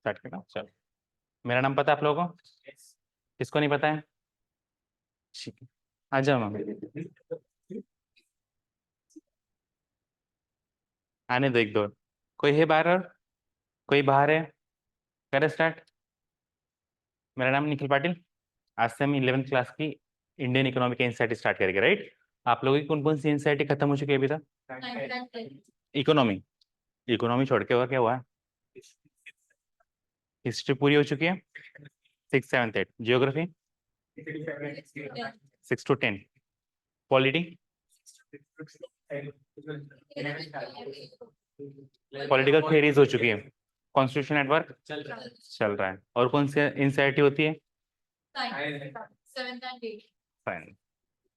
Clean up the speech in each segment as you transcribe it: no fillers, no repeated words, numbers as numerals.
Start करना चलो। मेरा नाम पता है आप लोगों को? किसको नहीं पता है? ठीक है, आ जाओ मैम। आने दो एक दो। कोई है बाहर? और कोई बाहर है? करे स्टार्ट। मेरा नाम निखिल पाटिल। आज से हम 11th क्लास की इंडियन इकोनॉमिक एनसीईआरटी स्टार्ट करेंगे, राइट? आप लोगों की कौन कौन सी एनसीईआरटी खत्म हो चुकी है अभी तक? इकोनॉमी। इकोनॉमी छोड़ के और क्या हुआ? हिस्ट्री पूरी हो चुकी है। 6, 7, 8। Geography 6 to 10। Polity political theories हो चुकी है। कॉन्स्टिट्यूशन नेटवर्क चल रहा है। और कौन सी एनसीईआरटी होती है? साइंस।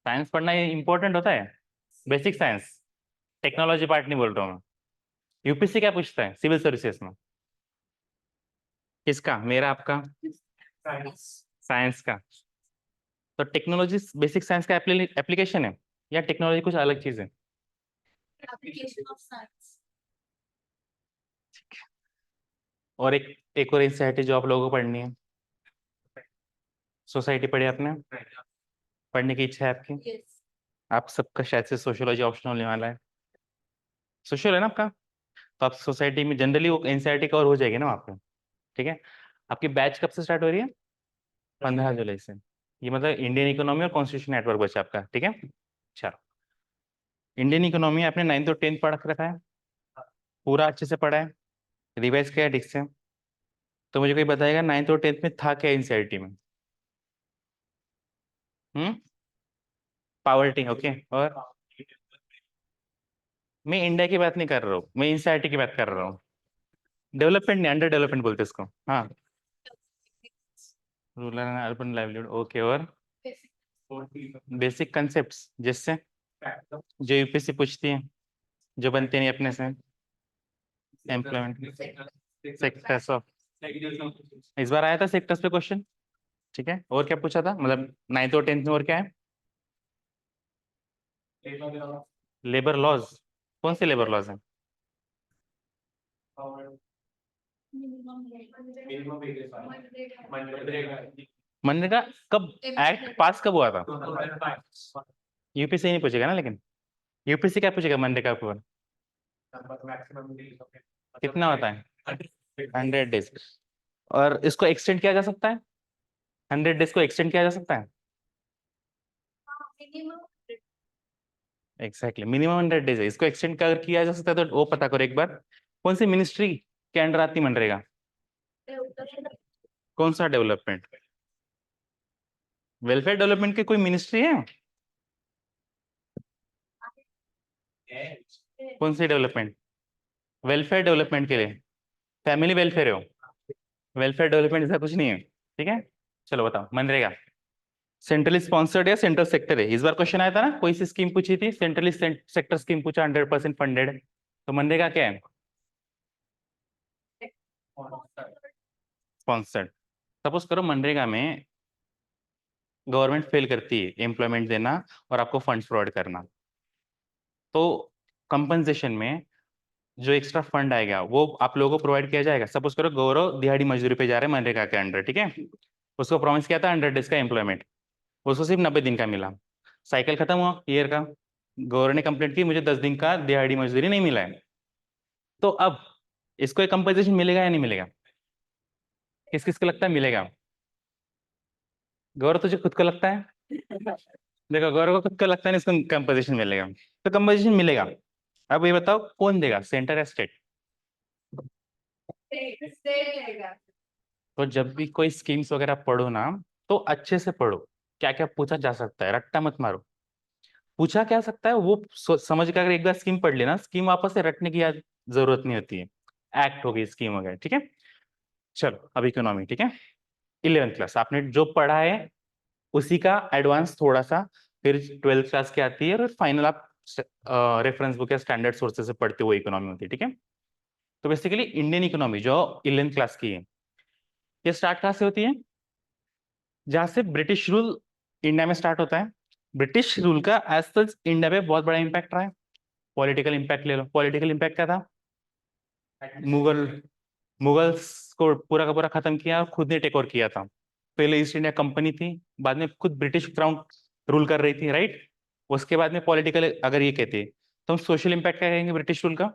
साइंस पढ़ना इंपॉर्टेंट होता है। Basic science. टेक्नोलॉजी पार्ट नहीं बोल रहा हूँ मैं। यूपीएससी क्या पूछता है सिविल सर्विसेज में? किसका, मेरा आपका? साइंस का। तो टेक्नोलॉजी बेसिक साइंस का एप्लीकेशन है या टेक्नोलॉजी कुछ अलग चीज है? और एक और एनसीईआरटी जो आप लोगों को पढ़नी है। सोसाइटी पढ़ी आपने? पढ़ने की इच्छा है आपकी? आप सबका शायद से सोशियोलॉजी ऑप्शन होने वाला है। सोशल है ना आपका? तो आप सोसाइटी में जनरली वो एनसीईआरटी कवर हो जाएगी ना वहाँ पे। ठीक है। आपकी बैच कब से स्टार्ट हो रही है? 15 जुलाई से। ये मतलब इंडियन इकोनॉमी और कॉन्स्टिट्यूशन नेटवर्क बचा आपका, ठीक है। चलो, इंडियन इकोनॉमी आपने 9th और 10th पढ़ रखा है? पूरा अच्छे से पढ़ा है? रिवाइज किया है ठीक से? तो मुझे कोई बताएगा 9th और 10th में था क्या एनसीईआरटी में? Poverty, okay. और मैं इंडिया की बात नहीं कर रहा हूँ, मैं एनसीईआरटी की बात कर रहा हूँ। डेवलपमेंट नहीं, अंडर डेवलपमेंट बोलते हैं इसको। हाँ, rural and urban livelihood, okay. और बेसिक कंसेप्ट जिससे जो यूपीएससी पूछती है, जो बनते नहीं अपने से। Employment sectors of. इस बार आया था सेक्टर्स पे क्वेश्चन, ठीक है। और क्या पूछा था, मतलब 9th और 10th में और क्या है? Labour laws. कौन से लेबर लॉज हैं? मनरेगा कब एक्ट पास कब हुआ था? यूपीएससी नहीं पूछेगा ना, लेकिन यूपीएससी क्या पूछेगा मनरेगा के ऊपर? कितना होता है? 100 डेज। और इसको एक्सटेंड किया जा सकता है? 100 डेज को एक्सटेंड किया जा सकता है? एग्जैक्टली, मिनिमम 100 डेज है। इसको एक्सटेंड कर किया जा सकता है, तो वो पता करो एक बार। कौन सी मिनिस्ट्री के अंडर आती मनरेगा? कौन सा डेवलपमेंट? वेलफेयर डेवलपमेंट की कोई मिनिस्ट्री है? कौन सी डेवलपमेंट? वेलफेयर डेवलपमेंट के लिए फैमिली वेलफेयर हो। वेलफेयर डेवलपमेंट ऐसा कुछ नहीं है, ठीक है। चलो बताओ, मनरेगा सेंट्रली स्पॉन्सर्ड या सेंट्रल सेक्टर है? इस बार क्वेश्चन आया था ना, कोई सी स्कीम पूछी थी, सेंट्रली सेक्टर स्कीम पूछा, 100% फंडेड। तो मनरेगा क्या है? स्पॉन्सर्ड। सपोज करो मनरेगा में गवर्नमेंट फेल करती है एम्प्लॉयमेंट देना और आपको फंड्स प्रोवाइड करना, तो कंपनसेशन में जो एक्स्ट्रा फंड आएगा वो आप लोगों को प्रोवाइड किया जाएगा। सपोज करो गौरव दिहाड़ी मजदूरी पे जा रहे हैं मनरेगा के अंडर, ठीक है। उसको प्रॉमिस किया था 100 डेज का एम्प्लॉयमेंट, उसको सिर्फ 90 दिन का मिला। साइकिल खत्म हुआ ईयर का, गौरव ने कंप्लेंट की मुझे 10 दिन का दिहाड़ी मजदूरी नहीं मिला है। तो अब इसको एक कंपनसेशन मिलेगा या नहीं मिलेगा? किस किस को लगता है मिलेगा? गौरव तुझे खुद को लगता है? देखो, गौरव को खुद को लगता है इसको कंपनसेशन मिलेगा, तो कंपनसेशन मिलेगा। अब ये बताओ कौन देगा, सेंटर या स्टेट? तो जब भी कोई स्कीम्स वगैरह पढ़ो ना, तो अच्छे से पढ़ो। क्या क्या पूछा जा सकता है, रट्टा मत मारो। पूछा क्या सकता है वो समझ कर, अगर एक बार स्कीम पढ़ लेना, स्कीम वापस से रटने की जरूरत नहीं होती है। एक्ट हो गई स्कीम वगैरह, ठीक है। चलो अब इकोनॉमी, ठीक है। 11th क्लास आपने जो पढ़ा है उसी का एडवांस थोड़ा सा, फिर 12th क्लास की आती है, और फाइनल आप रेफरेंस बुक या स्टैंडर्ड सोर्सेज से पढ़ते हुए इकोनॉमी होती है, ठीक है। तो बेसिकली इंडियन इकोनॉमी जो 11th क्लास की है, ये स्टार्ट कहाँ से होती है? जहां से ब्रिटिश रूल इंडिया में स्टार्ट होता है। ब्रिटिश रूल का एज सच इंडिया पे बहुत बड़ा इंपैक्ट रहा है। पॉलिटिकल इंपैक्ट ले लो, पॉलिटिकल इंपैक्ट क्या था? मुगल मुगल्स को पूरा का पूरा खत्म किया और खुद ने टेक ओवर किया था। पहले ईस्ट इंडिया कंपनी थी, बाद में खुद ब्रिटिश क्राउन रूल कर रही थी, राइट। उसके बाद में पॉलिटिकल अगर ये कहते हैं तो हम सोशल इम्पैक्ट क्या कहेंगे ब्रिटिश रूल का?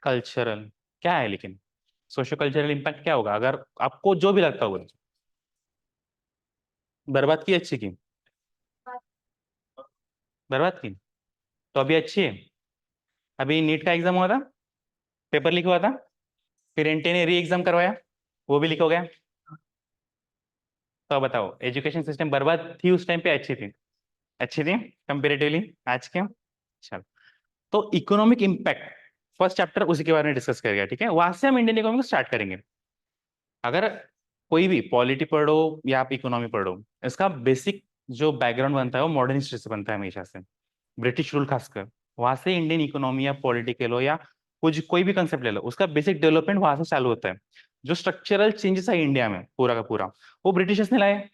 कल्चरल। क्या है लेकिन सोशो कल्चरल इम्पैक्ट क्या होगा अगर आपको जो भी लगता होगा? बर्बाद की अच्छी की? बर्बाद की तो अभी अच्छी है। अभी नीट का एग्जाम हुआ था, पेपर लीक हुआ था, फिर एनटीए ने री एग्जाम करवाया, वो भी लीक हो गया। तो बताओ एजुकेशन सिस्टम बर्बाद थी उस टाइम पे अच्छी थी? अच्छी थी कंपेरेटिवली आज के। चलो, तो इकोनॉमिक इम्पैक्ट फर्स्ट चैप्टर उसी के बारे में डिस्कस करेगा, ठीक है। वहां से हम इंडियन इकोनॉमी को स्टार्ट करेंगे। अगर कोई भी पॉलिटी पढ़ो या आप इकोनॉमी पढ़ो, इसका बेसिक जो बैकग्राउंड बनता है वो मॉडर्न हिस्ट्री से बनता है हमेशा से, ब्रिटिश रूल खासकर। वहां से इंडियन इकोनॉमी या पॉलिटी के लो या कुछ कोई भी कंसेप्ट ले लो, उसका बेसिक डेवलपमेंट वहां से चालू होता है। जो स्ट्रक्चरल चेंजेस है इंडिया में पूरा का पूरा, वो ब्रिटिशर्स ने लाए।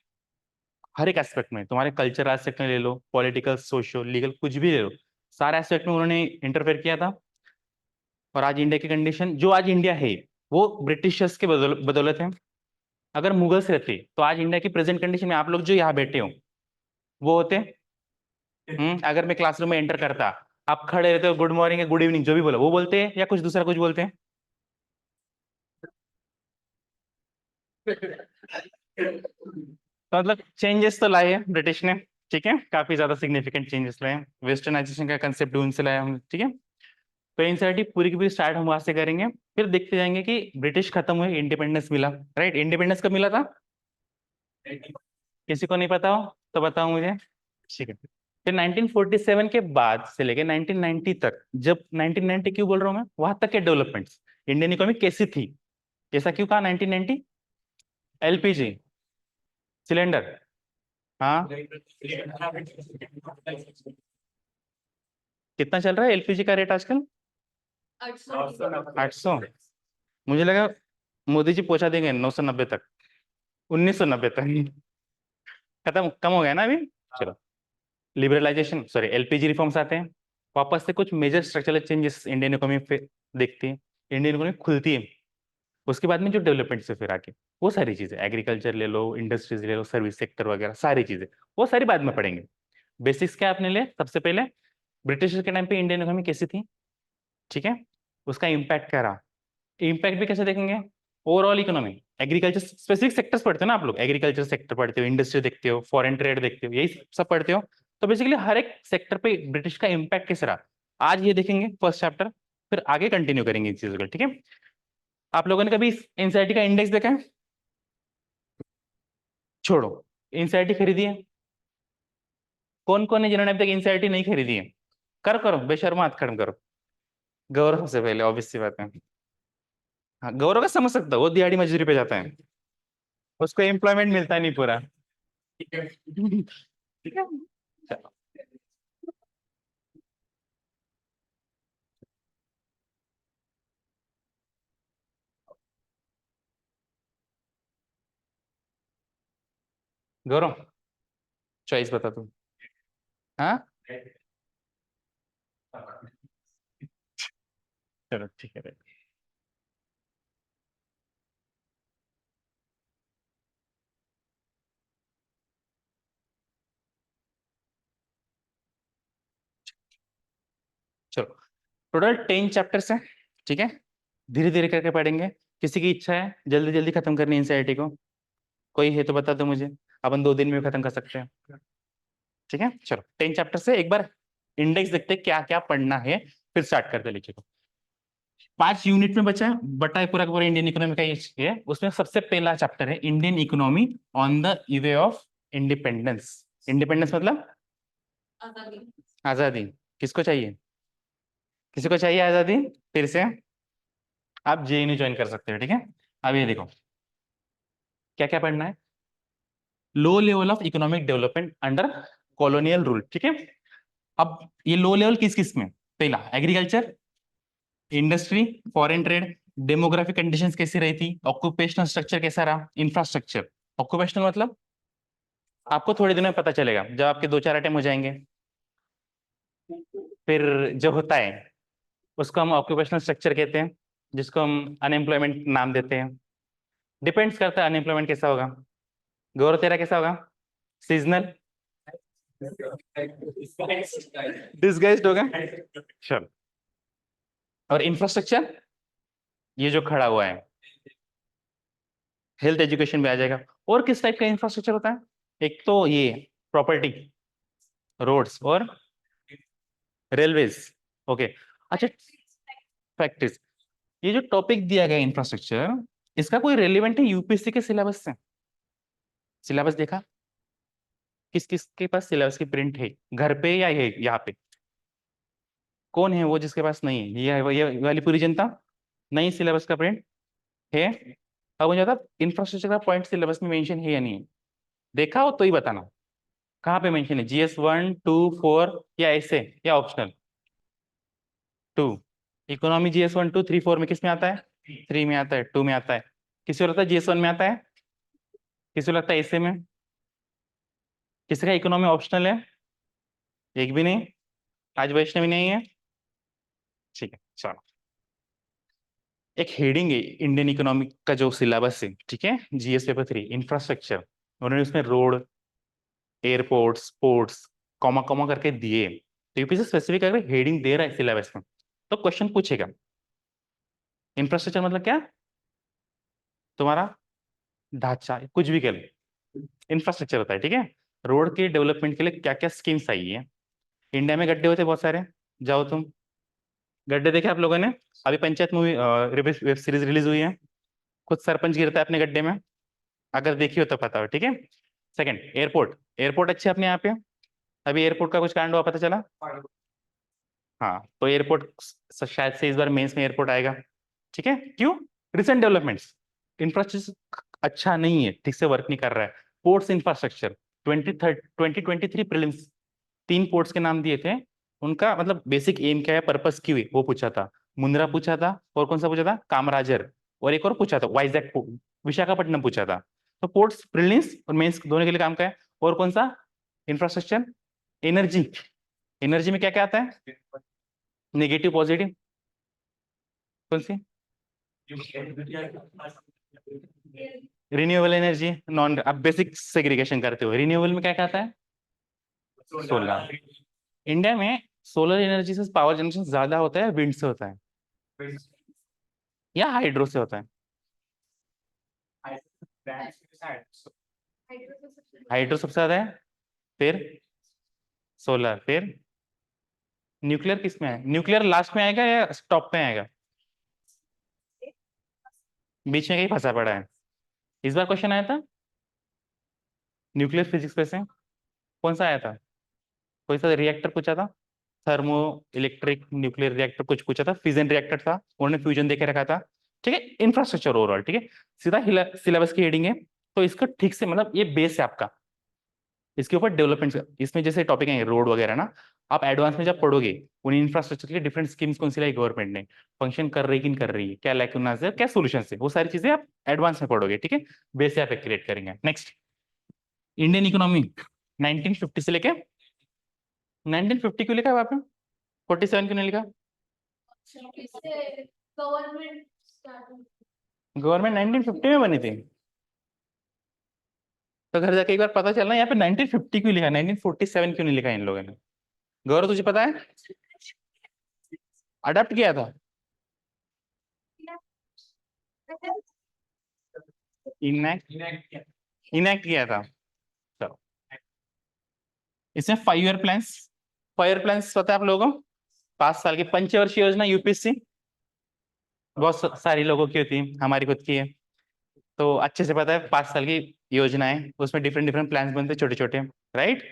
हर एक एस्पेक्ट में, तुम्हारे कल्चर एस्पेक्ट में ले लो, पॉलिटिकल सोशल लीगल कुछ भी ले लो, सारे एस्पेक्ट में उन्होंने इंटरफेयर किया था। और आज इंडिया की कंडीशन जो आज इंडिया है, वो ब्रिटिशर्स के बदौलत है। अगर मुगल्स रहते तो आज इंडिया की प्रेजेंट कंडीशन में आप लोग जो यहाँ बैठे हो वो होते। अगर मैं क्लासरूम में एंटर करता, आप खड़े रहते हो, गुड मॉर्निंग गुड इवनिंग जो भी बोलो वो बोलते हैं या कुछ दूसरा कुछ बोलते हैं? तो मतलब चेंजेस तो लाए हैं ब्रिटिश ने, ठीक है, काफी ज्यादा सिग्निफिकेंट चेंजेस लाए हैं। वेस्टर्नाइजेशन का कंसेप्ट उनसे लाया हम, ठीक है। तो एनसीईआरटी पूरी की पूरी स्टार्ट हम वहां से करेंगे। फिर देखते जाएंगे कि ब्रिटिश खत्म हुए, इंडिपेंडेंस मिला, राइट। इंडिपेंडेंस कब मिला था? किसी को नहीं पता हो तो बताओ मुझे। ठीक है। फिर 1947 के बाद से लेके 1990 तक, जब 1990 क्यों बोल रहा हूँ मैं, वहां तक के डेवलपमेंट्स, इंडियन इकोनॉमी कैसी थी, ऐसा क्यों कहा 1990? LPG cylinder. हाँ, कितना चल रहा है एलपीजी का रेट आजकल? 800। मुझे लगा मोदी जी पहुंचा देंगे 990 तक, 1990 तक। खत्म कम हो गया ना अभी। चलो, लिबरलाइजेशन सॉरी एलपीजी रिफॉर्म्स आते हैं। वापस से कुछ major structural changes Indian economy पे देखते हैं। इंडियन इकोनॉमी खुलती है। उसके बाद में जो डेवलपमेंट से फिर आके वो सारी चीजें, एग्रीकल्चर ले लो, इंडस्ट्रीज ले लो, सर्विस सेक्टर वगैरह सारी चीजें, वो सारी बाद में पढ़ेंगे। बेसिक्स क्या आपने ले सबसे पहले, ब्रिटिश के टाइम पे इंडियन इकोनॉमी कैसी थी, ठीक है, उसका इम्पैक्ट क्या रहा। इम्पैक्ट भी कैसे देखेंगे, overall economy, agriculture specific sectors पढ़ते हो ना आप लोग, एग्रीकल्चर सेक्टर पढ़ते हो, इंडस्ट्री देखते हो, फॉरेन ट्रेड देखते हो, यही सब पढ़ते हो। तो बेसिकली हर एक सेक्टर पे ब्रिटिश का इम्पैक्ट कैसे रहा, आज ये देखेंगे फर्स्ट चैप्टर। फिर आगे कंटिन्यू करेंगे इस चीजों को, ठीक है। आप लोगों ने कभी एनसीईआरटी का इंडेक्स देखा है? छोड़ो, एनसीईआरटी खरीदी है? कौन कौन है जिन्होंने अभी तक एनसीईआरटी नहीं खरीदी है? कर करो बेशर्मा हाथ खड़ा करो। गौरव से पहले, ऑब्वियस सी बात है। हाँ, गौरव का समझ सकता है, वो दिहाड़ी मजदूरी पे जाता है, उसको एम्प्लॉयमेंट मिलता नहीं पूरा। ठीक है। ठीक है, चलो। गौरव, चॉइस बता तू। हाँ, चलो ठीक है। चलो, टोटल 10 चैप्टर्स हैं, ठीक है। धीरे धीरे करके पढ़ेंगे। किसी की इच्छा है जल्दी जल्दी खत्म करनी एनसीईआरटी को, कोई है तो बता दो मुझे, अपन 2 दिन में खत्म कर सकते हैं। ठीक है, चलो 10 चैप्टर से एक बार इंडेक्स देखते हैं क्या क्या पढ़ना है, फिर स्टार्ट करते लिखिए को। 5 यूनिट में बचा है, बटा है पूरा का पूरा इंडियन इकोनॉमी का ये है। उसमें सबसे पहला चैप्टर है Indian economy on the way of independence. Independence मतलब आजादी। किसको चाहिए? किसी को चाहिए आजादी? फिर से आप जेएनयू ज्वाइन कर सकते हो, ठीक है। अब ये देखो क्या क्या पढ़ना है। Low level of economic development under colonial rule, ठीक है। अब ये लो लेवल किस किस में, पहला agriculture, industry, foreign trade, demographic conditions कैसी रही थी, ऑक्यूपेशनल स्ट्रक्चर कैसा रहा, इंफ्रास्ट्रक्चर। ऑक्यूपेशनल मतलब आपको थोड़े दिनों में पता चलेगा जब आपके 2 4 अटेम्प्ट हो जाएंगे। फिर जो होता है उसको हम ऑक्यूपेशनल स्ट्रक्चर कहते हैं, जिसको हम अनएम्प्लॉयमेंट नाम देते हैं। डिपेंड्स करता है अनएम्प्लॉयमेंट कैसा होगा। गौरव तेरा कैसा होगा? सीजनल, डिसगाइज्ड होगा। चल, और इंफ्रास्ट्रक्चर ये जो खड़ा हुआ है, हेल्थ एजुकेशन में आ जाएगा। और किस टाइप का इंफ्रास्ट्रक्चर होता है? एक तो ये प्रॉपर्टी, रोड्स और रेलवेज। ओके, अच्छा, फैक्ट्रीज। ये जो टॉपिक दिया गया इंफ्रास्ट्रक्चर, इसका कोई रेलिवेंट है यूपीएससी के सिलेबस से? सिलेबस देखा? किस किस के पास सिलेबस की प्रिंट है घर पे या ये यहाँ पे? कौन है वो जिसके पास नहीं है? ये वाली पूरी जनता नहीं सिलेबस का प्रिंट है। अब मुझे बता, इंफ्रास्ट्रक्चर का पॉइंट सिलेबस में मेंशन है या नहीं है? देखा हो तो ही बताना, कहाँ पे मेंशन है? GS 1 2 4 या ऐसे, या ऑप्शनल? 2। इकोनॉमी GS 1 2 3 4 में किस में आता है? 3 में आता है, 2 में आता है। किसी को लगता है GS 1 में आता है? किसी को लगता है ऐसे में? किसी का इकोनॉमी ऑप्शनल है? एक भी नहीं। आज वैष्णवी नहीं है। ठीक है, चलो। एक हेडिंग है इंडियन इकोनॉमिक का जो सिलेबस है, ठीक है, GS पेपर 3 इंफ्रास्ट्रक्चर। उन्होंने उसमें road, airports, ports, comma comma करके दिए। तो यूपीएससी स्पेसिफिक अगर हेडिंग दे रहा है सिलेबस में, तो क्वेश्चन पूछेगा इंफ्रास्ट्रक्चर मतलब क्या? तुम्हारा ढांचा, कुछ भी कह लो, इंफ्रास्ट्रक्चर होता है, ठीक है। रोड के डेवलपमेंट के लिए क्या क्या स्कीम्स आई है? इंडिया में गड्ढे होते हैं बहुत सारे, जाओ तुम, गड्ढे देखे आप लोगों ने? अभी panchayat movie web series release हुई है, खुद सरपंच गिरता है अपने गड्ढे में, अगर देखी हो तो पता हो, ठीक है। Second, airport. एयरपोर्ट अच्छे अपने यहाँ पे, अभी एयरपोर्ट का कुछ कांड हुआ, पता चला? हाँ, तो एयरपोर्ट शायद से इस बार मेंस में एयरपोर्ट आएगा, ठीक है। क्यों? रिसेंट डेवलपमेंट्स, इंफ्रास्ट्रक्चर अच्छा नहीं है, ठीक से वर्क नहीं कर रहा है। पोर्ट्स इंफ्रास्ट्रक्चर, 2023 प्रीलिम्स 3 पोर्ट्स के नाम दिए थे, उनका मतलब बेसिक एम क्या है, पर्पस क्यों है, वो पूछा था। मुंद्रा पूछा था, और कौन सा पूछा था? कामराजर, और एक और पूछा था वाइजैक, विशाखापट्टनम पूछा था। तो पोर्ट्स प्रीलिम्स और मेंस दोनों के लिए काम का है। और कौन सा? Infrastructure, energy. एनर्जी में क्या क्या आता है? नेगेटिव पॉजिटिव, कौन सी? Renewable energy, non. अब बेसिक सेग्रीगेशन करते हो, रिन्यूएबल में क्या क्या आता है? सोलर। इंडिया में सोलर एनर्जी से पावर जनरेशन ज्यादा होता है, विंड से होता है, या हाइड्रो से होता है? हाइड्रो सबसे ज्यादा है, फिर सोलर, फिर न्यूक्लियर किस में है? न्यूक्लियर लास्ट में आएगा या टॉप में आएगा? बीच में कहीं फंसा पड़ा है। इस बार क्वेश्चन आया था न्यूक्लियर फिजिक्स पे से, कौन सा आया था? कोई सा रिएक्टर पूछा था, थर्मो इलेक्ट्रिक न्यूक्लियर रिएक्टर कुछ पूछा था, फ्यूजन रिएक्टर था, उन्होंने फ्यूजन देके रखा था, ठीक है। इंफ्रास्ट्रक्चर ओवरऑल, ठीक है, सीधा सिलेबस की हेडिंग है। तो इसको ठीक से, मतलब ये बेस है आपका, इसके ऊपर डेवलपमेंट, इसमें जैसे टॉपिक है रोड वगैरह ना, आप एडवांस में जब पढ़ोगे, उन इंफ्रास्ट्रक्चर के डिफरेंट स्कीम्स कौन सी लाई गवर्नमेंट ने, फंक्शन कर रही कि नहीं कर रही है, क्या लैकुनास है, क्या सोल्यूशन है, वो सारी चीजें आप एडवांस में पढ़ोगे, ठीक है। बेस से आप क्रिएट करेंगे। नेक्स्ट, इंडियन इकोनॉमी 1950 से लेके 1950 क्यों लिखा है वहां पे? 47 क्यों नहीं लिखा? गवर्नमेंट 1950 में बनी थी? तो घर जाके एक बार पता चलना यहाँ पे 1950 क्यों लिखा, 1947 क्यों नहीं लिखा इन लोगों ने? गौरव तुझे पता है? अडॉप्ट किया था, इनएक्ट, इनएक्ट किया था। चलो, इसमें 5 ईयर प्लान्स, 5 ईयर प्लान्स पता है आप लोगों को? 5 साल की पंचवर्षीय योजना यूपीएससी, बहुत सारी लोगों की होती है, हमारी खुद की है, तो अच्छे से पता है। 5 साल की योजना है, उसमें डिफरेंट डिफरेंट प्लान्स बनते हैं छोटे छोटे, राइट।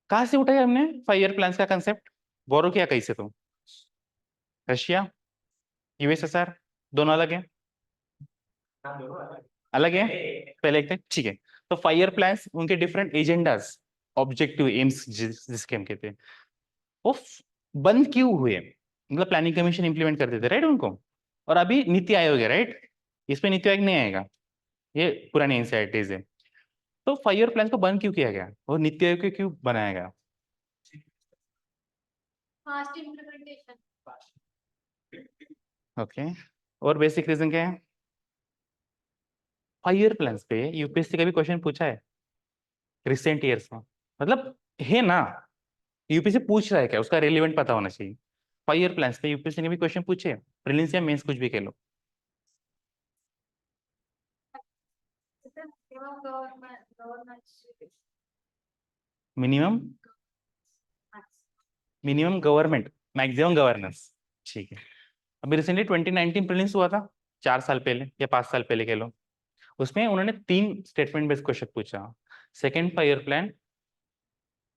कहाँ से उठाया हमने 5 ईयर प्लान्स का कंसेप्ट? बोरो किया कहीं से? तो रशिया, यूएसएसआर, दोनों अलग है? अलग है, पहले एक थे, ठीक है। तो 5 ईयर प्लान्स, उनके डिफरेंट एजेंडाज, ऑब्जेक्टिव एम्स जिसके हम कहते हैं, वो बंद क्यों हुए? मतलब प्लानिंग कमीशन इंप्लीमेंट करते थे, राइट, उनको। और अभी नीति आयोग है, राइट, इसमें नीति आयोग नहीं आएगा, ये पुरानी एनसीईआरटीज है। तो 5 ईयर प्लान को बंद क्यों किया गया और नीति आयोग को क्यों बनाया गया? Fast implementation. ओके, और बेसिक रीजन क्या है? 5 ईयर प्लान पे यूपीएससी का भी क्वेश्चन पूछा है रिसेंट ईयर्स में, मतलब है ना, यूपीएससी पूछ रहा है क्या, उसका रेलिवेंट पता होना चाहिए। 5 ईयर प्लान पे यूपीएससी ने भी क्वेश्चन पूछे, प्रीलिम्स या मेंस कुछ भी कह लो। Minimum, minimum government, maximum governance, ठीक है। अभी रिसेंटली 2019 प्रीलिम्स हुआ था, 4 साल पहले या 5 साल पहले कह लो। उसमें उन्होंने 3 स्टेटमेंट बेस्ड क्वेश्चन पूछा, second 5 year plan,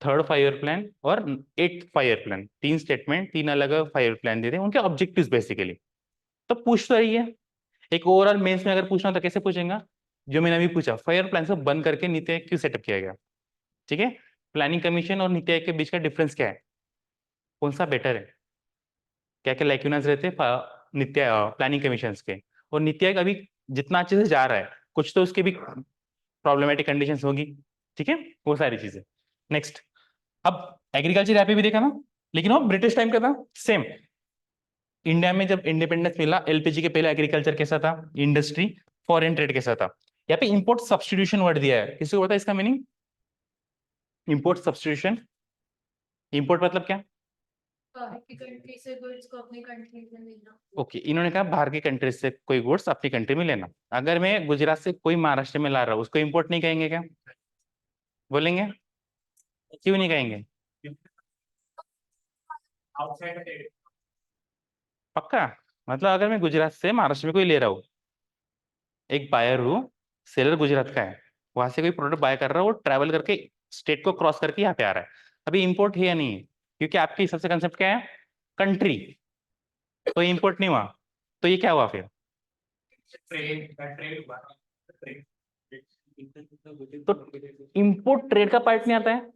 third 5 year plan और 8th 5 ईयर प्लान, 3 स्टेटमेंट, 3 अलग 5 ईयर प्लान दे थे, उनके ऑब्जेक्टिव्स बेसिकली। तो पूछ तो रही है, एक ओवरऑल मेंस में अगर पूछना तो कैसे पूछेगा, जो मैंने अभी पूछा 5 ईयर प्लान से बंद करके नीति आयोग क्यों सेटअप किया गया, ठीक है, प्लानिंग कमीशन और नीति आयोग के बीच का डिफरेंस क्या है, कौन सा बेटर है, क्या क्या लाइक्यूनाज रहते हैं नित्य प्लानिंग कमीशन के, और नीति आयोग अभी जितना अच्छे से जा रहा है, कुछ तो उसके भी प्रॉब्लमेटिक कंडीशंस होगी, ठीक है, वो सारी चीजें। नेक्स्ट, अब एग्रीकल्चर यहाँ पे भी देखा ना, लेकिन वो ब्रिटिश टाइम का था सेम। इंडिया में जब इंडिपेंडेंस मिला, एलपीजी के पहले एग्रीकल्चर कैसा था, इंडस्ट्री, फॉरेन ट्रेड कैसा था। यहाँ पे इंपोर्ट सब्सटीट्यूशन वर्ड दिया है, किसी को पता है इसका मीनिंग? इंपोर्ट सब्सटीट्यूशन, इंपोर्ट मतलब क्या? की कंट्री से गुड्स को अपनी कंट्री में लेना। ओके, इन्होंने कहा बाहर की कंट्री से कोई गुड्स अपनी कंट्री में लेना। अगर मैं गुजरात से कोई महाराष्ट्र में ला रहा हूँ, उसको इंपोर्ट नहीं कहेंगे क्या? बोलेंगे? क्यों नहीं कहेंगे? पक्का? मतलब अगर मैं गुजरात से महाराष्ट्र में कोई ले रहा हूँ, एक बायर हूँ, सेलर गुजरात का है, वहां से कोई प्रोडक्ट बाय कर रहा है, वो ट्रैवल करके स्टेट को क्रॉस करके यहाँ पे आ रहा है, अभी इंपोर्ट है या नहीं है? क्योंकि आपके हिसाब से कंसेप्ट क्या है, कंट्री, तो इंपोर्ट नहीं हुआ, तो ये क्या हुआ फिर? तो इंपोर्ट ट्रेड का पार्ट नहीं आता है?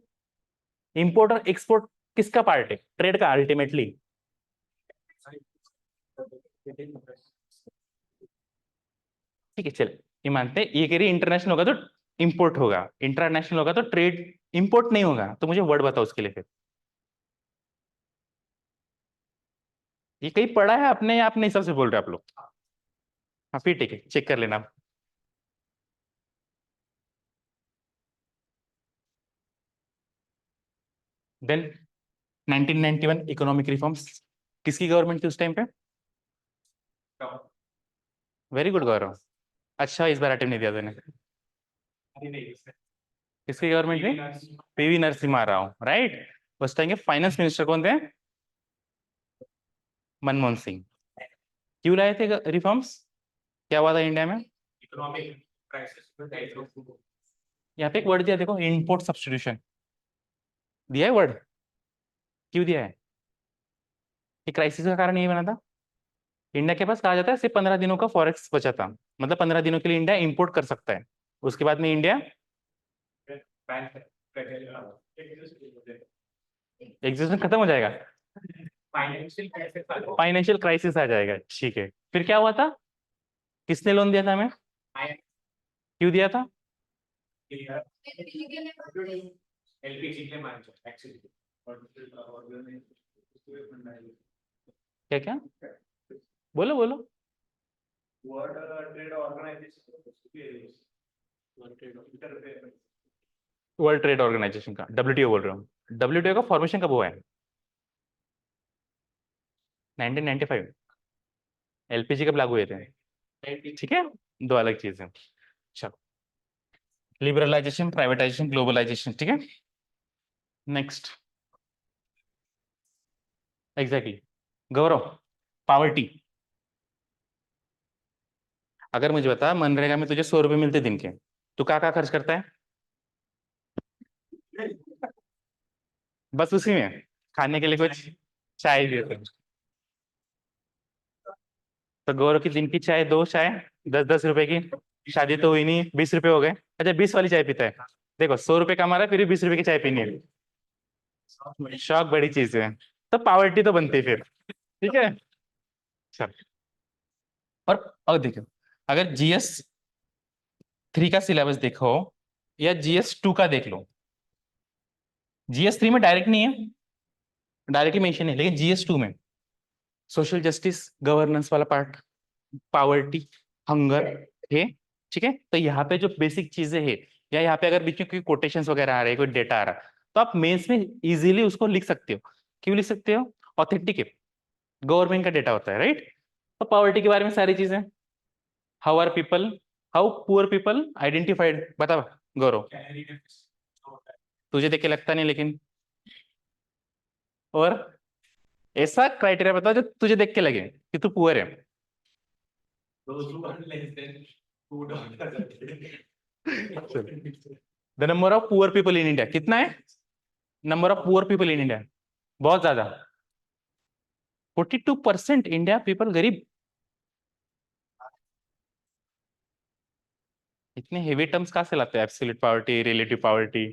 इंपोर्ट और एक्सपोर्ट किसका पार्ट है, ट्रेड का अल्टीमेटली। ठीक है, चल, ये मानते हैं, ये कह रही इंटरनेशनल होगा तो इंपोर्ट होगा, इंटरनेशनल होगा तो ट्रेड, इंपोर्ट नहीं होगा, तो मुझे वर्ड बताओ उसके लिए फिर। ये कहीं पढ़ा है आपने या अपने हिसाब से बोल रहे हो आप लोग? हाँ फिर ठीक है, चेक कर लेना। देन 1991 इकोनॉमिक रिफॉर्म्स, किसकी गवर्नमेंट थी उस टाइम पे? वेरी गुड गौरव, अच्छा इस बार अटेम्प्ट नहीं दिया तूने। किसकी गवर्नमेंट थी? PV Narasimha Rao, right. उस टाइम के फाइनेंस मिनिस्टर कौन थे? मनमोहन सिंह। क्यों लाए थे रिफॉर्म्स, क्या हुआ था इंडिया में? Economic crisis. यहाँ पे एक वर्ड दिया देखो, इंपोर्ट सब्सटीट्यूशन दिया है वर्ड, क्यों दिया है? ये क्राइसिस का कारण यही बना था, इंडिया के पास कहा जाता है सिर्फ 15 दिनों का फॉरेक्स बचा था, मतलब 15 दिनों के लिए इंडिया इंपोर्ट कर सकता है, उसके बाद में इंडिया एग्जिस्टेंस खत्म हो जाएगा, फाइनेंशियल क्राइसिस आ जाएगा, ठीक है। फिर क्या हुआ था, किसने लोन दिया था हमें, क्यों दिया था? क्या क्या, बोलो बोलो। वर्ल्ड ट्रेड ऑर्गेनाइजेशन का, डब्ल्यूटीओ बोल रहा हूँ, डब्ल्यूटीओ का फॉर्मेशन कब हुआ है? 1995। एलपीजी कब लागू हुए थे? ठीक है, दो अलग चीजें। चलो, लिबरलाइजेशन, प्राइवेटाइजेशन, ग्लोबलाइजेशन, ठीक है। नेक्स्ट, एग्जैक्टली, गौरव, पावर्टी। अगर मुझे बता मनरेगा में तुझे 100 रुपए मिलते दिन के, तू क्या खर्च करता है? बस उसी में, खाने के लिए कुछ, चाय भी होता है। तो गौरव की दिन की चाय, 2 चाय, 10-10 रुपए की, शादी तो हुई नहीं, 20 रुपए हो गए, अच्छा 20 वाली चाय पीता है। देखो 100 रुपए कमा रहा है, फिर भी 20 रुपए की चाय पीनी है, शौक बड़ी चीज है, तो पावर्टी तो बनती है फिर, ठीक है। चल, और देखो, अगर GS 3 का सिलेबस देखो या GS 2 का देख लो, GS 3 में डायरेक्ट नहीं है, डायरेक्टली मेंशन है, लेकिन GS 2 में सोशल जस्टिस, गवर्नेंस वाला पार्ट, पावर्टी, हंगर है, ठीक है। तो यहाँ पे जो बेसिक चीजें हैं, या यहाँ पे अगर बीच में कोई कोटेशंस वगैरह आ रहे हैं, कोई डेटा आ रहा है, तो आप मेंस में इजीली उसको लिख सकते हो। क्यों लिख सकते हो? ऑथेंटिक है, गवर्नमेंट का डेटा होता है, राइट। तो पॉवर्टी के बारे में सारी चीजें, how are people, how poor people identified, बता गौरव। तुझे देख के लगता नहीं लेकिन, और ऐसा क्राइटेरिया बता जो तुझे देख के लगे कि तू पुअर है। The number of poor people in India कितना है? Number of poor people in India बहुत ज्यादा, 42% इंडिया पीपल गरीब। इतने हेवी टर्म्स कहाँ से लाते हैं? Absolute poverty, relative poverty.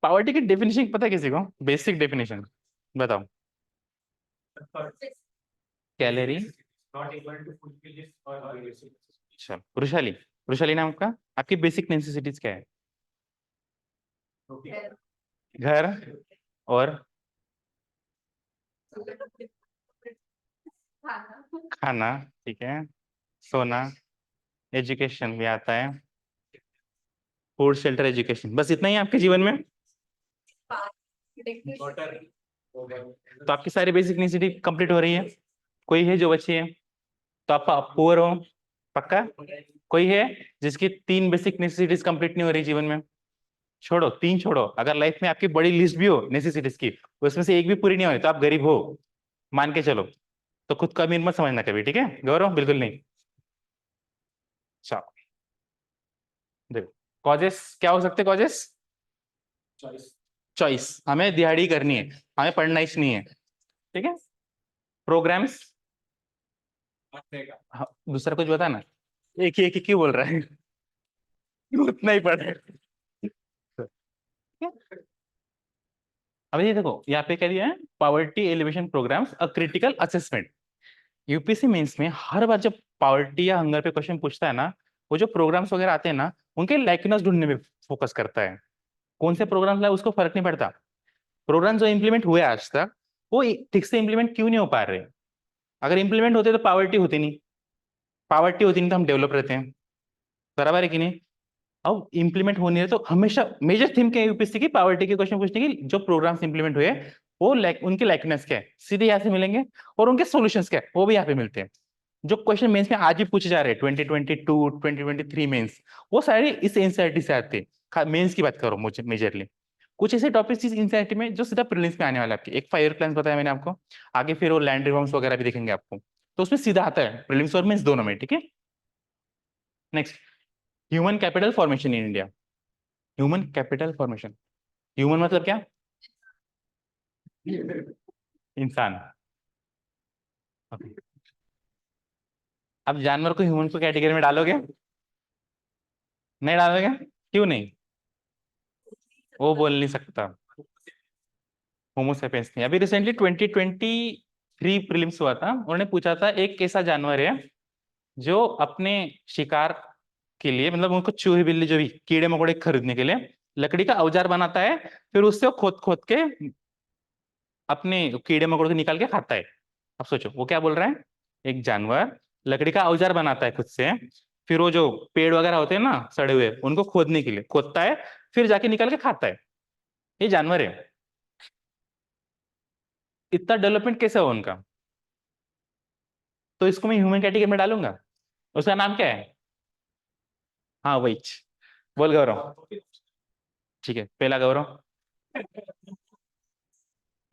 Poverty की डेफिनेशन पता है किसी को? बेसिक डेफिनेशन बताओ। कैलोरी। अच्छा वृषाली, वृषाली नाम आपका, आपकी बेसिक नेसेसिटीज क्या है? घर और खाना, ठीक है, सोना, एजुकेशन भी आता है, फूड शेल्टर एजुकेशन, बस इतना ही आपके जीवन में? तो आपकी सारी बेसिक नेसेसिटी कंप्लीट हो रही है? कोई है जो बची है? तो आप पुअर हो पक्का? कोई है जिसकी 3 बेसिक नेसेसिटीज कंप्लीट नहीं हो रही जीवन में? छोड़ो, 3 छोड़ो, अगर लाइफ में आपकी बड़ी लिस्ट भी हो नेसेसिटीज की, उसमें से एक भी पूरी नहीं हो रही, तो आप गरीब हो, मान के चलो। तो खुद को अमीर मत समझना कभी, ठीक है गौरव, बिल्कुल नहीं। चलो देखो, कॉजेस क्या हो सकते? कॉजेस चॉइस, हमें दिहाड़ी करनी है, हमें पढ़ना ही नहीं है, ठीक है। प्रोग्राम्स, हाँ, दूसरा कुछ बता ना, एक ही क्यों बोल रहा है? उतना ही पढ़। अब ये देखो यहाँ पे क्या दिया है, poverty alleviation programmes a critical assessment. UPSC mains में हर बार जब पावर्टी या हंगर पे क्वेश्चन पूछता है ना, वो जो प्रोग्राम्स वगैरह आते हैं ना, उनके लाइकनेस ढूंढने में फोकस करता है। कौन से प्रोग्राम्स लाए उसको फर्क नहीं पड़ता, प्रोग्राम जो इंप्लीमेंट हुए आज तक वो ठीक से इंप्लीमेंट क्यों नहीं हो पा रहे। अगर इंप्लीमेंट होते तो पावर्टी होती नहीं, पावर्टी होती नहीं तो हम डेवलप रहते हैं, बराबर है कि नहीं। अब इंप्लीमेंट होने है तो हमेशा मेजर थीम क्या है यूपीएससी की, पावर्टी के क्वेश्चन पूछने की, जो प्रोग्राम्स इंप्लीमेंट हुए वो उनकी लाइकनेस क्या है सीधे यहाँ से मिलेंगे, और उनके सॉल्यूशंस क्या है वो भी यहाँ पे मिलते हैं। जो क्वेश्चन मेंस में आज भी पूछे जा रहे हैं 2022 2023 मेंस, वो सारे इस एनसीईआरटी से आते हैं। मेंस की बात करो मुझे मेजरली, कुछ ऐसे टॉपिक्स इस एनसीईआरटी में जो सीधा प्रीलिम्स में आने वाले आपके, एक 5 ईयर प्लान बताया मैंने आपको, आगे फिर वो लैंड रिफॉर्म्स वगैरह भी देखेंगे आपको, तो उसमें सीधा आता है प्रीलिम्स और मेंस दोनों में, ठीक है। Next, human capital formation in India. Human capital formation, human मतलब क्या? इंसान। Okay. अब जानवर को ह्यूमन को कैटेगरी में डालोगे? नहीं डालोगे? क्यों नहीं? वो बोल नहीं सकता, होमोसेपियंस नहीं। अभी रिसेंटली 2023 प्रीलिम्स हुआ था, उन्होंने पूछा था एक कैसा जानवर है जो अपने शिकार के लिए, मतलब उनको चूहे बिल्ली जो भी कीड़े मकोड़े खरीदने के लिए लकड़ी का औजार बनाता है, फिर उससे वो खोद खोद के अपने कीड़े मकोड़े को निकाल के खाता है। अब सोचो वो क्या बोल रहा है, एक जानवर लकड़ी का औजार बनाता है खुद से, फिर वो जो पेड़ वगैरह होते हैं ना सड़े हुए, उनको खोदने के लिए खोदता है, फिर जाके निकाल के खाता है। ये जानवर है, इतना डेवलपमेंट कैसे हो उनका? तो इसको मैं ह्यूमन कैटेगरी में डालूंगा। उसका नाम क्या है? हाँ वही, बोल गौरव। ठीक है, पहला गौरव,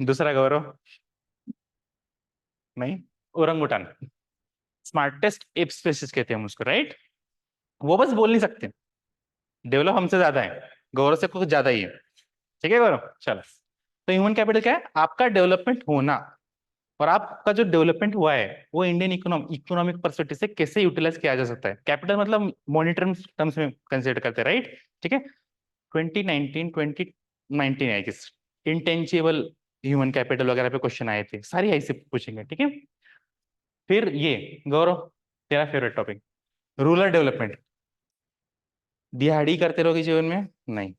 दूसरा गौरव, नहीं, ओरंगुटान, स्मार्टेस्ट एप स्पीशीज कहते हैं हम उसको, राइट। वो बस बोल नहीं सकते, डेवलप हमसे ज्यादा है, गौरव से कुछ ज्यादा ही है, ठीक है गौरव, चलो। तो ह्यूमन कैपिटल क्या है? आपका डेवलपमेंट होना, और आपका जो डेवलपमेंट हुआ है वो इंडियन इकोनॉमिक परस्पेक्टिव से कैसे यूटिलाइज किया जा सकता है। कैपिटल मतलब मॉनिटरी टर्म्स में कंसिडर करते हैं, राइट, ठीक है। 2019 2019 है किस इंटेंजिबल ह्यूमन कैपिटल वगैरह पे क्वेश्चन आए थे, सारी ऐसे पूछेंगे, ठीक है। फिर ये गौरव, तेरा फेवरेट टॉपिक, रूरल डेवलपमेंट। दिहाड़ी करते रहोगे जीवन में? नहीं,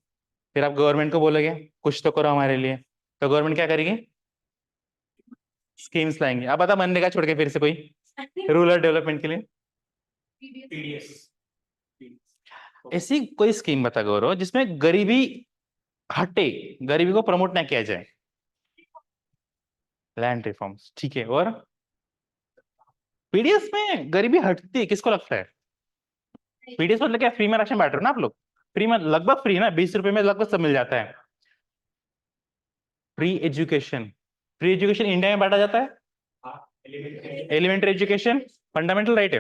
फिर आप गवर्नमेंट को बोलोगे कुछ तो करो हमारे लिए, तो गवर्नमेंट क्या करेगी? स्कीम्स लाएंगे। अब बता मनरेगा छोड़ के फिर से कोई रूरल डेवलपमेंट के लिए पीडीएस ऐसी कोई स्कीम बता गौरव जिसमें गरीबी हटे, गरीबी को प्रमोट ना किया जाए। लैंड रिफॉर्म्स, ठीक है। और पीडीएस में गरीबी हटती है, किसको लगता है? पीडीएस मतलब क्या, फ्री में राशन बांट रहे हो ना आप लोग? फ्री में, लगभग फ्री ना, 20 रुपए में लगभग सब मिल जाता है। Free education, free education India में बांटा जाता है। एलिमेंट्री एजुकेशन फंडामेंटल राइट है,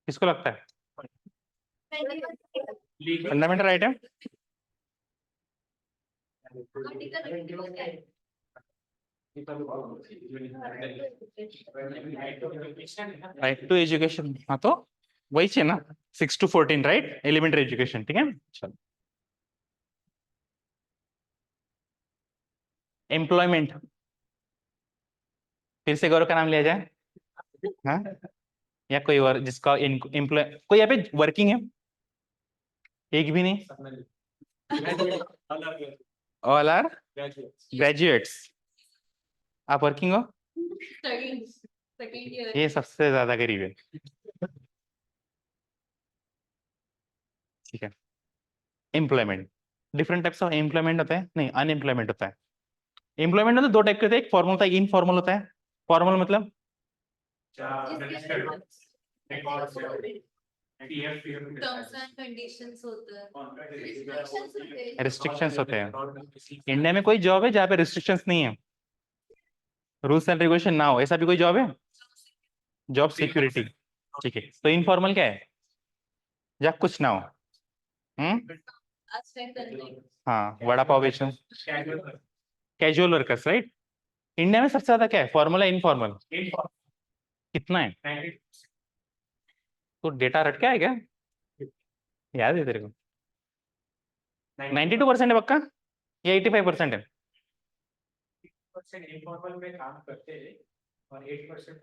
किसको लगता है? फंडामेंटल राइट है। राइट टू एजुकेशन, हाँ तो वही चाहिए ना, 6 to 14 राइट, एलिमेंट्री एजुकेशन, ठीक है। चलो, एम्प्लॉयमेंट, फिर से गौरव का नाम लिया जाए। हाँ, या कोई और जिसका एम्प्लॉय, कोई यहाँ पे वर्किंग है? एक भी नहीं। All are graduates. आप वर्किंग हो? सेकंड ईयर ये सबसे ज्यादा गरीब है, ठीक है। Employment, different types of employment होता है, नहीं अनएम्प्लॉयमेंट होता है। एम्प्लॉयमेंट मतलब दो टाइप के होते हैं, एक फॉर्मल होता है, इनफॉर्मल होता है। फॉर्मल मतलब टर्म्स एंड कंडीशंस होता है, रिस्ट्रिक्शंस होते हैं। रिस्ट्रिक्शंस होते हैं। इंडिया में कोई जॉब है जहाँ पे रिस्ट्रिक्शंस नहीं है, रूल्स एंड रेगुलेशन ना हो, ऐसा भी कोई जॉब है? जॉब सिक्योरिटी, ठीक है। तो इनफॉर्मल क्या है? या कुछ ना हो। हाँ, वड़ा पाव बेचना, कैजुअल वर्कर्स राइट। इंडिया में सबसे ज्यादा क्या है, फॉर्मल है इनफॉर्मल? कितना है? तो डेटा रट क्या है क्या, याद है तेरे को? 92% है पक्का, या 85% है? इनफॉर्मल में काम करते हैं और 8%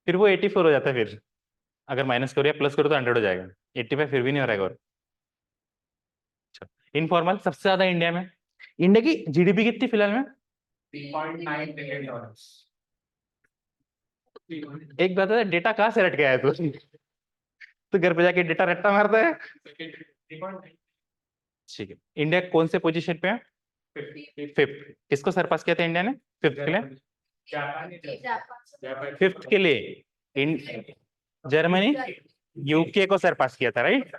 फिर वो 84 हो जाता है फिर, अगर माइनस करो या प्लस करो तो 100 हो जाएगा। 85 फिर भी नहीं हो रहा है और। इनफॉर्मल सबसे ज्यादा इंडिया में। इंडिया की जीडीपी कितनी फिलहाल में? $3.9 billion। एक बात है, डेटा कहाँ से रट गया है तू? तो घर पे जाके डेटा रट्टा मारता है। ठीक है, इंडिया कौन से पोजीशन पे है? फिफ्थ। किसको सरपास किया था इंडिया ने फिफ्थ के लिए? फिफ्थ के लिए जर्मनी यूके को सरपास किया था राइट।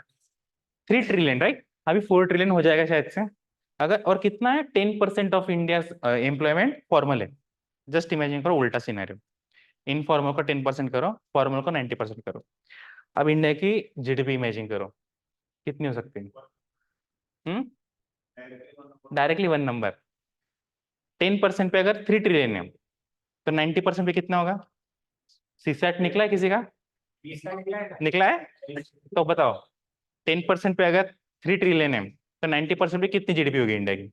3 ट्रिलियन राइट, अभी 4 ट्रिलियन हो जाएगा शायद से। अगर और कितना है, 10% ऑफ इंडिया एम्प्लॉयमेंट फॉर्मल है। जस्ट इमेजिन करो उल्टा सिनेरियो, इनफॉर्मल को 10% करो, फॉर्मल को 90% करो। अब इंडिया की जीडीपी इमेजिन करो, कितनी हो सकती है? Directly one number. 10% पे अगर 3 ट्रिलियन है, तो 90% पे कितना होगा? सीसैट निकला है किसी का? निकला है? तो बताओ, 10% पे अगर 3 ट्रिलियन है, तो 90% पे कितनी जीडीपी होगी इंडिया की?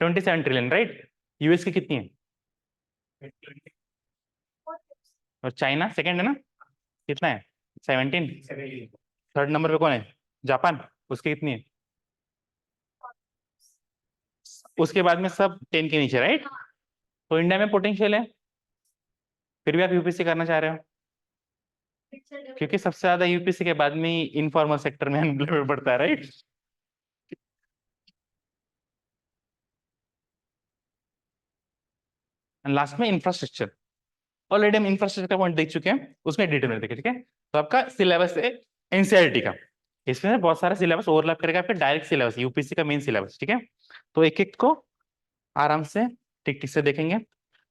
27 ट्रिलियन राइट। यूएस की कितनी है? और चाइना सेकंड है ना, कितना है? 17। थर्ड नंबर पे कौन है? जापान, उसकी कितनी है? उसके बाद में सब 10 के नीचे राइट। तो इंडिया में पोटेंशियल है, फिर भी आप यूपीएससी करना चाह रहे हो, क्योंकि सबसे ज्यादा यूपीएससी के बाद में ही इनफॉर्मल सेक्टर में अनएम्प्लॉयमेंट बढ़ता है राइट। लास्ट में इंफ्रास्ट्रक्चर, ऑलरेडी हम इंफ्रास्ट्रक्चर का पॉइंट देख चुके हैं, उसमें डिटेल में देखें, ठीक है। तो आपका सिलेबस है एनसीईआरटी का, इसमें बहुत सारा सिलेबस ओवरलैप करेगा आपका डायरेक्ट सिलेबस, यूपीएससी का मेन सिलेबस, ठीक है। तो एक एक को आराम से टिक टिक से देखेंगे,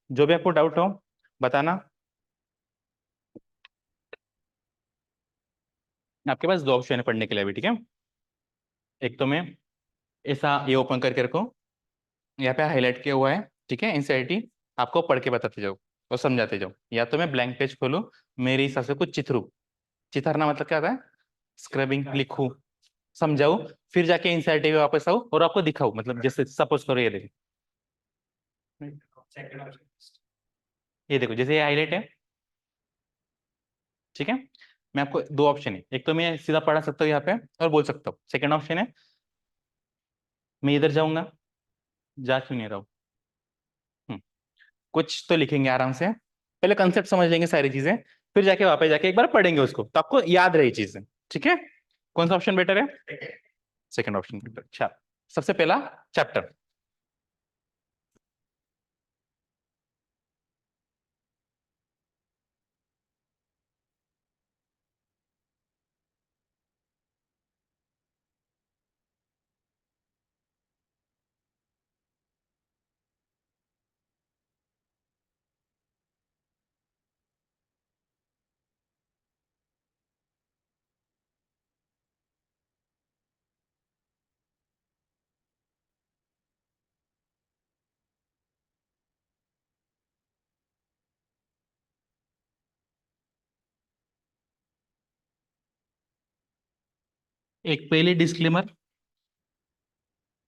जो भी आपको डाउट हो बताना। आपके पास दो ऑप्शन है पढ़ने के लिए अभी, ठीक है। एक तो मैं ऐसा ये ओपन करके रखो, यहाँ पे हाईलाइट किया हुआ है, ठीक है, एनसीईआरटी, आपको पढ़ के बताते जाओ और समझाते जाओ, या तो मैं ब्लैंक पेज खोलूं, मेरे हिसाब से कुछ चित्रू, चिथरना मतलब क्या होता है, स्क्रबिंग लिखूं, समझाऊ, फिर जाके एनसीईआरटी पे वापस आऊं और आपको दिखाऊं, मतलब जैसे सपोज करो ये देखो, ये देखो जैसे ये हाईलाइट है, ठीक है। मैं आपको दो ऑप्शन है, एक तो मैं सीधा पढ़ा सकता हूँ यहाँ पे और बोल सकता हूँ, सेकंड ऑप्शन है मैं इधर जाऊंगा, जा क्यों नहीं रहा हूं? कुछ तो लिखेंगे आराम से, पहले कंसेप्ट समझ लेंगे सारी चीजें, फिर जाके वापस जाके एक बार पढ़ेंगे उसको, तो आपको याद रही चीजें। ठीक है, कौन सा ऑप्शन बेटर है? Second option better. अच्छा, सबसे पहला चैप्टर। एक पहले डिस्क्लेमर,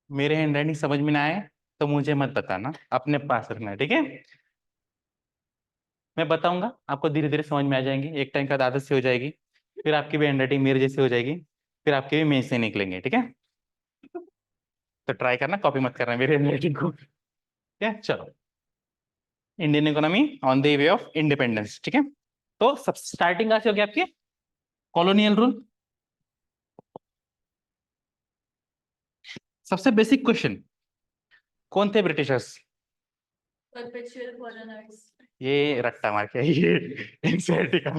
मेरे हैंड राइटिंग समझ में ना आए तो मुझे मत बताना, अपने पास रखना है, ठीक है? मैं बताऊंगा, आपको धीरे धीरे समझ में आ जाएंगे, एक टाइम का आदत से हो जाएगी, फिर आपकी भी हैंड राइटिंग मेरे जैसी हो जाएगी, फिर आपके भी मेज से निकलेंगे, ठीक है? तो ट्राई करना, कॉपी मत करना मेरे हैंड राइटिंग को, ठीक है? चलो, Indian economy on the way of independence, ठीक है? तो सब स्टार्टिंग कहाँ से होगी आपकी? Colonial rule. सबसे बेसिक क्वेश्चन, कौन थे ब्रिटिशर्स? Perpetual foreigners. ये रट्टा मार के ये एनसीईआरटी का,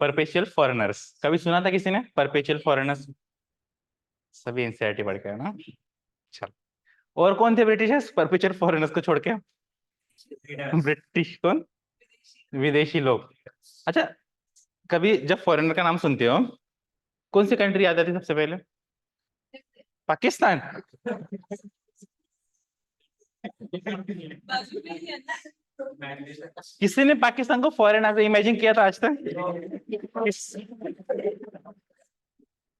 परपेचुअल फॉरेनर्स कभी सुना था किसी ने? परपेचुअल फॉरेनर्स सभी एनसीईआरटी पढ़ के है ना? चलो, और कौन थे ब्रिटिशर्स परपेचुअल फॉरेनर्स को छोड़ के? ब्रिटिश कौन? विदेशी लोग। अच्छा, कभी जब फॉरेनर का नाम सुनते हो, कौन सी कंट्री याद आती है सबसे पहले? पाकिस्तान। किसी ने पाकिस्तान को फॉरेन ऐसे इमेजिन किया था आज तक?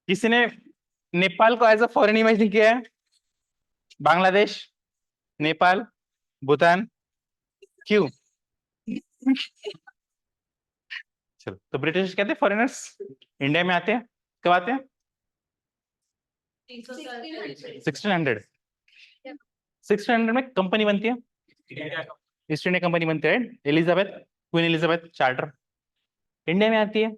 किसी ने नेपाल को एज अ फॉरेन इमेजिन किया है? बांग्लादेश, नेपाल, भूटान, क्यों? चलो, तो ब्रिटिश कहते हैं फॉरेनर्स इंडिया में आते हैं, कब आते हैं? 1600। 1600 में कंपनी बनती है, ईस्ट इंडिया कंपनी बनती है, Elizabeth, queen Elizabeth charter India में आती है,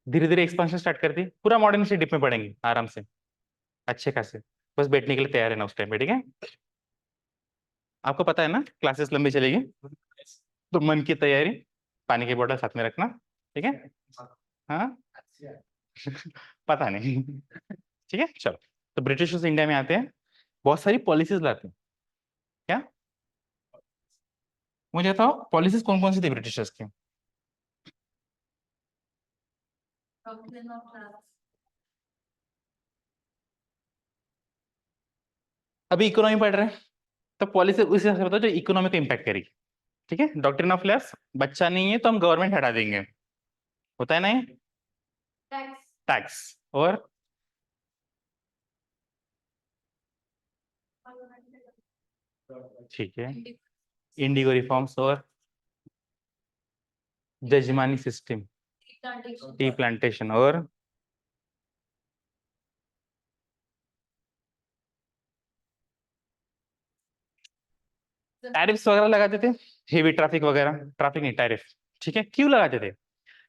धीरे धीरे एक्सपेंशन स्टार्ट करती है, पूरा मॉडर्न से डिप में पढ़ेंगे आराम से, अच्छे खासे, बस बैठने के लिए तैयार है ना उस टाइम पे, ठीक है? आपको पता है ना क्लासेस लंबी चलेगी, तो मन की तैयारी, पानी की बोतल साथ में रखना, ठीक है? हाँ पता नहीं ठीक है, चलो। तो ब्रिटिशर्स इंडिया में आते हैं, बहुत सारी पॉलिसीज लाते हैं। क्या मुझे बताओ, पॉलिसीज कौन कौन सी थी ब्रिटिशर्स की? अभी इकोनॉमी पढ़ रहे हैं, तो पॉलिसी उस हिसाब से बताओ जो इकोनॉमी को इम्पैक्ट करेगी, ठीक है? डॉक्ट्रिन ऑफ लैप्स, बच्चा नहीं है तो हम गवर्नमेंट हटा देंगे, होता है ना ये? टैक्स और ठीक है, इंडिगो रिफॉर्म्स और जजमानी सिस्टम, टी प्लांटेशन और टैरिफ्स वगैरह लगाते थे, हेवी ट्रैफिक वगैरह, ट्रैफिक नहीं टैरिफ, ठीक है? क्यों लगाते थे?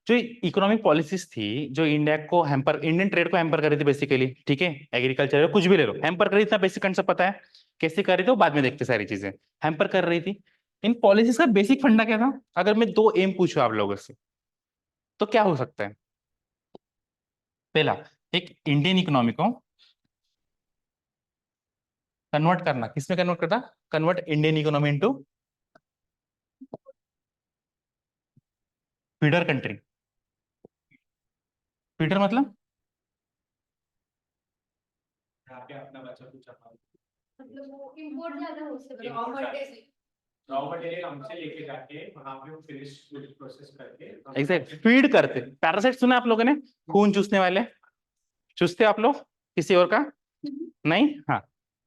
जो इकोनॉमिक पॉलिसीज थी, जो इंडिया को हैम्पर, इंडियन ट्रेड को हैम्पर कर रही थी बेसिकली, ठीक है? एग्रीकल्चर कुछ भी ले लो, हैम्पर कर रही, इतना बेसिक कंसेप्ट पता है, कैसे कर रही थी वो बाद में देखते, सारी चीजें हैम्पर कर रही थी। इन पॉलिसीज का बेसिक फंडा क्या था? अगर मैं दो एम पूछूं आप लोगों से, तो क्या हो सकता है? पहला, एक इंडियन इकोनॉमी को कन्वर्ट करना, किसमें कन्वर्ट करता? Convert Indian economy into feeder country. Feeder मतलब अपना बच्चा कुछ मतलब वो इम्पोर्ट ज्यादा हो सकता है Import ऑफर ज्यादा। से। रॉ मटेरियल हमसे लेके जाके वहां पे वो फिनिश प्रोसेस करके एग्जैक्ट फीड करते। पैरासाइट सुना आप लोगों ने? खून चूसने वाले, चूसते हो आप लोग किसी और का? नहीं, हाँ।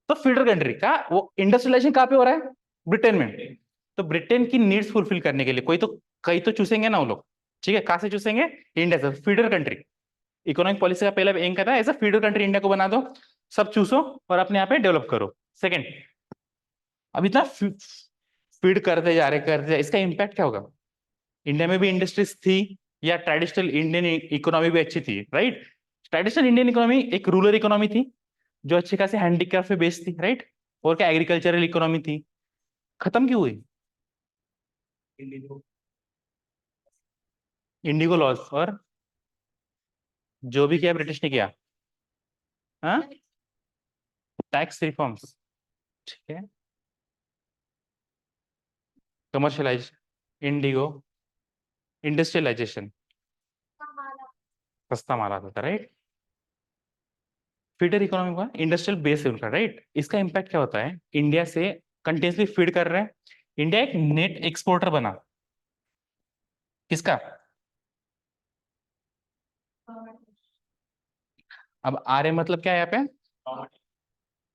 तो फीडर कंट्री का वो इंडस्ट्रियलाइजेशन कहाँ पे हो रहा है? ब्रिटेन में। तो ब्रिटेन की नीड्स फुलफिल करने के लिए कोई तो, कई तो चूसेंगे ना वो लोग, ठीक है? कहाँ से चूसेंगे? इंडिया से। फीडर कंट्री, इकोनॉमिक पॉलिसी का पहला एम कहता है as a feeder country India को बना दो, सब चूसो और अपने यहाँ पे डेवलप करो, सेकेंड, अब इतना फीड करते जा रहे, इसका इम्पैक्ट क्या होगा? इंडिया में भी इंडस्ट्रीज थी या ट्रेडिशनल इंडियन इकोनॉमी भी अच्छी थी, राइट? ट्रेडिशनल इंडियन इकोनॉमी एक रूरल इकोनॉमी थी जो अच्छी खासी हैंडीक्राफ्ट पे बेस्ड थी, राइट? और क्या एग्रीकल्चरल इकोनॉमी थी? खत्म क्यों हुई? इंडिगो लॉज और जो भी किया ब्रिटिश ने किया, हाँ, टैक्स रिफॉर्म्स, ठीक है, कमर्शियलाइज, इंडिगो, इंडस्ट्रियलाइजेशन, सस्ता माल आता था, राइट? फीडर इकोनॉमी का इंडस्ट्रियल बेस है उनका, राइट? इसका इम्पैक्ट क्या होता है? इंडिया से कंटिन्यूसली फीड कर रहे हैं, इंडिया एक नेट एक्सपोर्टर बना। किसका? अब आर्य मतलब क्या है यहाँ पे?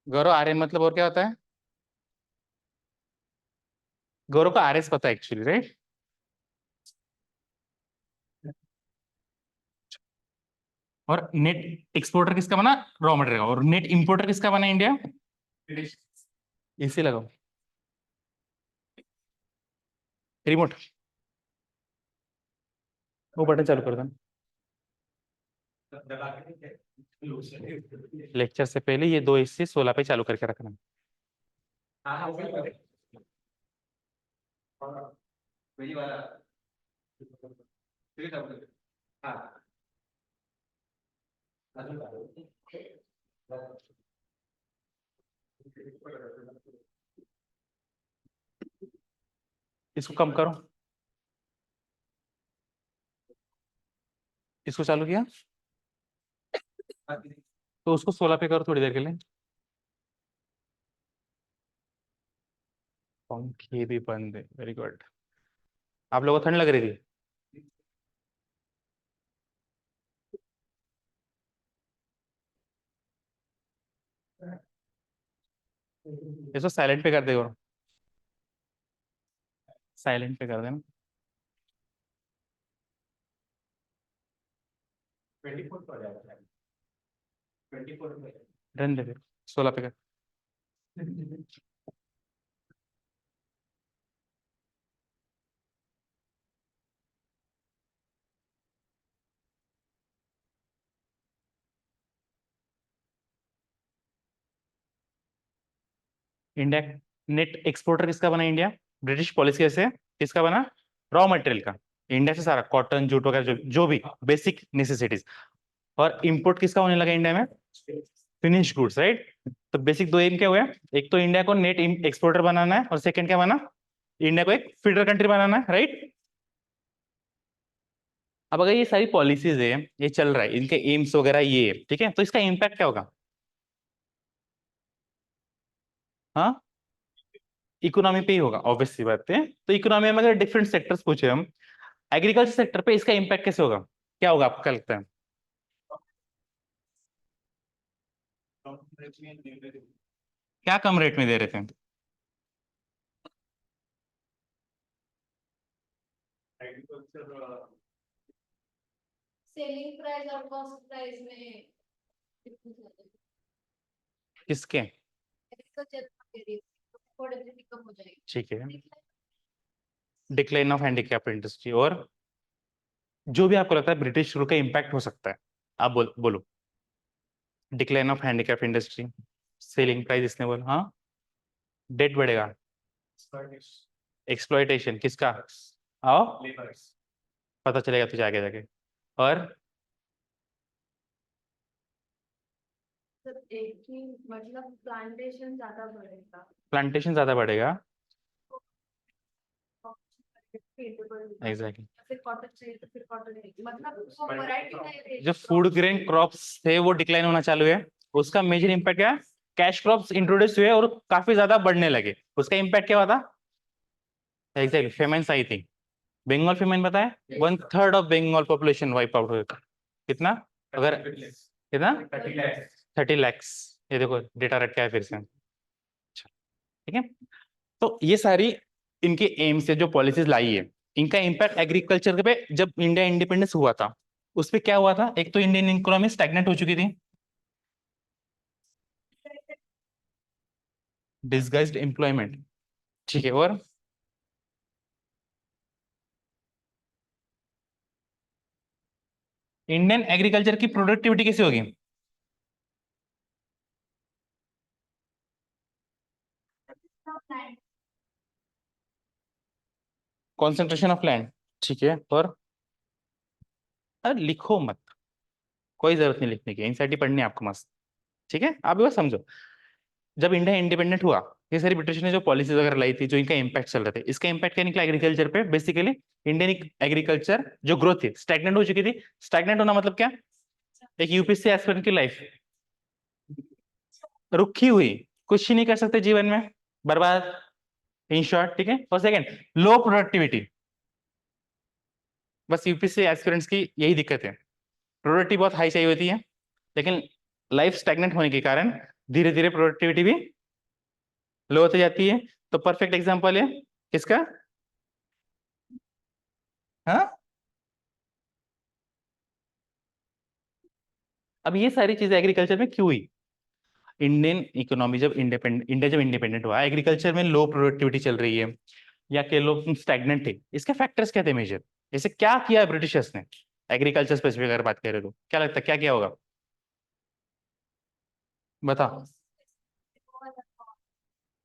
गौरव, आर्य मतलब और क्या होता है? गौरव को आरएस पता है एक्चुअली, राइट? और नेट एक्सपोर्टर किसका बना? रॉ मटेरियल का। और नेट इंपोर्टर किसका बना इंडिया? इसी लगाओ रिमोट, वो बटन चालू कर दो। लेक्चर से पहले ये 2 AC 16 पे चालू करके रखना। इसको कम करो, इसको चालू किया तो उसको 16 पे करो थोड़ी देर के लिए। पंखे भी बंद है, वेरी गुड। आप लोगों को ठंड लग रही थी? इसको साइलेंट पे कर दे, साइलेंट पे कर देना। 24 पर जाता है 24 में रन दे, 16 पे कर। इंडिया नेट एक्सपोर्टर किसका बना इंडिया? ब्रिटिश पॉलिसी से किसका बना? रॉ मटेरियल का। इंडिया से सारा कॉटन, जूट वगैरह जो भी बेसिक नेसेसिटीज। और इंपोर्ट किसका होने लगा इंडिया में? Finish goods, right? तो बेसिक 2 एम क्या हुए? एक तो इंडिया को नेट एक्सपोर्टर बनाना है, और सेकंड क्या बना? इंडिया को एक फीडर कंट्री बनाना है, राइट? अब अगर ये सारी पॉलिसीज है, ये चल रहा है, इनके एम्स वगैरह ये है, ठीक है, तो इसका इम्पैक्ट क्या होगा? हाँ, इकोनॉमी पे ही होगा, ऑब्वियस सी बात है। तो इकोनॉमी में अगर डिफरेंट सेक्टर्स पूछे हम, एग्रीकल्चर सेक्टर पे इसका इम्पैक्ट कैसे होगा? क्या होगा आपको क्या लगता है? क्या कम रेट में दे रहे थे? सेलिंग प्राइस और कॉस्ट प्राइस में difference होता है। किसके? Agriculture के लिए affordability कम हो जाएगी। ठीक है, डिक्लाइन ऑफ हैंडीक्राफ्ट इंडस्ट्री। और जो भी आपको लगता है ब्रिटिश रूल का इम्पैक्ट हो सकता है, आप बोलो। Decline of handicraft industry, selling price इसने बोला, हाँ। डेट बढ़ेगा, एक्सप्लॉइटेशन किसका? आओ, पता चलेगा तुझे आगे जाके। और एक ही मतलब प्लांटेशन ज्यादा बढ़ेगा, प्लांटेशन ज्यादा बढ़ेगा, एग्जैक्टली। फिर कॉटन चाहिए तो फिर कॉटन चाहिए, मतलब वो वैरायटी नहीं जो फूड ग्रेन क्रॉप्स थे वो डिक्लाइन होना चालू है, उसका मेजर इम्पैक्ट क्या है? कैश क्रॉप्स इंट्रोड्यूस हुए और काफी ज्यादा बढ़ने लगे, उसका इम्पैक्ट क्या हुआ था? एग्जैक्टली, फेमेन्स आई थी। बंगाल फेमेन बताए, 1/3 of Bengal population wipe out हुआ। कितना? अगर कितना? 30 lakhs। ये देखो डेटा रट के है फिर से, अच्छा, ठीक है। तो ये सारी इनके एम से जो पॉलिसीज लाई है, इनका इम्पैक्ट एग्रीकल्चर पे जब इंडिया इंडिपेंडेंस हुआ था उस पर क्या हुआ था? एक तो इंडियन इकोनॉमी स्टैग्नेंट हो चुकी थी, डिसगाइज्ड एम्प्लॉयमेंट, ठीक है। और इंडियन एग्रीकल्चर की प्रोडक्टिविटी कैसी होगी? कॉन्सेंट्रेशन ऑफ लैंड, ठीक है। और अरे लिखो मत, कोई जरूरत नहीं लिखने की, एनसीईआरटी पढ़नी है आपको मस्त, ठीक है। आप बस समझो, जब इंडिया इंडिपेंडेंट हुआ, ये सारी ब्रिटिश ने जो पॉलिसीज वगैरह लाई थी, जो इनका इम्पैक्ट चल रहे थे, इसका इम्पैक्ट क्या निकला एग्रीकल्चर पे? बेसिकली इंडियन एग्रीकल्चर जो ग्रोथ थी स्टैग्नेंट हो चुकी थी। स्टैग्नेंट होना मतलब क्या? एक यूपीएससी एस्पिरेंट की लाइफ रुकी हुई, कुछ ही नहीं कर सकते जीवन में, बर्बाद, इन शॉर्ट, ठीक है। और सेकंड, लो प्रोडक्टिविटी। बस यूपीएससी एस्पिरेंट्स की यही दिक्कत है, प्रोडक्टिविटी बहुत हाई चाहिए होती है, लेकिन लाइफ स्टैग्नेंट होने के कारण धीरे धीरे प्रोडक्टिविटी भी लो होती जाती है। तो परफेक्ट एग्जांपल है किसका? हाँ, अब ये सारी चीजें एग्रीकल्चर में क्यों हुई? इंडियन इकोनॉमी जब इंडिया जब इंडिपेंडेंट हुआ, एग्रीकल्चर में लो प्रोडक्टिविटी चल रही है, या कह लो स्टैग्नेंट है, इसके फैक्टर्स क्या थे मेजर? जैसे क्या किया ब्रिटिशर्स ने एग्रीकल्चर स्पेसिफिक अगर बात करें तो क्या लगता है क्या किया होगा? बताओ।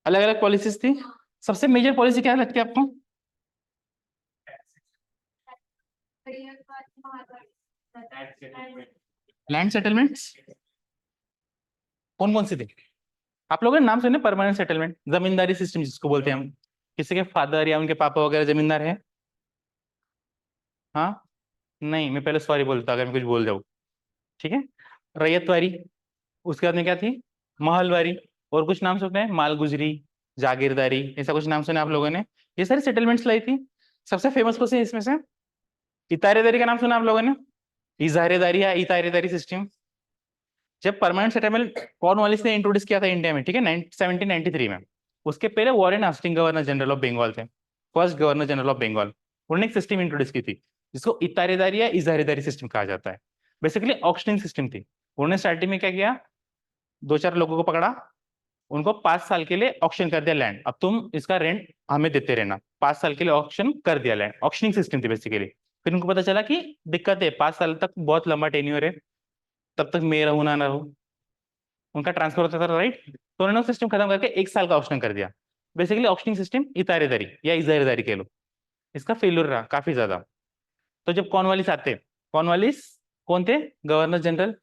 अलग अलग पॉलिसीज थी, सबसे मेजर पॉलिसी क्या लगती है आपको? लैंड सेटलमेंट्स, कौन कौन सी थी? आप लोगों ने नाम सुने? परमानेंट सेटलमेंट, जमींदारी सिस्टम जिसको बोलते हैं हम, किसी के फादर या उनके पापा वगैरह जमींदार है? हाँ, नहीं, मैं पहले सॉरी बोलता अगर मैं कुछ बोल जाऊँ, ठीक है। रैयतवारी, उसके बाद में क्या थी? महलवारी, और कुछ नाम सुनते हैं, मालगुजरी, जागीरदारी, ऐसा कुछ नाम सुने आप लोगों ने? ये सारी सेटलमेंट्स लाई थी। सबसे फेमस कौन सी है इसमें से? इतारेदारी का नाम सुना आप लोगों ने? इजारेदारी या इतारेदारी सिस्टम, जब परमानेंट सेटलमेंट कॉर्नवालिस ने इंट्रोड्यूस किया था इंडिया में, ठीक है, 1793 में। उसके पहले Warren Hastings governor general of Bengal थे, first governor general of Bengal. उन्होंने एक सिस्टम इंट्रोड्यूस की थी जिसको इतारेदारी या इजारेदारी सिस्टम कहा जाता है। बेसिकली ऑक्शनिंग सिस्टम थी। उन्होंने स्टार्टिंग में क्या किया, दो चार लोगों को पकड़ा, उनको 5 साल के लिए ऑक्शन कर दिया लैंड, अब तुम इसका रेंट हमें देते रहना। 5 साल के लिए ऑक्शन कर दिया लैंड, ऑक्शनिंग सिस्टम थी बेसिकली। फिर उनको पता चला कि दिक्कत है, 5 साल तक बहुत लंबा टेन्योर है, तब तक मैं रहूं ना रहूं, उनका ट्रांसफर होता था, राइट। तो उन्होंने सिस्टम खत्म करके 1 साल का ऑप्शन कर दिया। बेसिकली ऑप्शनिंग सिस्टम इतारेदारी या इजारेदारी कह लो, इसका फेल्यूर रहा काफी ज्यादा। तो जब कॉर्नवालिस आते, कॉर्नवालिस कौन थे? गवर्नर जनरल,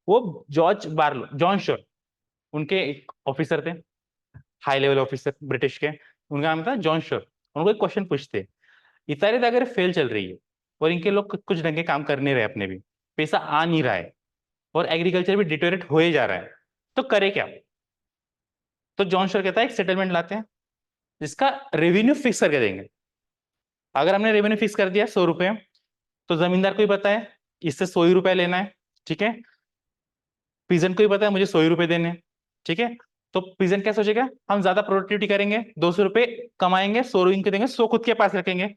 वो जॉर्ज बार्लो, जॉन शोर, उनके एक ऑफिसर थे, हाई लेवल ऑफिसर ब्रिटिश के, उनका नाम था जॉन शोर। उनको एक क्वेश्चन पूछते, इतारेदारी अगर फेल चल रही है और इनके लोग कुछ ढंग के काम कर नहीं रहे, अपने भी पैसा आ नहीं रहा है, और एग्रीकल्चर भी डिटोरेट हो ही जा रहा है, तो करे क्या? तो जॉन शोर कहता है एक सेटलमेंट लाते हैं जिसका रेवेन्यू फिक्स करके देंगे। अगर हमने रेवेन्यू फिक्स कर दिया 100 रुपए, तो जमींदार को ही पता है इससे 100 ही रुपए लेना है, ठीक है। पीजेंट को ही पता है मुझे 100 ही रुपए देने हैं, ठीक है। तो पीजेंट क्या सोचेगा, हम ज्यादा प्रोडक्टिविटी करेंगे, 200 रुपए कमाएंगे, 100 इनके देंगे, 100 खुद के पास रखेंगे।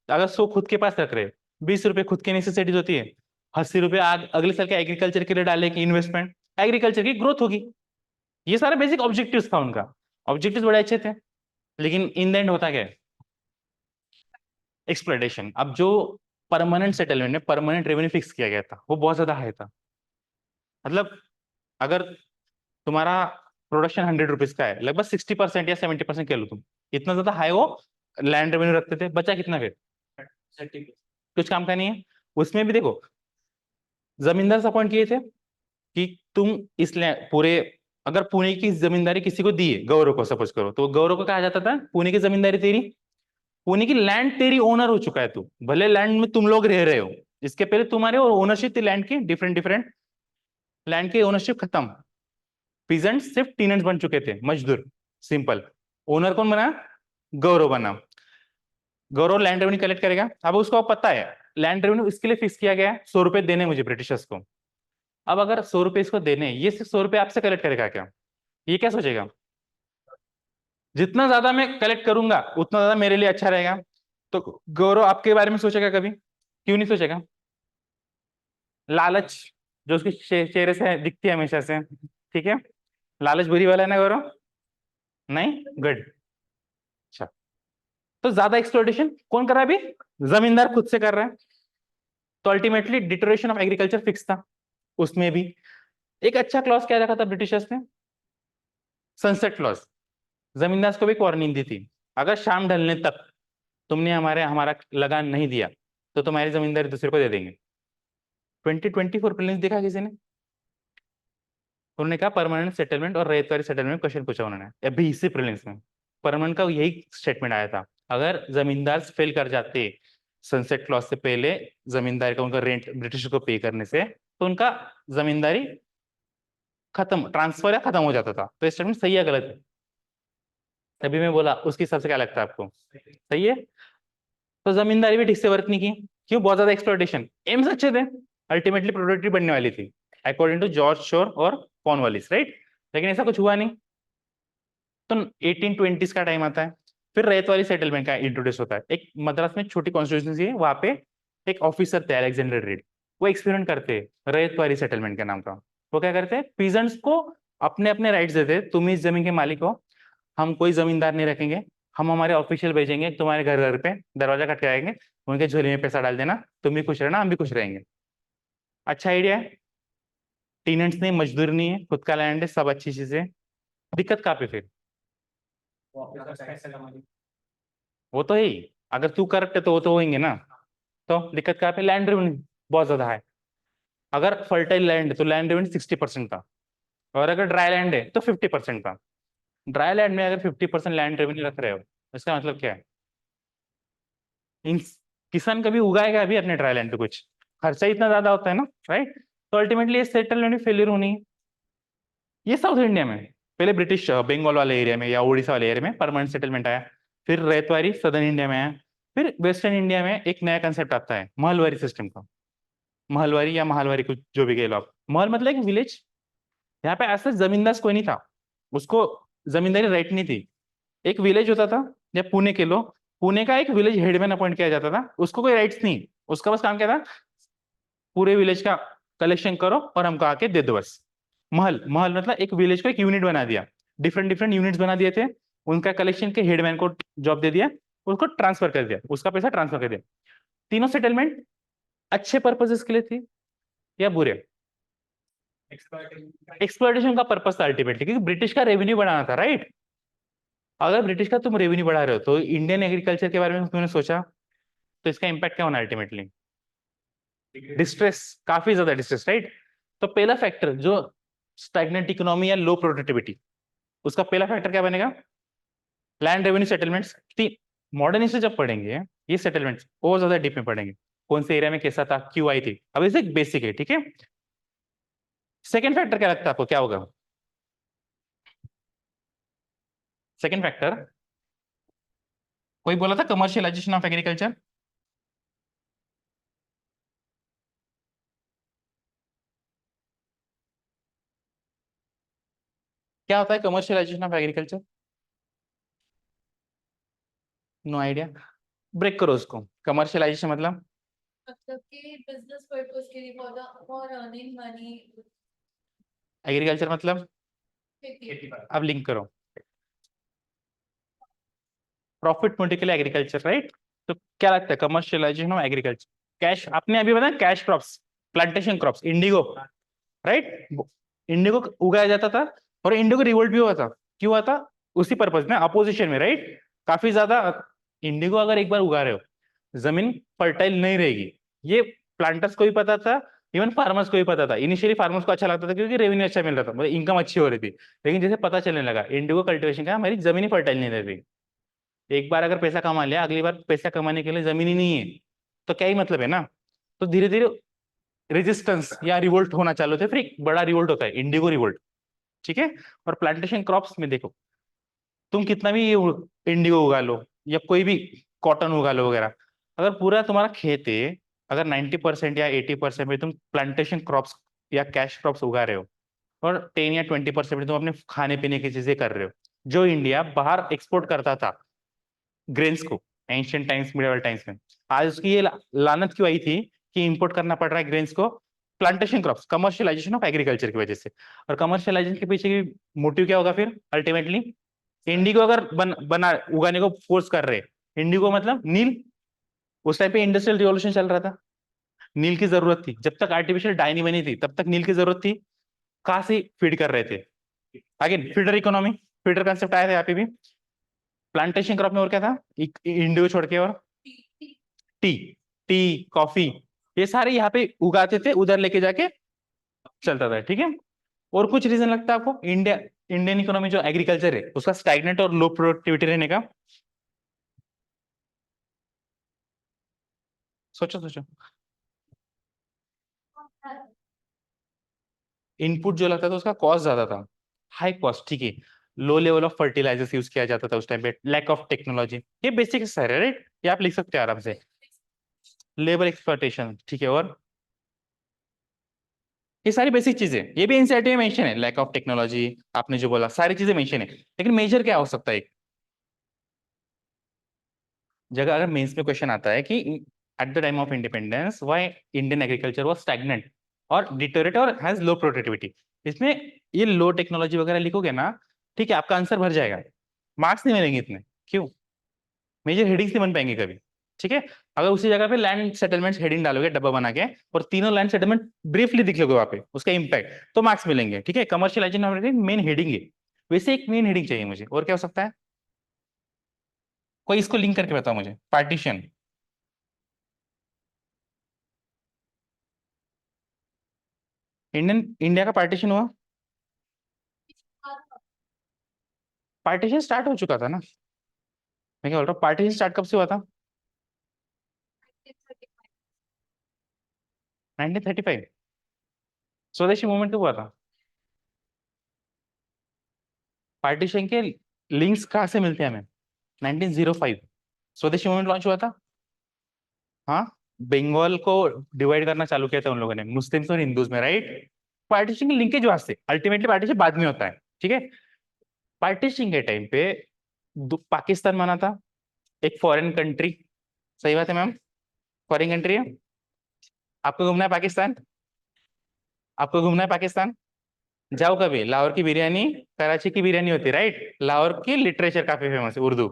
अगर 100 खुद के पास रख रहे, 20 रुपए खुद की नेसेसिटीज होती है, 80 रुपए अगले साल के एग्रीकल्चर के लिए डालेंगे इन्वेस्टमेंट, एग्रीकल्चर की ग्रोथ होगी। ये सारे बेसिक ऑब्जेक्टिव्स था उनका, ऑब्जेक्टिव्स बड़े अच्छे थे, लेकिन इन द एंड होता क्या है? एक्सप्लॉयटेशन। अब जो परमानेंट सेटलमेंट में परमानेंट रेवेन्यू फिक्स किया गया था, वो बहुत ज्यादा हाई था। मतलब अगर तुम्हारा प्रोडक्शन 100 रुपीज का है, लगभग 60% या 70% कह लो तुम, इतना ज्यादा हाई वो लैंड रेवेन्यू रखते थे। बचा कितना फिर? कुछ काम का नहीं है। उसमें भी देखो, जमींदार से अपॉइंट किए थे कि तुम इस पूरे, अगर पुणे की जमींदारी किसी को दी है, गौरव को सपोज करो, तो गौरव को कहा जाता था पुणे की जमींदारी तेरी, पुणे की लैंड तेरी ओनर हो चुका है तू, भले लैंड में तुम लोग रह रहे हो, इसके पहले तुम्हारे और ओनरशिप थी लैंड की, डिफरेंट डिफरेंट लैंड की ओनरशिप खत्म। पीजेंट सिर्फ टीनेंट्स बन चुके थे, मजदूर, सिंपल। ओनर कौन बना? गौरव बना। गौरव लैंड रेवेन्यू कलेक्ट करेगा। अब उसको पता है लैंड रेवेन्यू इसके लिए फिक्स किया गया है, 100 रुपए देने मुझे ब्रिटिशर्स को। अब अगर 100 रुपए इसको देने, ये सिर्फ 100 रुपए आपसे कलेक्ट करेगा क्या? ये क्या सोचेगा, जितना ज्यादा मैं कलेक्ट करूंगा उतना ज्यादा मेरे लिए अच्छा रहेगा। तो गौरव आपके बारे में सोचेगा कभी? क्यों नहीं सोचेगा? लालच जो उसके चेहरे से दिखती है हमेशा से, ठीक है। लालच बुरी वाला है ना गौरव? नहीं, गुड। अच्छा, तो ज्यादा एक्सप्लॉइटेशन कौन कर रहा है अभी? जमींदार खुद से कर रहा है। तो ultimately deterioration of agriculture fix था। उसमें भी एक अच्छा क्लॉज क्या रखा था ब्रिटिशर्स ने? Sunset clause. जमींदार को भी एक वार्निंग दी थी, अगर शाम ढलने तक तुमने हमारा लगान नहीं दिया तो तुम्हारी जमींदारी दूसरे को दे देंगे। 2024 प्रीलिम्स देखा किसी ने? उन्होंने कहा परमानेंट सेटलमेंट और रैयतवारी सेटलमेंट क्वेश्चन पूछा उन्होंने अभी इसी प्रीलिम्स में। परमानेंट का यही स्टेटमेंट आया था, अगर जमींदार फेल कर जाते सनसेट क्लॉज से पहले जमींदारी का उनका रेंट ब्रिटिश को पे करने से, तो उनका जमींदारी खत्म, ट्रांसफर या खत्म हो जाता था। तो स्टेटमेंट सही है गलत है? तभी मैं बोला उसके हिसाब से क्या लगता है आपको? सही है। तो जमींदारी भी ठीक से वर्क नहीं की, क्यों? बहुत ज्यादा एक्सप्लॉइटेशन। एम्स अच्छे थे, अल्टीमेटली प्रोडक्टिव बनने वाली थी अकॉर्डिंग टू जॉर्ज शोर और कॉर्नवालिस, राइट? लेकिन ऐसा कुछ हुआ नहीं। तो 1820s का टाइम आता है, फिर रैयत वाली सेटलमेंट का इंट्रोड्यूस होता है। एक मद्रास में छोटी कॉन्स्टिट्यूंसी है, वहां पे एक ऑफिसर थे अलेक्जेंडर रेड, वो एक्सपेरिमेंट करते रैयत वाली सेटलमेंट के नाम का। वो क्या करते हैं, पीजेंट्स को अपने अपने राइट्स देते, तुम इस जमीन के मालिक हो, हम कोई जमींदार नहीं रखेंगे, हम हमारे ऑफिशियल भेजेंगे तुम्हारे घर घर पे, दरवाजा खटखटाएंगे, उनके झोली में पैसा डाल देना, तुम भी खुश रहना हम भी खुश रहेंगे। अच्छा आइडिया है। टीनेंट्स नहीं, मजदूर नहीं है, खुद का लैंड है, सब अच्छी चीजें। दिक्कत कहाँ पे फिर? वो अपने पास पैसे कमाने वो तो है ही, अगर तू करप्ट है तो वो तो होंगे ना। तो दिक्कत कहाँ पे? लैंड रेवेन्यू बहुत ज्यादा है। अगर फर्टाइल लैंड है तो लैंड रेवेन्यू 60% था, और अगर ड्राई लैंड है तो 50% था। ड्राई लैंड में अगर 50% लैंड रेवेन्यू रख रहे हो, इसका मतलब क्या है? इन किसान कभी उगाएगा अभी अपने ड्राई लैंड पे कुछ? खर्चा ही इतना ज्यादा होता है ना, राइट? तो अल्टीमेटली ये सेटलमेंट फेलियर होनी है। ये साउथ इंडिया में पहले ब्रिटिश बंगाल वाले एरिया में या उड़ीसा वाले एरिया में परमानेंट सेटलमेंट आया, फिर रैयतवारी सदर्न इंडिया में आया, फिर वेस्टर्न इंडिया में एक नया कंसेप्ट आता है महलवारी सिस्टम का। महलवारी या महलवारी कुछ जो भी कह लो आप। महल मतलब एक विलेज। यहाँ पे ऐसा जमींदार कोई नहीं था, उसको जमींदारी राइट नहीं थी। एक विलेज होता था, या पुणे के लो, पुणे का एक विलेज हेडमैन अपॉइंट किया जाता था, उसको कोई राइट्स नहीं, उसका बस काम क्या था, पूरे विलेज का कलेक्शन करो और हमको आके दे दो बस। महल, महल मतलब एक विलेज को एक यूनिट बना दिया, डिफरेंट डिफरेंट यूनिट्स बना दिए थे, उनका कलेक्शन के हेडमैन को जॉब दे दिया, उसको ट्रांसफर कर दिया, उसका पैसा ट्रांसफर कर दिया। तीनों सेटलमेंट अच्छे पर्पजेस के लिए थी या बुरे? एक्सप्लॉइटेशन का पर्पस था अल्टीमेटली, क्योंकि ब्रिटिश का रेवेन्यू बढ़ाना था, राइट? अगर ब्रिटिश का तुम रेवेन्यू बढ़ा रहे हो तो इंडियन एग्रीकल्चर के बारे में तुमने सोचा, तो इसका इंपैक्ट क्या होना अल्टीमेटली? डिस्ट्रेस, काफी ज्यादा डिस्ट्रेस, राइट? तो पहला फैक्टर जो स्टैग्नेंट इकोनॉमी या लो प्रोडक्टिविटी, उसका पहला फैक्टर क्या बनेगा? Land revenue settlements. Modern history जब पढ़ेंगे ये सेटलमेंट्स और ज्यादा डीप में पढ़ेंगे, कौन से एरिया में कैसा था, क्यों आई थी। अब इसे बेसिक है, ठीक है। सेकेंड फैक्टर क्या लगता है आपको, क्या होगा? सेकेंड फैक्टर कोई बोला था, कमर्शियलाइजेशन ऑफ एग्रीकल्चर। क्या होता है commercialisation of agriculture? No idea, break करो उसको। कमर्शियलाइजेशन मतलब मतलब कि बिजनेस पर्पस के लिए फॉर अर्निंग मनी। एग्रीकल्चर मतलब, खेती पर अब लिंक करो, प्रॉफिट मोटिव के लिए एग्रीकल्चर, राइट? तो क्या लगता है कमर्शियलाइजेशन ऑफ एग्रीकल्चर? कैश, आपने अभी बताया cash crops, plantation crops, Indigo, right? Indigo उगाया जाता था, और इंडिगो रिवोल्ट भी हुआ था। क्यों हुआ था? उसी पर्पज में, अपोजिशन में, राइट? काफी ज्यादा इंडिगो अगर एक बार उगा रहे हो, जमीन फर्टाइल नहीं रहेगी। ये प्लांटर्स को भी पता था, इवन फार्मर्स को भी पता था। इनिशियली फार्मर्स को अच्छा लगता था क्योंकि रेवेन्यू अच्छा मिल रहा था, मतलब इनकम अच्छी हो रही थी। लेकिन जैसे पता चलने लगा इंडिगो कल्टिवेशन का, हमारी जमीन ही फर्टाइल नहीं रह रही, एक बार अगर पैसा कमा लिया, अगली बार पैसा कमाने के लिए जमीन ही नहीं है, तो क्या ही मतलब है ना। तो धीरे धीरे रेजिस्टेंस या रिवोल्ट होना चालू थे, फिर एक बड़ा रिवोल्ट होता है इंडिगो रिवोल्ट, ठीक है। और प्लांटेशन क्रॉप्स में देखो, तुम कितना भी इंडिगो उगा लो या कोई भी कॉटन उगा लो वगैरह, अगर पूरा तुम्हारा खेत है, अगर 90% या 80% में तुम प्लांटेशन क्रॉप्स या कैश क्रॉप्स उगा रहे हो, और 10 या 20% में तुम अपने खाने पीने की चीजें कर रहे हो, जो इंडिया बाहर एक्सपोर्ट करता था ग्रेन्स को एंशियंट टाइम्स, मिडिवल टाइम्स में, आज उसकी ये लानत क्यों आई थी कि इंपोर्ट करना पड़ रहा है ग्रेन्स को? Plantation crops, commercialisation of agriculture की वजह से। और कमर्शियलाइजेशन के पीछे की मोटिव क्या होगा फिर अल्टीमेटली? इंडिगो अगर बना उगाने को फोर्स कर रहे, इंडिगो मतलब नील, उस टाइम पे इंडस्ट्रियल रिवॉल्यूशन चल रहा था, नील की जरूरत थी, जब तक आर्टिफिशियल डाई नहीं बनी थी तब तक नील की जरूरत थी, कहां से फीड कर रहे थे, again feeder economy, feeder concept आया था यहाँ पे भी। प्लांटेशन क्रॉप में और क्या था, इंडिगो छोड़ के, और टी, टी, कॉफी, ये सारे यहाँ पे उगाते थे, उधर लेके जाके चलता था, ठीक है। और कुछ रीजन लगता है आपको इंडियन इकोनॉमी जो एग्रीकल्चर है उसका स्टैग्नेंट और लो प्रोडक्टिविटी रहने का? सोचो सोचो। इनपुट जो लगता था उसका कॉस्ट ज्यादा था, हाई कॉस्ट, ठीक है। Low level of fertilisers use किया जाता था उस टाइम पे, लैक ऑफ टेक्नोलॉजी, ये बेसिक सारे, राइट, ये आप लिख सकते हो आराम से। लेबर एक्सप्लॉयटेशन, ठीक है, और ये सारी बेसिक चीजें, ये भी एनसीईआरटी में मेंशन है, लैक ऑफ टेक्नोलॉजी, आपने जो बोला सारी चीजें मेंशन है, लेकिन मेजर क्या हो सकता है? एक जगह अगर मेंस में क्वेश्चन आता है कि at the time of independence why Indian agriculture was stagnant और डिटोरेट और हैज लो प्रोडक्टिविटी, इसमें ये लो टेक्नोलॉजी वगैरह लिखोगे ना, ठीक है, आपका आंसर भर जाएगा, मार्क्स नहीं मिलेंगे इतने, क्यों? मेजर हेडिंग्स नहीं बन पाएंगे कभी, ठीक है। अगर उसी जगह पे लैंड सेटलमेंट्स हेडिंग डालोगे डब्बा बना के, और तीनों लैंड सेटलमेंट ब्रीफली दिख लोगे वहां पे, उसका इंपैक्ट, तो मार्क्स मिलेंगे, ठीक है। कमर्शियलाइजेशन मेन हेडिंग है, वैसे एक मेन हेडिंग चाहिए मुझे, और क्या हो सकता है? कोई इसको लिंक करके बताओ मुझे, पार्टीशन, इंडिया का पार्टीशन हुआ, पार्टीशन स्टार्ट हो चुका था ना, मैं क्या बोल रहा हूँ, पार्टीशन स्टार्ट कब से हुआ था? 1935। स्वदेशी मूवमेंट कब हुआ था? पार्टीशन के लिंक्स कहाँ से मिलते हैं हमें? 1905 स्वदेशी मूवमेंट लॉन्च हुआ था। हाँ, बंगाल को डिवाइड करना चालू किया था उन लोगों ने, मुस्लिम्स और हिंदूज में, राइट। पार्टीशन के लिंकेज वास्ते, अल्टीमेटली पार्टीशन बाद में होता है, ठीक है। पार्टीशन के टाइम पे पाकिस्तान बना था, एक फॉरेन कंट्री, सही बात है मैम, फॉरेन कंट्री है। आपको घूमना है पाकिस्तान? आपको घूमना है पाकिस्तान? जाओ कभी, लाहौर की बिरयानी कराची की बिरयानी होती है, राइट। लाहौर की लिटरेचर काफी फेमस है, उर्दू।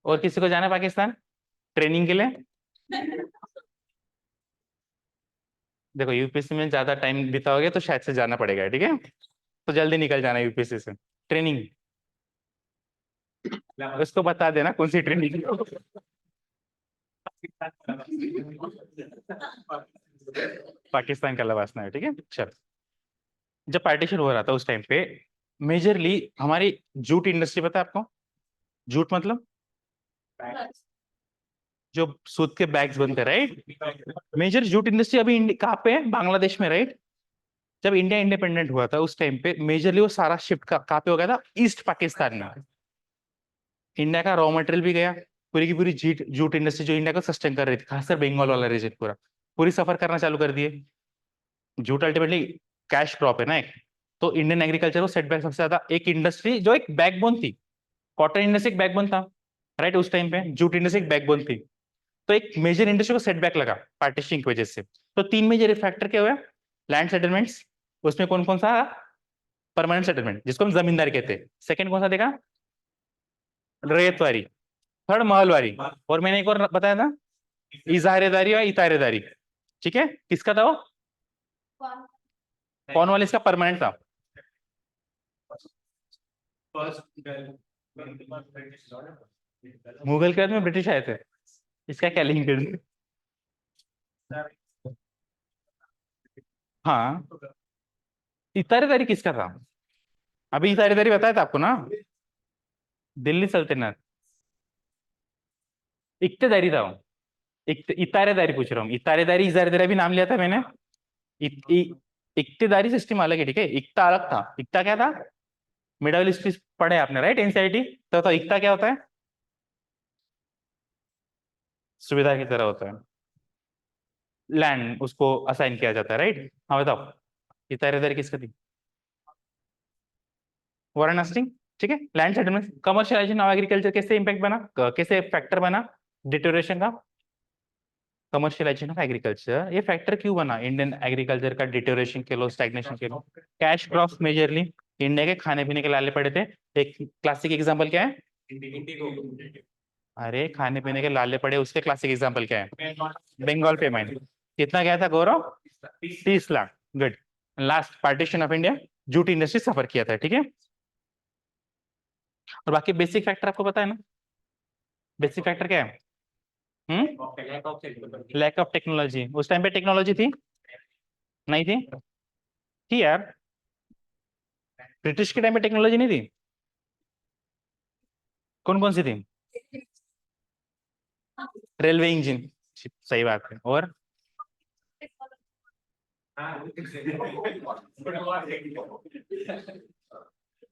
और किसी को जाना है पाकिस्तान ट्रेनिंग के लिए? देखो यूपीएससी में ज्यादा टाइम बिताओगे तो शायद से जाना पड़ेगा, ठीक है, तो जल्दी निकल जाना यूपीएससी से। ट्रेनिंग उसको बता देना कौन सी ट्रेनिंग। पाकिस्तान का लवासना है, ठीक है। चल, जब पार्टीशन हो रहा था उस टाइम पे मेजरली हमारी जूट इंडस्ट्री, पता है आपको? जूट मतलब जो सूत के बैग्स बनते हैं, राइट। मेजर जूट इंडस्ट्री अभी कहाँ पे है? बांग्लादेश में, राइट। जब इंडिया इंडिपेंडेंट हुआ था उस टाइम पे मेजरली वो सारा शिफ्ट कहाँ पे हो गया था? ईस्ट पाकिस्तान में। इंडिया का रॉ मटेरियल भी गया, पूरी की पूरी जूट जूट इंडस्ट्री जो इंडिया को सस्टेन कर रही थी, खासकर बंगाल वाला रीजन पूरा, पूरी सफर करना चालू कर दिए। जूट अल्टीमेटली कैश क्रॉप है ना एक, तो इंडियन एग्रीकल्चर को सेटबैक सबसे ज्यादा, एक इंडस्ट्री जो एक बैकबोन थी, कॉटन इंडस्ट्री एक बैकबोन था, राइट, उस टाइम पे जूट इंडस्ट्री एक बैकबोन थी, तो एक मेजर इंडस्ट्री को सेटबैक लगा पार्टीशन की वजह से। तो तीन मेजर फैक्टर क्या हुए? लैंड सेटलमेंट्स, उसमें कौन कौन सा? परमानेंट सेटलमेंट जिसको हम जमींदार कहते हैं, सेकंड कौन सा देखा? रैयतवारी, थर्ड महलवारी, और मैंने एक और बताया था इजारेदारी और इतारेदारी, ठीक है। किसका था वो? कौन वाला इसका परमानेंट था? मुगल के बाद में ब्रिटिश आए थे, इसका क्या लिंक है? हाँ, इतारेदारी किसका था? अभी इतारेदारी बताया था आपको ना, दिल्ली सल्तनत, इक्तेदारी था वो। इतारेदारी पूछ रहा हूँ, इतारेदारी इजारेदारी भी नाम लिया था मैंने। इक्तेदारी सिस्टम अलग है, ठीक है, इक्ता अलग था। इक्ता क्या था? मिडिल हिस्ट्री पढ़े आपने, राइट, एनसीईआरटी, तो इक्ता क्या होता है? सुविधा की तरह होता है, लैंड उसको असाइन किया जाता है, राइट। हाँ बताओ, इतारेदारी किसका थी? वाराणसी, ठीक है। Land settlement, commercialisation of agriculture कैसे इंपैक्ट बना, कैसे फैक्टर बना डिटोरेशन का? कमर्शियलाइजेशन ऑफ एग्रीकल्चर ये फैक्टर क्यों बना इंडियन एग्रीकल्चर का डिटोरेशन के लो, स्टैग्नेशन के लो? कैश क्रॉप्स मेजरली, इंडिया के खाने पीने के लाले पड़े थे। एक क्लासिक एग्जांपल क्या है? इंडिगो अरे खाने पीने के लाले पड़े, उसके क्लासिक एग्जांपल क्या है? बंगाल पेमाइन। कितना गया था Gaurav? 30 lakh. Good. Last partition of India, jute industry suffer किया था, ठीक है। और बाकी बेसिक फैक्टर आपको पता है ना? बेसिक फैक्टर क्या है? Lack of technology. उस टाइम पे टेक्नोलॉजी थी? नहीं थी? थी यार। ब्रिटिश के टाइम पे टेक्नोलॉजी नहीं थी? कौन कौन सी थी? Railway engine. सही बात है। और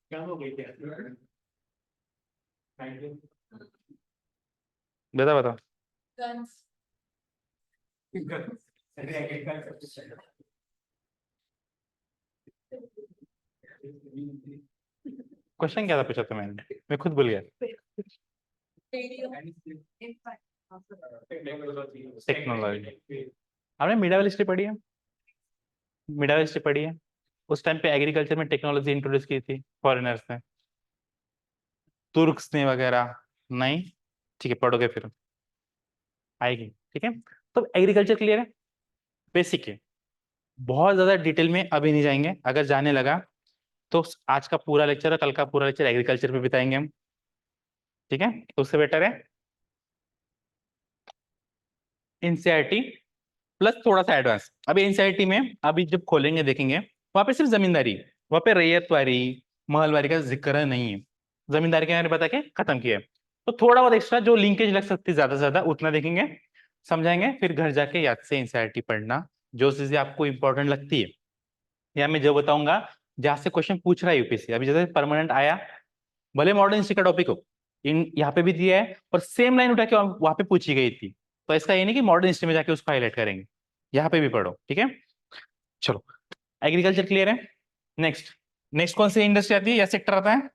क्या हो गई क्या? बता बता। guns, क्वेश्चन क्या था पूछा था मैंने? मैं खुद भूल गया। radio, impact. टेक्नोलॉजी। आपने मिडावल हिस्ट्री पढ़ी है? मिडावल हिस्ट्री पढ़ी है? उस टाइम पे एग्रीकल्चर में टेक्नोलॉजी इंट्रोड्यूस की थी फॉरेनर्स ने, तुर्क्स ने वगैरह। नहीं? ठीक है, पढ़ोगे फिर आएगी, ठीक है। तो एग्रीकल्चर क्लियर है, बेसिक है। बहुत ज्यादा डिटेल में अभी नहीं जाएंगे, अगर जाने लगा तो आज का पूरा लेक्चर और कल का पूरा लेक्चर एग्रीकल्चर पे बिताएंगे हम, ठीक है। तो उससे बेटर है एनसीईआरटी प्लस थोड़ा सा एडवांस। अभी एनसीईआरटी में अभी जब खोलेंगे देखेंगे, वहां पे सिर्फ जमींदारी, वहां पे रैयतवारी महलवारी का जिक्र नहीं है। जमींदारी के मैंने बता के खत्म किया है। तो थोड़ा बहुत एक्स्ट्रा जो लिंकेज लग सकती है ज्यादा से ज्यादा उतना देखेंगे, समझाएंगे, फिर घर जाके याद से एनसीईआरटी पढ़ना, जो चीजें आपको इंपॉर्टेंट लगती है। या मैं जो बताऊंगा जहां से क्वेश्चन पूछ रहा है यूपीएससी, अभी जैसे परमानेंट आया, भले मॉडर्न हिस्ट्री का टॉपिक हो, इन यहाँ पे भी दिया है और सेम लाइन उठा के वहां पे पूछी गई थी, तो इसका ये नहीं कि मॉडर्न हिस्ट्री में जाके उसको हाईलाइट करेंगे, यहाँ पे भी पढ़ो, ठीक है। चलो, एग्रीकल्चर क्लियर है। नेक्स्ट, नेक्स्ट कौन सी इंडस्ट्री आती है या सेक्टर आता है?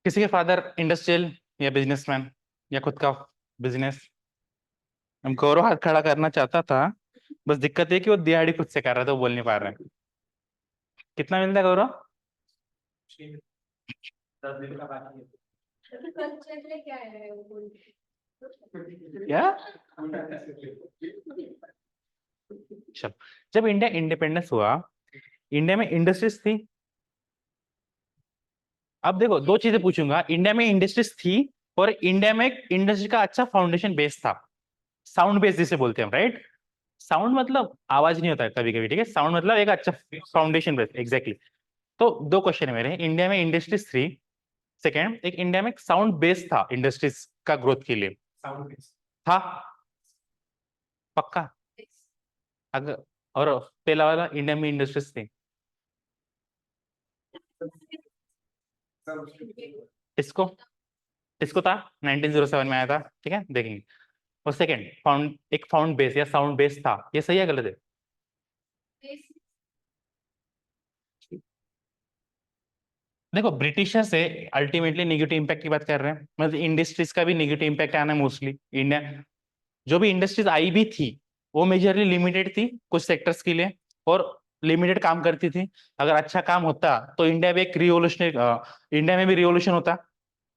किसी के फादर इंडस्ट्रियल या बिजनेसमैन या खुद का बिजनेस? हम गौरव हाथ खड़ा करना चाहता था, बस दिक्कत है कि वो दिहाड़ी खुद से कर रहा था, वो बोल नहीं पा रहे हैं। कितना मिलता है गौरव? 10 दिन का बाकी Culture में क्या है वो बोल? क्या? चलो, जब इंडिया इंडिपेंडेंस हुआ, इंडिया में इंडस्ट्रीज थी? अब देखो, दो चीजें पूछूंगा, इंडिया में इंडस्ट्रीज थी और इंडिया में एक इंडस्ट्री का अच्छा फाउंडेशन बेस था, साउंड बेस जिसे बोलते हैं, राइट। साउंड मतलब आवाज नहीं होता है कभी कभी, ठीक है, साउंड मतलब एक अच्छा फाउंडेशन बेस, एग्जैक्टली। तो दो क्वेश्चन है मेरे, इंडिया में इंडस्ट्रीज थी, सेकेंड एक इंडिया में साउंड बेस था इंडस्ट्रीज का ग्रोथ के लिए, साउंड था? पक्का? अगर और पहला वाला इंडिया में इंडस्ट्रीज थी, इसको इसको था 1907 में आया था, ठीक है, देखेंगे। और सेकंड फाउंड, एक फाउंड बेस या साउंड बेस था, ये सही है गलत है? देखो, ब्रिटिशर से अल्टीमेटली नेगेटिव इंपैक्ट की बात कर रहे हैं, मतलब इंडस्ट्रीज का भी नेगेटिव इंपैक्ट आना मोस्टली इंडिया। जो भी इंडस्ट्रीज आई भी थी वो मेजरली लिमिटेड थी कुछ सेक्टर्स के लिए और लिमिटेड काम करती थी। अगर अच्छा काम होता तो इंडिया भी एक रिवोल्यूशनरी, इंडिया में भी रिवोल्यूशन होता।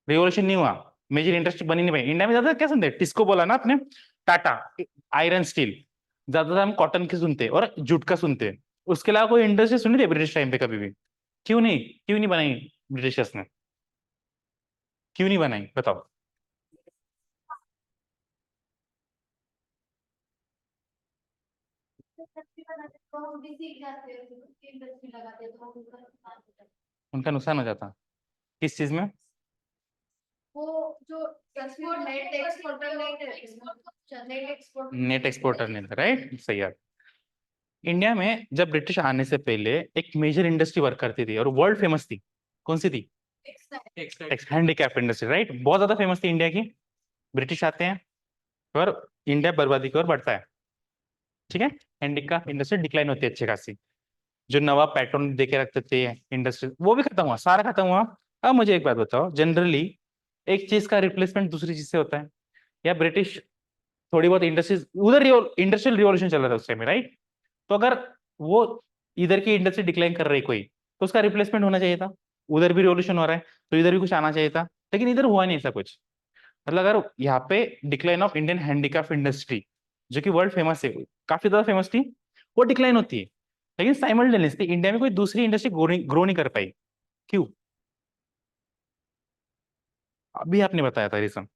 रिवोल्यूशन नहीं हुआ, मेजर इंडस्ट्री बनी नहीं भाई इंडिया में। ज्यादा क्या सुनते, टिस्को बोला ना आपने, टाटा, आयरन स्टील, ज्यादातर हम कॉटन की सुनते और जूट का सुनते। उसके अलावा कोई इंडस्ट्री सुनी थी ब्रिटिश टाइम पे कभी भी? क्यों नहीं बनाई ब्रिटिशर्स ने? क्यों नहीं बनाई बताओ? तो हम भी सीख जाते हैं, इंडस्ट्री लगाते हैं तो हम उनका नुकसान होता है। उनका नुकसान हो जाता किस चीज में? वो जो export net exporter net export net exporter नहीं था, राइट, सही है। इंडिया में जब ब्रिटिश आने से पहले एक मेजर इंडस्ट्री वर्क करती थी और वर्ल्ड फेमस थी, कौन सी थी? हैंडीक्राफ्ट इंडस्ट्री, राइट, बहुत ज्यादा फेमस थी इंडिया की। ब्रिटिश आते हैं और इंडिया बर्बादी की ओर बढ़ता है, ठीक है, हैंडीक्राफ्ट इंडस्ट्री डिक्लाइन होती है अच्छी खासी। जो नवा पैटर्न देके रखते थे इंडस्ट्री, वो भी खत्म हुआ, सारा खत्म हुआ। अब मुझे एक बात बताओ, जनरली एक चीज का रिप्लेसमेंट दूसरी चीज से होता है, या ब्रिटिश थोड़ी बहुत इंडस्ट्रीज, उधर इंडस्ट्रियल रिवॉल्यूशन चल रहा था उस टाइम में, राइट? तो अगर वो इधर की इंडस्ट्री डिक्लाइन कर रही कोई, तो उसका रिप्लेसमेंट होना चाहिए था। उधर भी रिवॉल्यूशन हो रहा है तो इधर भी कुछ आना चाहिए था, लेकिन इधर हुआ नहीं ऐसा कुछ। मतलब अगर यहाँ पे decline of Indian handicraft industry, जो कि वर्ल्ड फेमस है, काफी ज्यादा फेमस थी, वो डिक्लाइन होती है, लेकिन साइमल्टेनियसली इंडिया में कोई दूसरी इंडस्ट्री ग्रो नहीं कर पाई। क्यों? अभी आपने बताया था रीजन।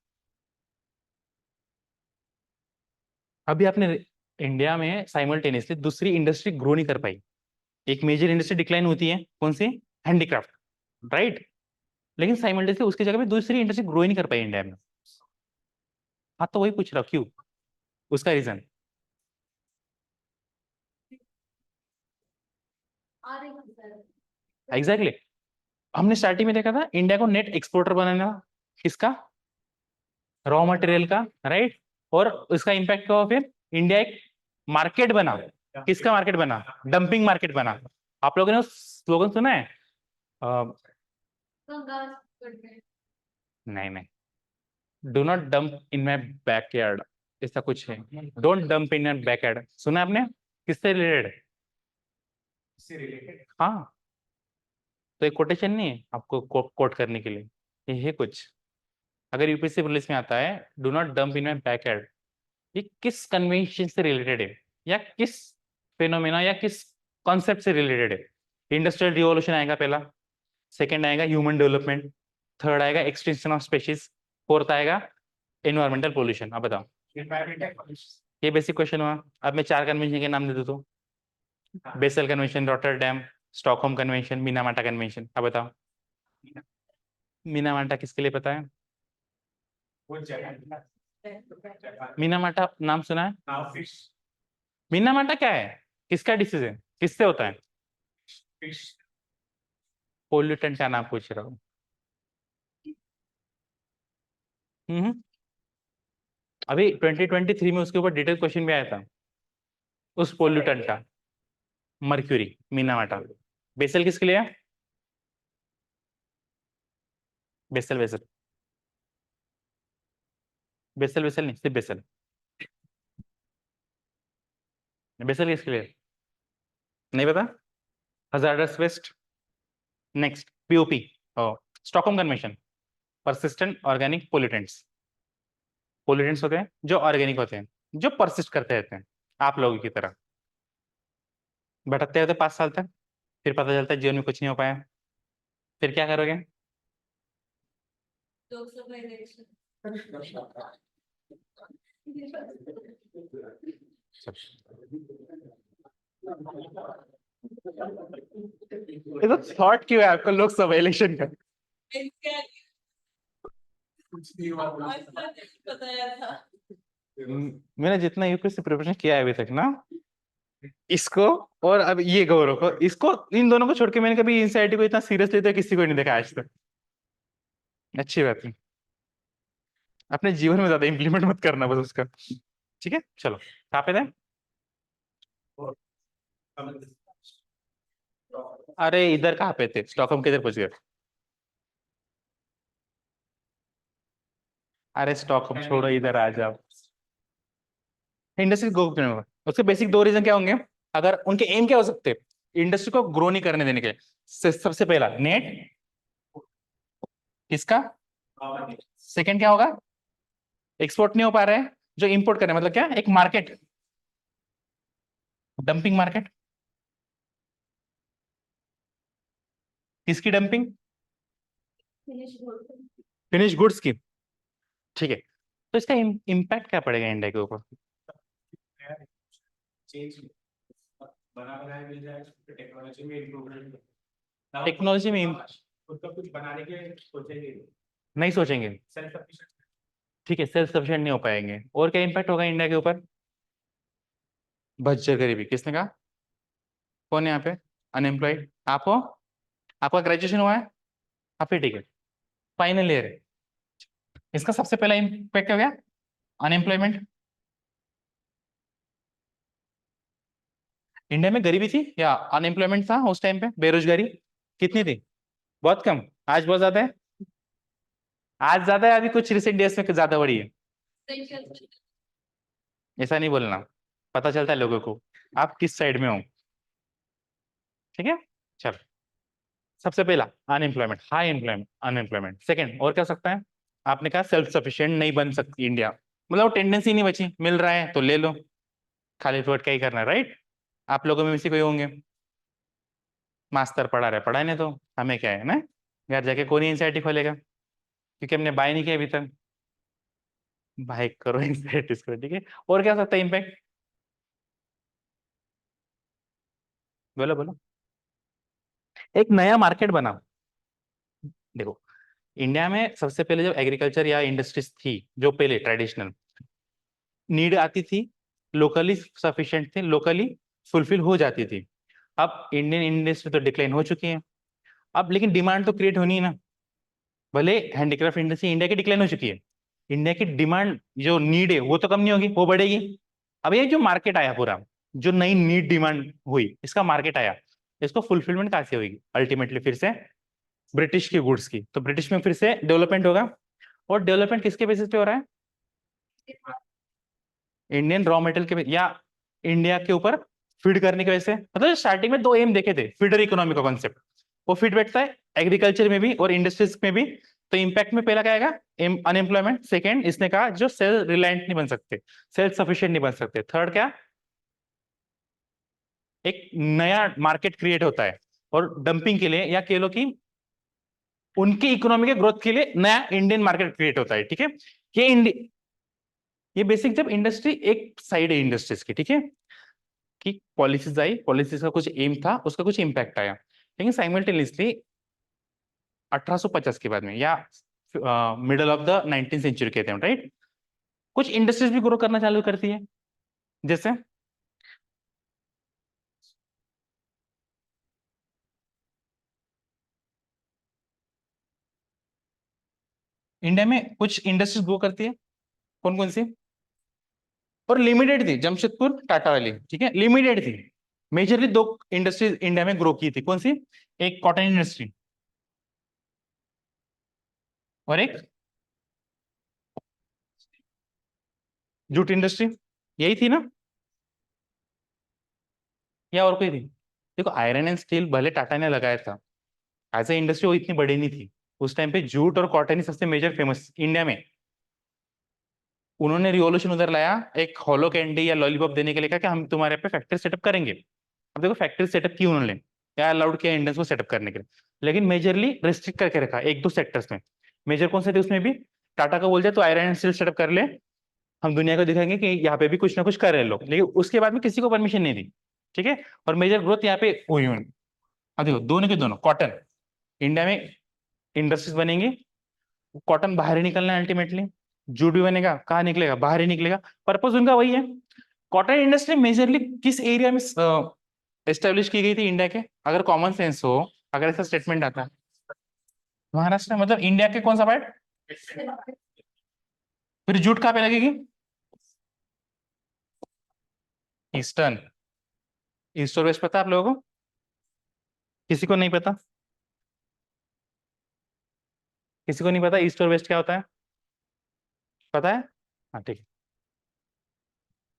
अभी आपने, इंडिया में साइमल्टेनियसली दूसरी इंडस्ट्री ग्रो नहीं कर पाई। एक मेजर इंडस्ट्री डिक्लाइन होती है, कौन सी? Handicraft, right? लेकिन साइमल्टेनियसली उसकी जगह पे दूसरी इंडस्ट्री ग्रो ही नहीं कर पाई इंडिया में। हाँ, तो वही पूछ रहा हूँ, क्यों? उसका रीजन। आ रही है सर। एग्जैक्टली हमने स्टार्टिंग में देखा था इंडिया को नेट एक्सपोर्टर बनाना, किसका? रॉ मटेरियल का, राइट? और उसका इम्पैक्ट क्या हुआ फिर? इंडिया एक मार्केट बना। किसका मार्केट बना? डंपिंग मार्केट बना। आप लोगों ने स्लोगन सुना है? गंगा करते हैं। नहीं नहीं, do not dump in my backyard, ऐसा कुछ है। Don't dump in your backyard, सुना है आपने? किससे रिलेटेड? इससे रिलेटेड हाँ, तो एक कोटेशन नहीं है आपको कोट करने के लिए, ये है कुछ। अगर यूपीएससी पुलिस में आता है do not dump in my backyard, ये किस कन्वेंशन से रिलेटेड है, या किस फेनोमेना या किस कॉन्सेप्ट से रिलेटेड है? इंडस्ट्रियल रिवॉल्यूशन आएगा पहला, सेकंड आएगा ह्यूमन डेवलपमेंट, थर्ड आएगा एक्सटेंशन ऑफ स्पेशीज, फोर्थ आएगा एनवायरमेंटल पोल्यूशन। अब बताओ, ये बेसिक क्वेश्चन हुआ। अब मैं चार कन्वेंशन के नाम दे दूं तो, basal convention, Rotterdam, Stockholm convention, Minamata convention. अब बताओ, मिनामाटा किसके लिए पता है? वो जगह मिनामाटा नाम सुना है? फिश मिनामाटा क्या है? किसका डिसीज है, किससे होता है? फिश पोल्यूटेंट का नाम पूछ रहा हूँ। अभी 2023 में उसके ऊपर डिटेल क्वेश्चन भी आया था, उस पोल्यूटेंट का। Mercury, Minamata. बेसल किसके लिए है? बेसल बेसल बेसल बेसल नहीं, सिर्फ बेसल। बेसल किसके लिए? नहीं पता? Hazardous waste. Next POP, Stockholm convention, persistent organic pollutants. Pollutants होते हैं जो ऑर्गेनिक होते हैं, जो परसिस्ट करते रहते हैं, आप लोगों की तरह भटकते रहते 5 साल तक, फिर पता चलता है जीवन में कुछ नहीं हो पाया, फिर क्या करोगे? लोकसभा इलेक्शन। ये तो थॉट क्यों है आपका लोकसभा इलेक्शन का? कुछ नहीं हुआ बताया था। मैंने जितना यूपीएससी प्रिपरेशन किया है अभी तक ना, इसको और अब ये गौरव को, इसको, इन दोनों को छोड़ के मैंने कभी एनसीईआरटी को इतना सीरियसली तो किसी को नहीं देखा आज तक। अच्छी बात है, अपने जीवन में ज्यादा इंप्लीमेंट मत करना बस उसका। ठीक है, चलो कहाँ पे थे? अरे इधर कहाँ पे थे, स्टॉकहोम किधर पहुंच गए? अरे स्टॉकहोम छोड़ो, इधर आ जाओ। इंडस्ट्री ग्रो क्यों नहीं होगा? उसके बेसिक दो रीजन क्या होंगे, अगर उनके एम क्या हो सकते हैं इंडस्ट्री को ग्रो नहीं करने देने के लिए? सबसे पहला नेट, किसका? सेकंड क्या होगा? एक्सपोर्ट नहीं हो पा रहा है, जो इंपोर्ट कर रहे हैं, मतलब क्या? एक मार्केट, डंपिंग मार्केट। किसकी डंपिंग? फिनिश गुड्स की। ठीक है, तो इसका इम्पैक्ट क्या पड़ेगा इंडिया के ऊपर? चेंज बना बनाया मिल जाए, टेक्नोलॉजी में इम्प्रूवमेंट। टेक्नोलॉजी में खुद का कुछ बनाने के सोचेंगे, नहीं सोचेंगे, सेल्फ सफिशिएंट। ठीक है, सेल्फ सफिशिएंट नहीं हो पाएंगे। और क्या इम्पैक्ट होगा इंडिया के ऊपर? बच्चे गरीबी, किसने कहा? कौन है यहाँ पे अनएम्प्लॉयड? आप हो? आपका ग्रेजुएशन हुआ है? आप ही ठीक है, फाइनल ईयर है। इसका सबसे पहला इम्पैक्ट क्या हो गया? अनएम्प्लॉयमेंट। इंडिया में गरीबी थी या अनएम्प्लॉयमेंट था उस टाइम पे, बेरोजगारी कितनी थी? बहुत कम। आज बहुत ज्यादा है? आज ज्यादा है, अभी कुछ रिसेंट डेज में ज्यादा बढ़ी है। ऐसा नहीं बोलना, पता चलता है लोगों को आप किस साइड में हो। ठीक है, चलो। सबसे पहला unemployment, high employment, unemployment. Second और क्या सकता है? आपने कहा सेल्फ सफिशिएंट नहीं बन सकती इंडिया, मतलब टेंडेंसी नहीं बची, मिल रहा है तो ले लो, खाली पेट क्या ही करना है, राइट? आप लोगों में से कोई होंगे, मास्टर पढ़ा रहे, पढ़ाने तो हमें क्या है ना, घर जाके कौन एनसीईआरटी खोलेगा, क्योंकि हमने बाय नहीं किया अभी तक। बाय करो एनसीईआरटी को, ठीक है। और क्या सकता है इम्पैक्ट? बोलो बोलो। एक नया मार्केट बना। देखो, इंडिया में सबसे पहले जब एग्रीकल्चर या इंडस्ट्रीज थी, जो पहले ट्रेडिशनल नीड आती थी, लोकली सफिशिएंट थी, लोकली फुलफिल हो जाती थी। अब इंडियन इंडस्ट्री तो डिक्लाइन हो चुकी है, अब लेकिन डिमांड तो क्रिएट होनी है ना। भले हैंडीक्राफ्ट इंडस्ट्री इंडिया की डिक्लाइन हो चुकी है, इंडिया की डिमांड जो नीड है वो तो कम नहीं होगी, वो बढ़ेगी। अब ये जो मार्केट आया पूरा, जो नई नीड डिमांड हुई, इसका मार्केट आया, इसको फुलफिलमेंट कहाँ से होगी? अल्टीमेटली फिर से ब्रिटिश की गुड्स की, तो ब्रिटिश में फिर से डेवलपमेंट होगा। और डेवलपमेंट किसके बेसिस पे हो रहा है? इंडियन रॉ मटेरियल के, या इंडिया के ऊपर फीड करने की वजह से। मतलब स्टार्टिंग में दो एम देखे थे, फीडर इकोनॉमी का कॉन्सेप्ट, वो फिट बैठता है एग्रीकल्चर में भी और इंडस्ट्रीज में भी। तो इंपैक्ट में पहला क्या आएगा? अनएम्प्लॉयमेंट। सेकेंड, इसने कहा जो सेल्फ रिलायंट नहीं बन सकते, सेल्फ सफिशिएंट नहीं बन सकते। थर्ड क्या? एक नया मार्केट क्रिएट होता है, और डंपिंग के लिए, या कह लो कि उनकी इकोनॉमी के ग्रोथ के लिए नया इंडियन मार्केट क्रिएट होता है, ठीक है। ये ये बेसिक जब इंडस्ट्री एक साइड है इंडस्ट्रीज की, ठीक है, कि पॉलिसीज आई, पॉलिसीज का कुछ एम था, उसका कुछ इंपैक्ट आया, लेकिन साइमल्टेनियसली 1850 के बाद में, या middle of the 19th century कहते हैं, राइट, कुछ इंडस्ट्रीज भी ग्रो करना चालू करती है। जैसे इंडिया में कुछ इंडस्ट्रीज ग्रो करती है, कौन कौन सी? और लिमिटेड थी, जमशेदपुर टाटा वाली, ठीक है, लिमिटेड थी। मेजरली दो इंडस्ट्रीज इंडिया में ग्रो की थी, कौन सी? एक कॉटन इंडस्ट्री, और एक जूट इंडस्ट्री। यही थी ना, या और कोई थी? देखो, आयरन एंड स्टील भले टाटा ने लगाया था, एज ए इंडस्ट्री वो इतनी बड़ी नहीं थी। उस टाइम पे जूट और कॉटन ही सबसे मेजर फेमस इंडिया में। उन्होंने रिवॉल्यूशन उधर लाया, एक हॉलो कैंडी या लॉलीपॉप देने के लिए, कहा कि हम तुम्हारे पे फैक्ट्री सेटअप करेंगे। अब देखो, फैक्ट्री सेटअप की उन्होंने, क्या अलाउड किया इंडियंस को सेटअप करने के लिए, लेकिन मेजरली रिस्ट्रिक्ट करके रखा एक दो सेक्टर्स में। मेजर कौन से थे उसमें भी? टाटा को बोल दिया तो आयरन एंड स्टील सेटअप कर ले, हम दुनिया को दिखाएंगे कि यहाँ पे भी कुछ ना कुछ कर रहे हैं लोग, लेकिन उसके बाद में किसी को परमिशन नहीं दी, ठीक है। और मेजर ग्रोथ यहाँ पे हुई हुई। अब देखो, दोनों के दोनों कॉटन, इंडिया में इंडस्ट्रीज बनेंगी, कॉटन बाहर ही निकलना है अल्टीमेटली, जूट भी बनेगा, कहाँ निकलेगा? बाहर ही निकलेगा। पर्पज उनका वही है। कॉटन इंडस्ट्री मेजरली किस एरिया में एस्टेब्लिश की गई थी इंडिया के, अगर कॉमन सेंस हो, अगर ऐसा स्टेटमेंट आता है? महाराष्ट्र, मतलब इंडिया के कौन सा पार्ट? फिर जूट कहाँ पे लगेगी? ईस्टर्न। ईस्ट और वेस्ट पता है आप लोगों को? किसी को नहीं पता? किसी को नहीं पता ईस्ट और वेस्ट क्या होता है? पता है? हाँ, ठीक है।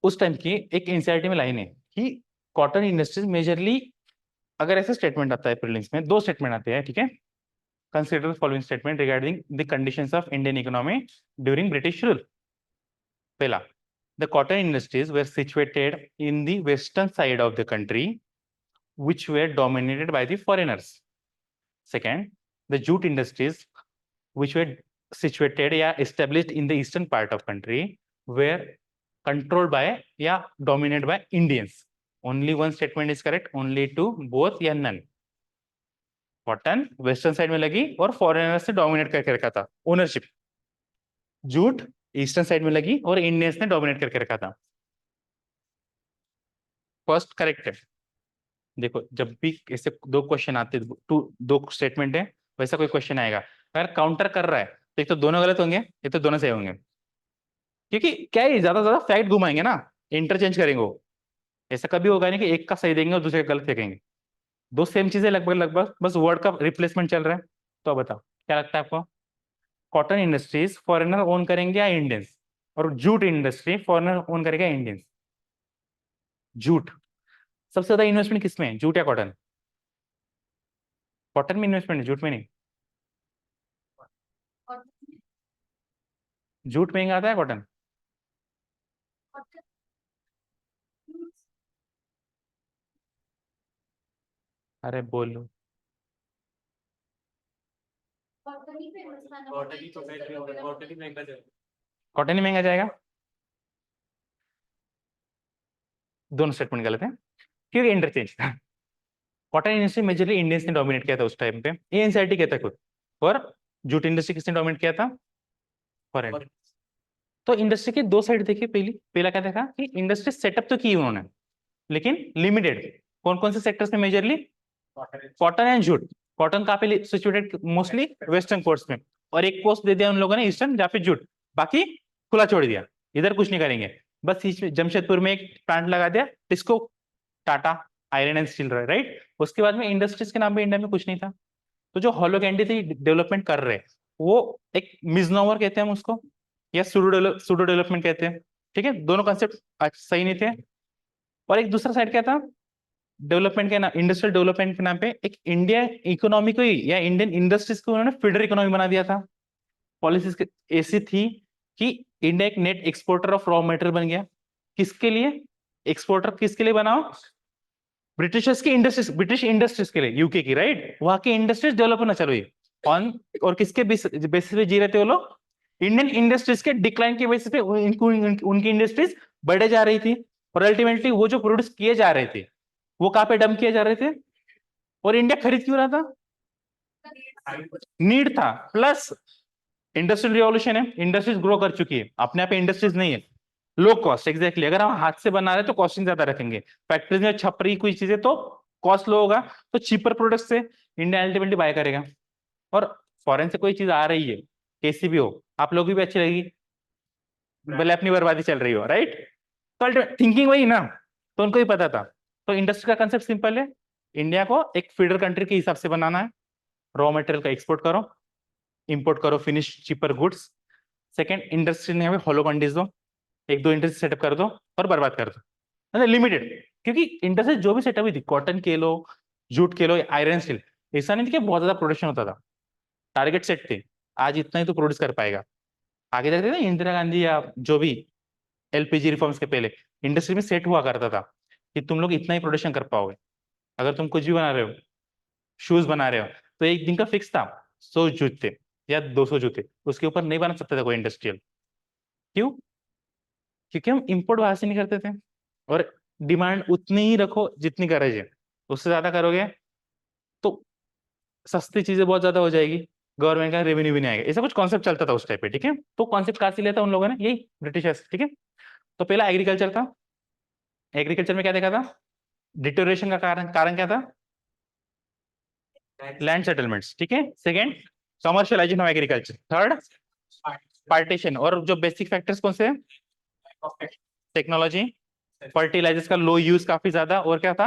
उस टाइम की एक एनसीईआरटी में लाइन है कि कॉटन इंडस्ट्रीज मेजरली, अगर ऐसा स्टेटमेंट आता है प्रीलिम्स में, दो स्टेटमेंट आते हैं, ठीक है। Consider the following statement regarding the conditions of Indian economy during British rule. पहला, the cotton industries were situated in the western side of the country, which were dominated by the foreigners. Second, the jute industries, which were situated, yeah, established in the eastern part of country, were controlled by, yeah, dominated by Indians. Only one statement is correct, only two, both या none. Cotton western side में लगी और foreigner से dominate करके रखा था ownership. Jute eastern side में लगी और इंडियंस ने डोमिनेट करके रखा था। फर्स्ट करेक्ट है। देखो, जब भी ऐसे दो क्वेश्चन आते, दो स्टेटमेंट है, वैसा कोई क्वेश्चन आएगा, अगर काउंटर कर रहा है तो एक तो दोनों गलत होंगे, एक तो दोनों सही होंगे, क्योंकि क्या है, ज्यादा ज्यादा फैक्ट घुमाएंगे ना, इंटरचेंज करेंगे वो। ऐसा कभी होगा नहीं कि एक का सही देंगे और दूसरे का गलत फेंकेंगे। दो सेम चीजें लगभग लगभग, बस वर्ड का रिप्लेसमेंट चल रहा है। तो अब बताओ क्या लगता है आपको, कॉटन इंडस्ट्रीज फॉरेनर ओन करेंगे या इंडियंस, और जूट इंडस्ट्री फॉरेनर ओन करेगा या इंडियंस? जूट। सबसे ज्यादा इन्वेस्टमेंट किसमें है, जूट या कॉटन? कॉटन में इन्वेस्टमेंट है, जूट में नहीं। और जूट महंगा आता है कॉटन? अरे बोलो। कॉटन ही फेमस था ना, कॉटन ही तो कॉटन ही महंगा जाएगा। कॉटन ही महंगा जाएगा? दोनों स्टेटमेंट गलत है, क्योंकि इंटरचेंज था। कॉटन इंडस्ट्री मेजरली इंडियंस ने डोमिनेट किया था उस टाइम पे, एनसीईआरटी कहता है खुद। और जूट इंडस्ट्री किसने डोमिनेट किया था? फॉरेन। तो इंडस्ट्री की दो साइड देखिए, पहला क्या देखा कि इंडस्ट्री सेटअप तो की उन्होंने, लेकिन लिमिटेड। कौन कौन से सेक्टर्स में majorly? Cotton and jute. Cotton कहाँ पे सिचुएटेड? मोस्टली वेस्टर्न कोस्ट में, और एक पोस्ट दे दिया उन लोगों ने ईस्टर्न, जहाँ पे जूट, बाकी खुला छोड़ दिया, इधर कुछ नहीं करेंगे। बस जमशेदपुर में एक प्लांट लगा दिया, TISCO, Tata iron and steel, right. उसके बाद में इंडस्ट्रीज के नाम पे इंडिया में कुछ नहीं था। तो जो हॉलो कैंडी थी डेवलपमेंट कर रहे, वो एक मिजनोवर कहते हैं हम उसको, या सूडो डेवलपमेंट कहते हैं। ठीक है, दोनों कंसेप्ट सही नहीं थे। और एक दूसरा साइड क्या था, डेवलपमेंट के नाम, इंडस्ट्रियल डेवलपमेंट के नाम पे एक इंडिया इकोनॉमी को ही या इंडियन इंडस्ट्रीज को उन्होंने फीडर इकोनॉमी बना दिया था। पॉलिसीज ऐसी थी कि इंडिया एक net exporter of raw material बन गया। किसके लिए एक्सपोर्टर, किसके लिए बनाओ? ब्रिटिशर्स की इंडस्ट्रीज, ब्रिटिश इंडस्ट्रीज के लिए, यूके की, राइट। वहां की इंडस्ट्रीज डेवलप होना चालू हुई ऑन, और किसके बेसिस पे जी रहे थे वो लोग? इंडियन इंडस्ट्रीज के डिक्लाइन के बेसिस पे उनकी इंडस्ट्रीज बढ़े जा रही थी, और अल्टीमेटली वो जो प्रोड्यूस किए जा रहे थे वो कहाँ पे डंप किए जा रहे थे, और इंडिया खरीद क्यों रहा था? नीड था, प्लस इंडस्ट्रियल रिवॉल्यूशन है, इंडस्ट्रीज ग्रो कर चुकी है, अपने आप इंडस्ट्रीज नहीं है। Low cost, exactly. अगर हम हाथ से बना रहे हैं तो कॉस्टिंग ज्यादा रखेंगे, फैक्ट्रीज में छप रही कोई चीजें तो कॉस्ट लो होगा, तो चीपर प्रोडक्ट से इंडिया अल्टीमेटली बाय करेगा। और फॉरेन से कोई चीज आ रही है, कैसी भी हो, आप लोगों की भी अच्छी लगेगी, भले अपनी बर्बादी चल रही हो, राइट। तो थिंकिंग वही ना, तो उनको ही पता था। तो इंडस्ट्री का कंसेप्ट सिंपल है, इंडिया को एक फीडर कंट्री के हिसाब से बनाना है, रॉ मटेरियल का एक्सपोर्ट करो, इंपोर्ट करो finish cheaper goods. Second, industry ने हमें हॉलो मंडीज दो, एक दो इंडस्ट्री सेटअप कर दो और बर्बाद कर दो, मतलब लिमिटेड। क्योंकि इंडस्ट्री जो भी सेटअप हुई थी, कॉटन के लो, जूट के लो, आयरन स्टील, ऐसा नहीं था कि बहुत ज्यादा प्रोडक्शन होता था, टारगेट सेट थे, आज इतना ही तो प्रोड्यूस कर पाएगा। आगे जाते ना इंदिरा गांधी या जो भी एलपीजी रिफॉर्म्स के पहले इंडस्ट्री में सेट हुआ करता था कि तुम लोग इतना ही प्रोडक्शन कर पाओगे। अगर तुम कुछ भी बना रहे हो, शूज बना रहे हो, तो एक दिन का फिक्स था, 100 जूते या 200 जूते, उसके ऊपर नहीं बना सकता था कोई इंडस्ट्रियल। क्यों? क्योंकि हम इंपोर्ट बाहर से नहीं करते थे, और डिमांड उतनी ही रखो जितनी गरज है, उससे ज्यादा करोगे तो सस्ती चीजें बहुत ज्यादा हो जाएगी, गवर्नमेंट का रेवेन्यू भी नहीं आएगा। ऐसा कुछ कॉन्सेप्ट चलता था उस टाइप पे, ठीक है। तो कॉन्सेप्ट कहाँ से लिया था उन लोगों ने, यही ब्रिटिशर्स, ठीक है। तो पहला एग्रीकल्चर था, एग्रीकल्चर में क्या देखा था, डिटोरेशन का कारण कारण क्या था? लैंड सेटलमेंट्स, ठीक है। Second, commercialisation of agriculture. Third, partition. और जो बेसिक फैक्टर्स कौन से हैं? टेक्नोलॉजी, फर्टिलाइजर्स का लो यूज काफी ज्यादा, और क्या था?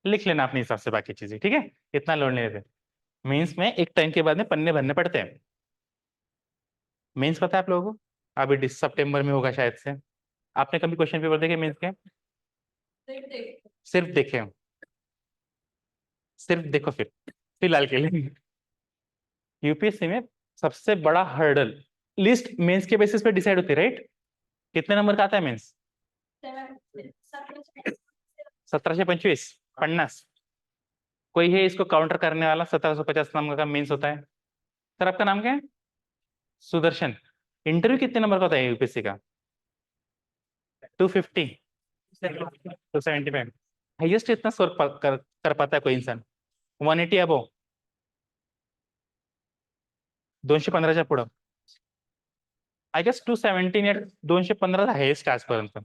लिख लेना अपने हिसाब से बाकी चीजें, ठीक है, इतना लोड नहीं लेते। मेंस में एक टाइम के बाद में पन्ने भरने पड़ते हैं। मेंस पता है आप लोगों को, अभी सितंबर में होगा शायद से। आपने कभी क्वेश्चन पेपर देखे मेंस के? सिर्फ देखे हो? सिर्फ देखो फिर, फिलहाल के लिए। यूपीएससी में सबसे बड़ा हर्डल लिस्ट मेंस के बेसिस पे डिसाइड होती है, राइट। कितने नंबर का आता है मेंस? 1725, 50। कोई है इसको काउंटर करने वाला? 1750 नंबर का मेंस होता है। सर आपका नाम क्या है? सुदर्शन। इंटरव्यू कितने नंबर का होता है यूपीएससी का? 250, 275। हाइएस्ट इतना स्कोर कर पाता है कोई इंसान? 180 अबो, 215च्या पुढं। आय गेस 217 या 215 हायेस्ट आजपर्यंत।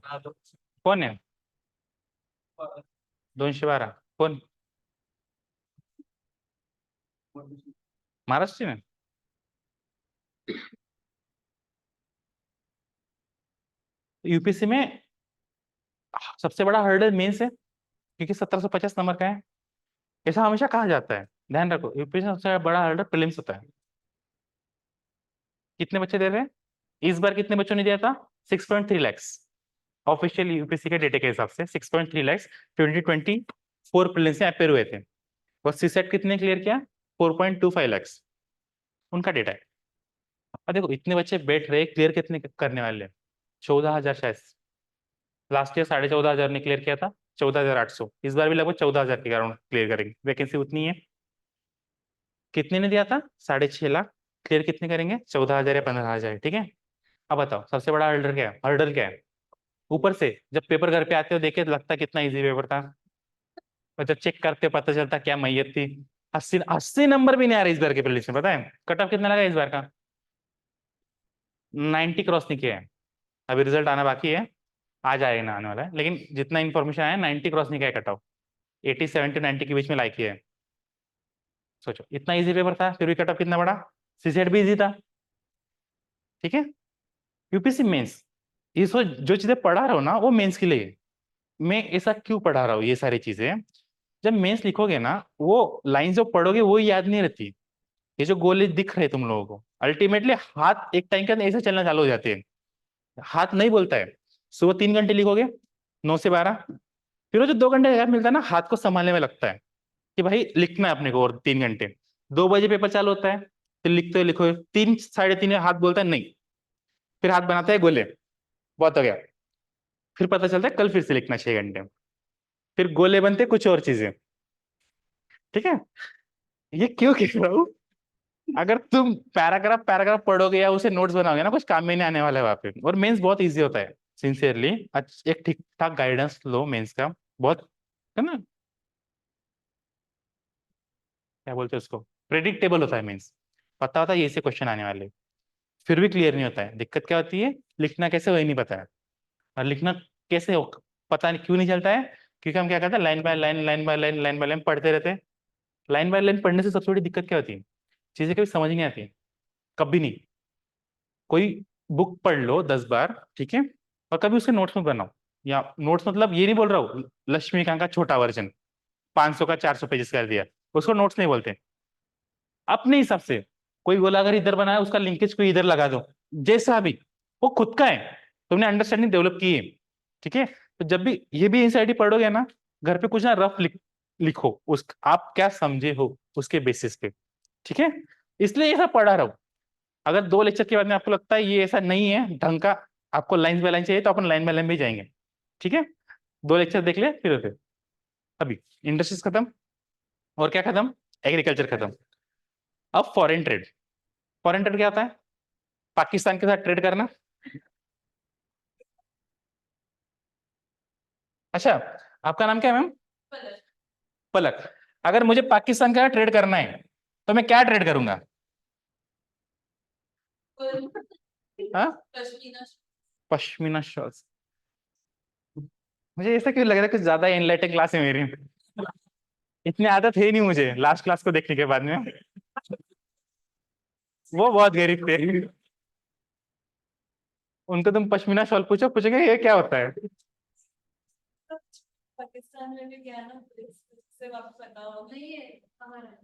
कोण आहे? 212 कोण? महाराष्ट्रीयन आहे? यूपीएससी में सबसे बड़ा हर्डल मेंस है, क्योंकि 1750 नंबर का है। ऐसा हमेशा कहा जाता है, ध्यान रखो, यूपीएससी में सबसे बड़ा हर्डल प्रीलिम्स होता है। कितने बच्चे दे रहे हैं इस बार? कितने बच्चों ने दिया था? 6.3 lakhs ऑफिशियल यूपीएससी के डेटा के हिसाब से। 6.3 lakhs 2024 प्रीलिम्स में अपेयर हुए थे। और सीसेट कितने क्लियर किया? 4.25 lakhs उनका डेटा है। अब देखो इतने बच्चे बैठ रहे, क्लियर कितने करने वाले हैं? 14,000 शायद। लास्ट ईयर 14,500 ने क्लियर किया था, 14,800। इस बार भी लगभग 14,000 के अराउंड क्लियर करेंगे, वैकेंसी उतनी है। कितने ने दिया था? 6.5 लाख। क्लियर कितने करेंगे? 14,000 या 15,000, ठीक है। अब बताओ सबसे बड़ा हर्डल क्या है? हर्डल क्या है? ऊपर से जब पेपर घर पे आते हो देखे लगता है कितना इजी पेपर था, और जब चेक करते हो पता चलता क्या मैयत थी। 80 नंबर भी नहीं आ रहे इस बार के प्रीलिम्स में, पता है कट ऑफ कितना लगा इस बार का? 90 क्रॉस नहीं किया है। अभी रिजल्ट आना बाकी है, आ जाएगा ना आने वाला है, लेकिन जितना इन्फॉर्मेशन आया 90 क्रॉस नहीं किया है कट ऑफ। 87 to 90 के बीच में लाइक किया है। सोचो इतना इजी पेपर था, फिर भी कट ऑफ कितना बड़ा। सीसेट भी इजी था, ठीक है। यूपीएससी मेंस, ये जो चीजें पढ़ा रहा हूँ ना वो मेंस के लिए। मैं ऐसा क्यों पढ़ा रहा हूँ ये सारी चीजें? जब मेंस लिखोगे ना, वो लाइन जो पढ़ोगे वो याद नहीं रहती। ये जो गोले दिख रहे तुम लोगों को, अल्टीमेटली हाथ एक टाइम के अंदर ऐसे चलना चालू हो जाते हैं, हाथ नहीं बोलता है। सुबह 3 घंटे लिखोगे, 9 से 12, फिर वो जो 2 घंटे का गैप मिलता है ना, हाथ को संभालने में लगता है कि भाई लिखना है अपने को, और 3 घंटे। 2 बजे पेपर चालू होता है, फिर लिखते हो लिखो 3 साढ़े 3 हाथ बोलता है नहीं, फिर हाथ बनाता है गोले, बहुत हो गया। फिर पता चलता है कल फिर से लिखना 6 घंटे, फिर गोले बनते कुछ और चीजें, ठीक है। ये क्यों कह रहा हूँ? अगर तुम पैराग्राफ पैराग्राफ पढ़ोगे या उसे नोट्स बनाओगे ना, कुछ काम में नहीं आने वाला है वहां पे। और मेंस बहुत इजी होता है, सिंसियरली। एक ठीक ठाक गाइडेंस लो मेंस का, बहुत, है ना, क्या बोलते हैं उसको, प्रेडिक्टेबल होता है मेंस। पता होता है ये से क्वेश्चन आने वाले, फिर भी क्लियर नहीं होता है। दिक्कत क्या होती है? लिखना कैसे वही नहीं पता है। और लिखना कैसे हो, पता नहीं क्यों नहीं चलता है, क्योंकि हम क्या करते हैं, line by line line by line line by line पढ़ते रहते हैं। लाइन बाय लाइन पढ़ने से सबसे बड़ी दिक्कत क्या होती है? चीजें कभी समझ नहीं आती, कभी नहीं। कोई बुक पढ़ लो 10 बार, ठीक है, और कभी उसके नोट्स में बनाओ। या नोट्स मतलब ये नहीं बोल रहा हूँ लक्ष्मीकांत का छोटा वर्जन 500 का 400 पेजेस कर दिया, उसको नोट्स नहीं बोलते। अपने हिसाब से कोई बोला अगर इधर बनाया, उसका लिंकेज कोई इधर लगा दो, जैसा भी, वो खुद का है, तुमने अंडरस्टैंडिंग डेवलप की है, ठीक है। तो जब भी ये भी एनसीईआरटी पढ़ोगे ना, घर पे कुछ ना रफ लिखो, उस आप क्या समझे हो उसके बेसिस पे, ठीक है। इसलिए ऐसा पढ़ा रहा हूँ। अगर 2 लेक्चर के बाद में आपको लगता है ये ऐसा नहीं है ढंग का, आपको लाइन बाय लाइन चाहिए, तो अपन लाइन बाय लाइन भी जाएंगे, ठीक है। 2 लेक्चर देख ले, फिर अभी इंडस्ट्रीज खत्म, और क्या खत्म? एग्रीकल्चर खत्म। अब फॉरेन ट्रेड। फॉरेन ट्रेड क्या होता है? पाकिस्तान के साथ ट्रेड करना। अच्छा, आपका नाम क्या है मैम? पलक। पलक। अगर मुझे पाकिस्तान का ट्रेड करना है तो मैं क्या ट्रेड करूंगा? हाँ, पश्मीना। पश्मीना शॉल्स। मुझे ऐसा क्यों लग रहा है कुछ ज्यादा एनलाइटेड क्लास है मेरी, इतनी आदत है नहीं मुझे लास्ट क्लास को देखने के बाद में। वो बहुत गरीब थे, उनको तुम पश्मीना शॉल पूछो, पूछेंगे ये क्या होता है। पाकिस्तान में भी गया ना, पुलिस से वापस लगा हो नहीं है हमारा।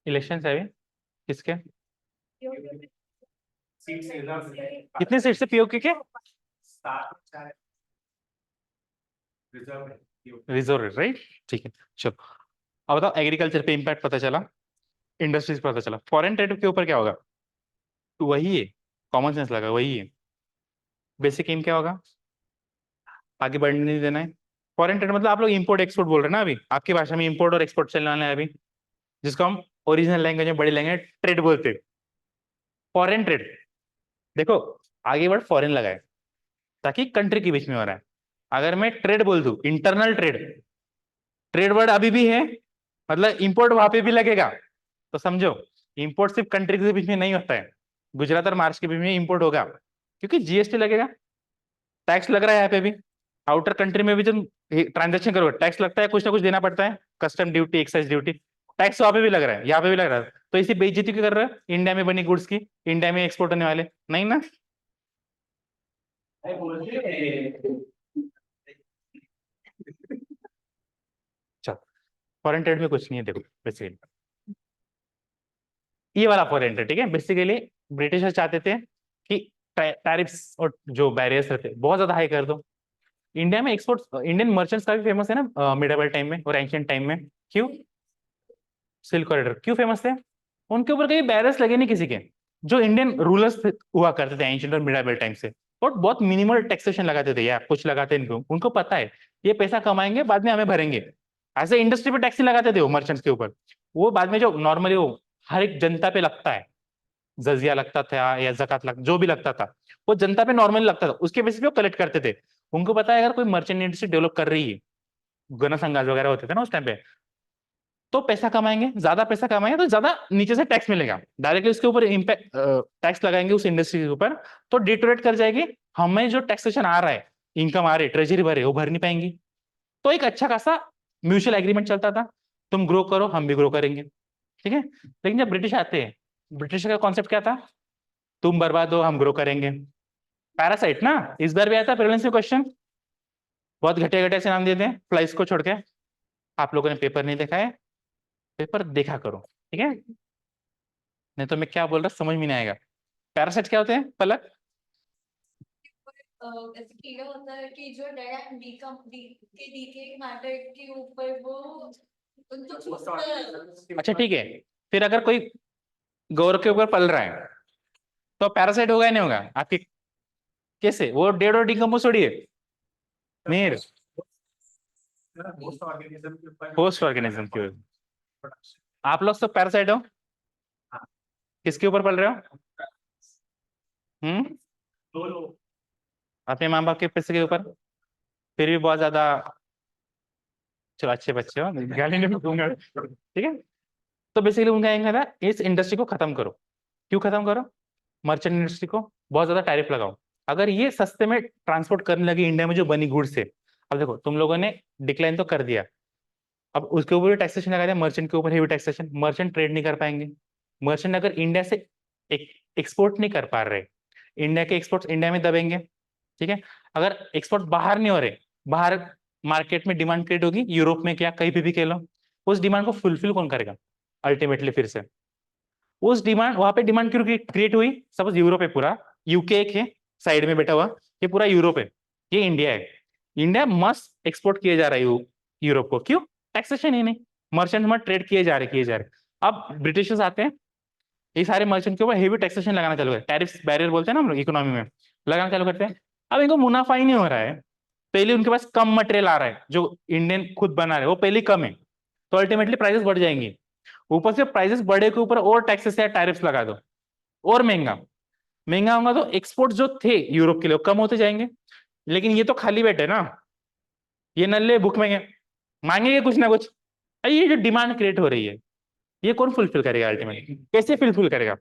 इलेक्शन है अभी किसके? सीट्स रिजर्व है। कितने सीट से पीओके के? 7 रिजर्व है। रिजर्व, राइट, ठीक है। चलो अब बताओ, एग्रीकल्चर पे इम्पैक्ट पता चला, इंडस्ट्रीज पता चला, फॉरेन ट्रेड के ऊपर क्या होगा? वही है, कॉमन सेंस लगा, वही है। बेसिक एम क्या होगा? आगे बढ़ने नहीं देना है। फॉरेन ट्रेड मतलब आप लोग इंपोर्ट एक्सपोर्ट बोल रहे हैं ना, अभी आपकी भाषा में इंपोर्ट और एक्सपोर्ट चलने वाला है अभी, जिसको हम ओरिजिनल लैंग्वेज में, बड़ी लैंग्वेज ट्रेड बोलते हैं। फॉरेन ट्रेड, देखो आगे वर्ड फॉरेन लगा है ताकि कंट्री के बीच में हो रहा है। अगर मैं ट्रेड बोल दूं, इंटरनल ट्रेड, ट्रेड वर्ड अभी भी है, मतलब इंपोर्ट वहां पे भी लगेगा। तो समझो, इंपोर्ट सिर्फ कंट्री के बीच में नहीं होता है, गुजरात और महाराष्ट्र के बीच में इंपोर्ट होगा, क्योंकि जीएसटी लगेगा, टैक्स लग रहा है यहाँ पे भी। आउटर कंट्री में भी जब ट्रांजेक्शन करोगे टैक्स लगता है, कुछ ना कुछ देना पड़ता है, custom duty, excise duty, tax वहां पे भी लग रहा है, यहाँ पे भी लग रहा है। तो इसी बेइज्जती क्यों कर रहे हैं इंडिया में बनी गुड्स की, इंडिया में एक्सपोर्ट होने वाले, नहीं ना। चल, फॉरेन ट्रेड में कुछ नहीं है, देखो बेसिकली ये वाला फॉरेन ट्रेड, ठीक है। बेसिकली ब्रिटिशर्स चाहते थे कि टैरिफ्स और जो बैरियर्स रहते बहुत ज्यादा हाई कर दो। इंडिया में एक्सपोर्ट, इंडियन मर्चेंट्स काफी फेमस है ना मिडिवल टाइम में और एंशियंट टाइम में। क्यों? सिल्क कॉरिडोर क्यों फेमस थे? उनके ऊपर कभी बैरियर्स लगे नहीं किसी के। जो इंडियन रूलर्स हुआ करते थे एंशियंट और मिडिवल टाइम से, और बहुत मिनिमल टैक्सेशन लगाते थे, या कुछ लगाते नहीं, उनको पता है ये पैसा कमाएंगे बाद में हमें भरेंगे। ऐसे इंडस्ट्री पे टैक्स नहीं लगाते थे वो मर्चेंट्स के ऊपर। वो बाद में जो नॉर्मली वो हर एक जनता पे लगता है, जजिया लगता था या जकात लगता, जो भी लगता था वो जनता पे नॉर्मली लगता था, उसके बेसिस पे वो कलेक्ट करते थे। उनको पता है अगर कोई मर्चेंट इंडस्ट्री डेवलप कर रही है, गणसंघास वगैरह होते थे ना उस टाइम पे, तो पैसा कमाएंगे, ज्यादा पैसा कमाएंगे तो ज्यादा नीचे से टैक्स मिलेगा, डायरेक्टली उसके ऊपर इम्पैक्ट टैक्स लगाएंगे उस इंडस्ट्री के ऊपर, तो डिटोरेट कर जाएगी, हमें जो टैक्सेशन आ रहा है, इनकम आ रही है, ट्रेजरी भरे वो भर नहीं पाएंगी। तो एक अच्छा खासा म्यूचुअल एग्रीमेंट चलता था, तुम ग्रो करो हम भी ग्रो करेंगे, ठीक है। लेकिन जब ब्रिटिश आते हैं, ब्रिटिश का कॉन्सेप्ट क्या था? तुम बर्बाद हो हम ग्रो करेंगे। पैरासाइट ना, इस बार भी आया था प्रीलिम्स में क्वेश्चन, बहुत घटिया घटिया से नाम देते हैं फ्लाइज को छोड़ के। आप लोगों ने पेपर नहीं देखा है, पेपर देखा करो, ठीक है, नहीं तो मैं क्या बोल रहा समझ में नहीं आएगा। पैरासाइट क्या होते हैं पलक? ऐसे कीड़ा होता है कि जो डीके मैटर के ऊपर वो उनको चूसता है। अच्छा ठीक है, फिर अगर कोई गौर के ऊपर पल रहा है तो पैरासाइट होगा या नहीं होगा आपकी? कैसे वो डेड और डिकम्पोज थोड़ी है मीर, होस्ट ऑर्गेनिज्म की वजह से। आप लोग सब पैरासाइट हो, किसके ऊपर पल रहे हो? अपने माँ बाप के पैसे के ऊपर, फिर भी बहुत ज्यादा, चलो अच्छे बच्चे हो, गाली नहीं दूंगा, ठीक है। तो बेसिकली उनका एम था इस इंडस्ट्री को खत्म करो। क्यों खत्म करो? मर्चेंट इंडस्ट्री को बहुत ज्यादा टैरिफ लगाओ, अगर ये सस्ते में ट्रांसपोर्ट करने लगी इंडिया में जो बनी गुड्स से। अब देखो तुम लोगों ने डिक्लाइन तो कर दिया, अब उसके ऊपर भी टैक्सेशन लगा दिया, मर्चेंट के ऊपर हेवी टैक्सेशन, मर्चेंट ट्रेड नहीं कर पाएंगे। मर्चेंट अगर इंडिया से एक्सपोर्ट नहीं कर पा रहे, इंडिया के एक्सपोर्ट्स इंडिया में दबेंगे, ठीक है। अगर एक्सपोर्ट बाहर नहीं हो रहे, बाहर मार्केट में डिमांड क्रिएट होगी, यूरोप में क्या कहीं भी खेलो, उस डिमांड को फुलफिल कौन करेगा अल्टीमेटली? फिर से उस डिमांड, वहां पे डिमांड क्यों क्रिएट हुई? सपोज यूरोप है पूरा, यूके एक है साइड में बैठा हुआ, ये पूरा यूरोप है, ये इंडिया है, इंडिया मस्त एक्सपोर्ट किए जा रहा है यूरोप को, क्यों? टैक्सेशन ही नहीं, मर्चेंट में ट्रेड किए जा रहे। अब ब्रिटिशर्स आते हैं, ये सारे मर्चेंट के ऊपर हेवी टैक्सेशन लगाना चालू है, टैरिफ बैरियर बोलते हैं ना हम लोग इकोनॉमी में, लगाना चालू करते हैं। अब इनको मुनाफा ही नहीं हो रहा है, पहले उनके पास कम मटेरियल आ रहा है, जो इंडियन खुद बना रहे हैं वो पहले कम है, तो अल्टीमेटली प्राइसेस बढ़ जाएंगी। ऊपर से प्राइसेस बढ़े के ऊपर और टैक्सेस या टैरिफ्स लगा दो, और महंगा महंगा होगा, तो एक्सपोर्ट जो थे यूरोप के लिए कम होते जाएंगे। लेकिन ये तो खाली बैठे ना, ये नल्ले भूख में मांगेंगे कुछ ना कुछ। ये जो डिमांड क्रिएट हो रही है, ये कौन फुलफिल करेगा अल्टीमेटली? कैसे फुलफिल करेगा?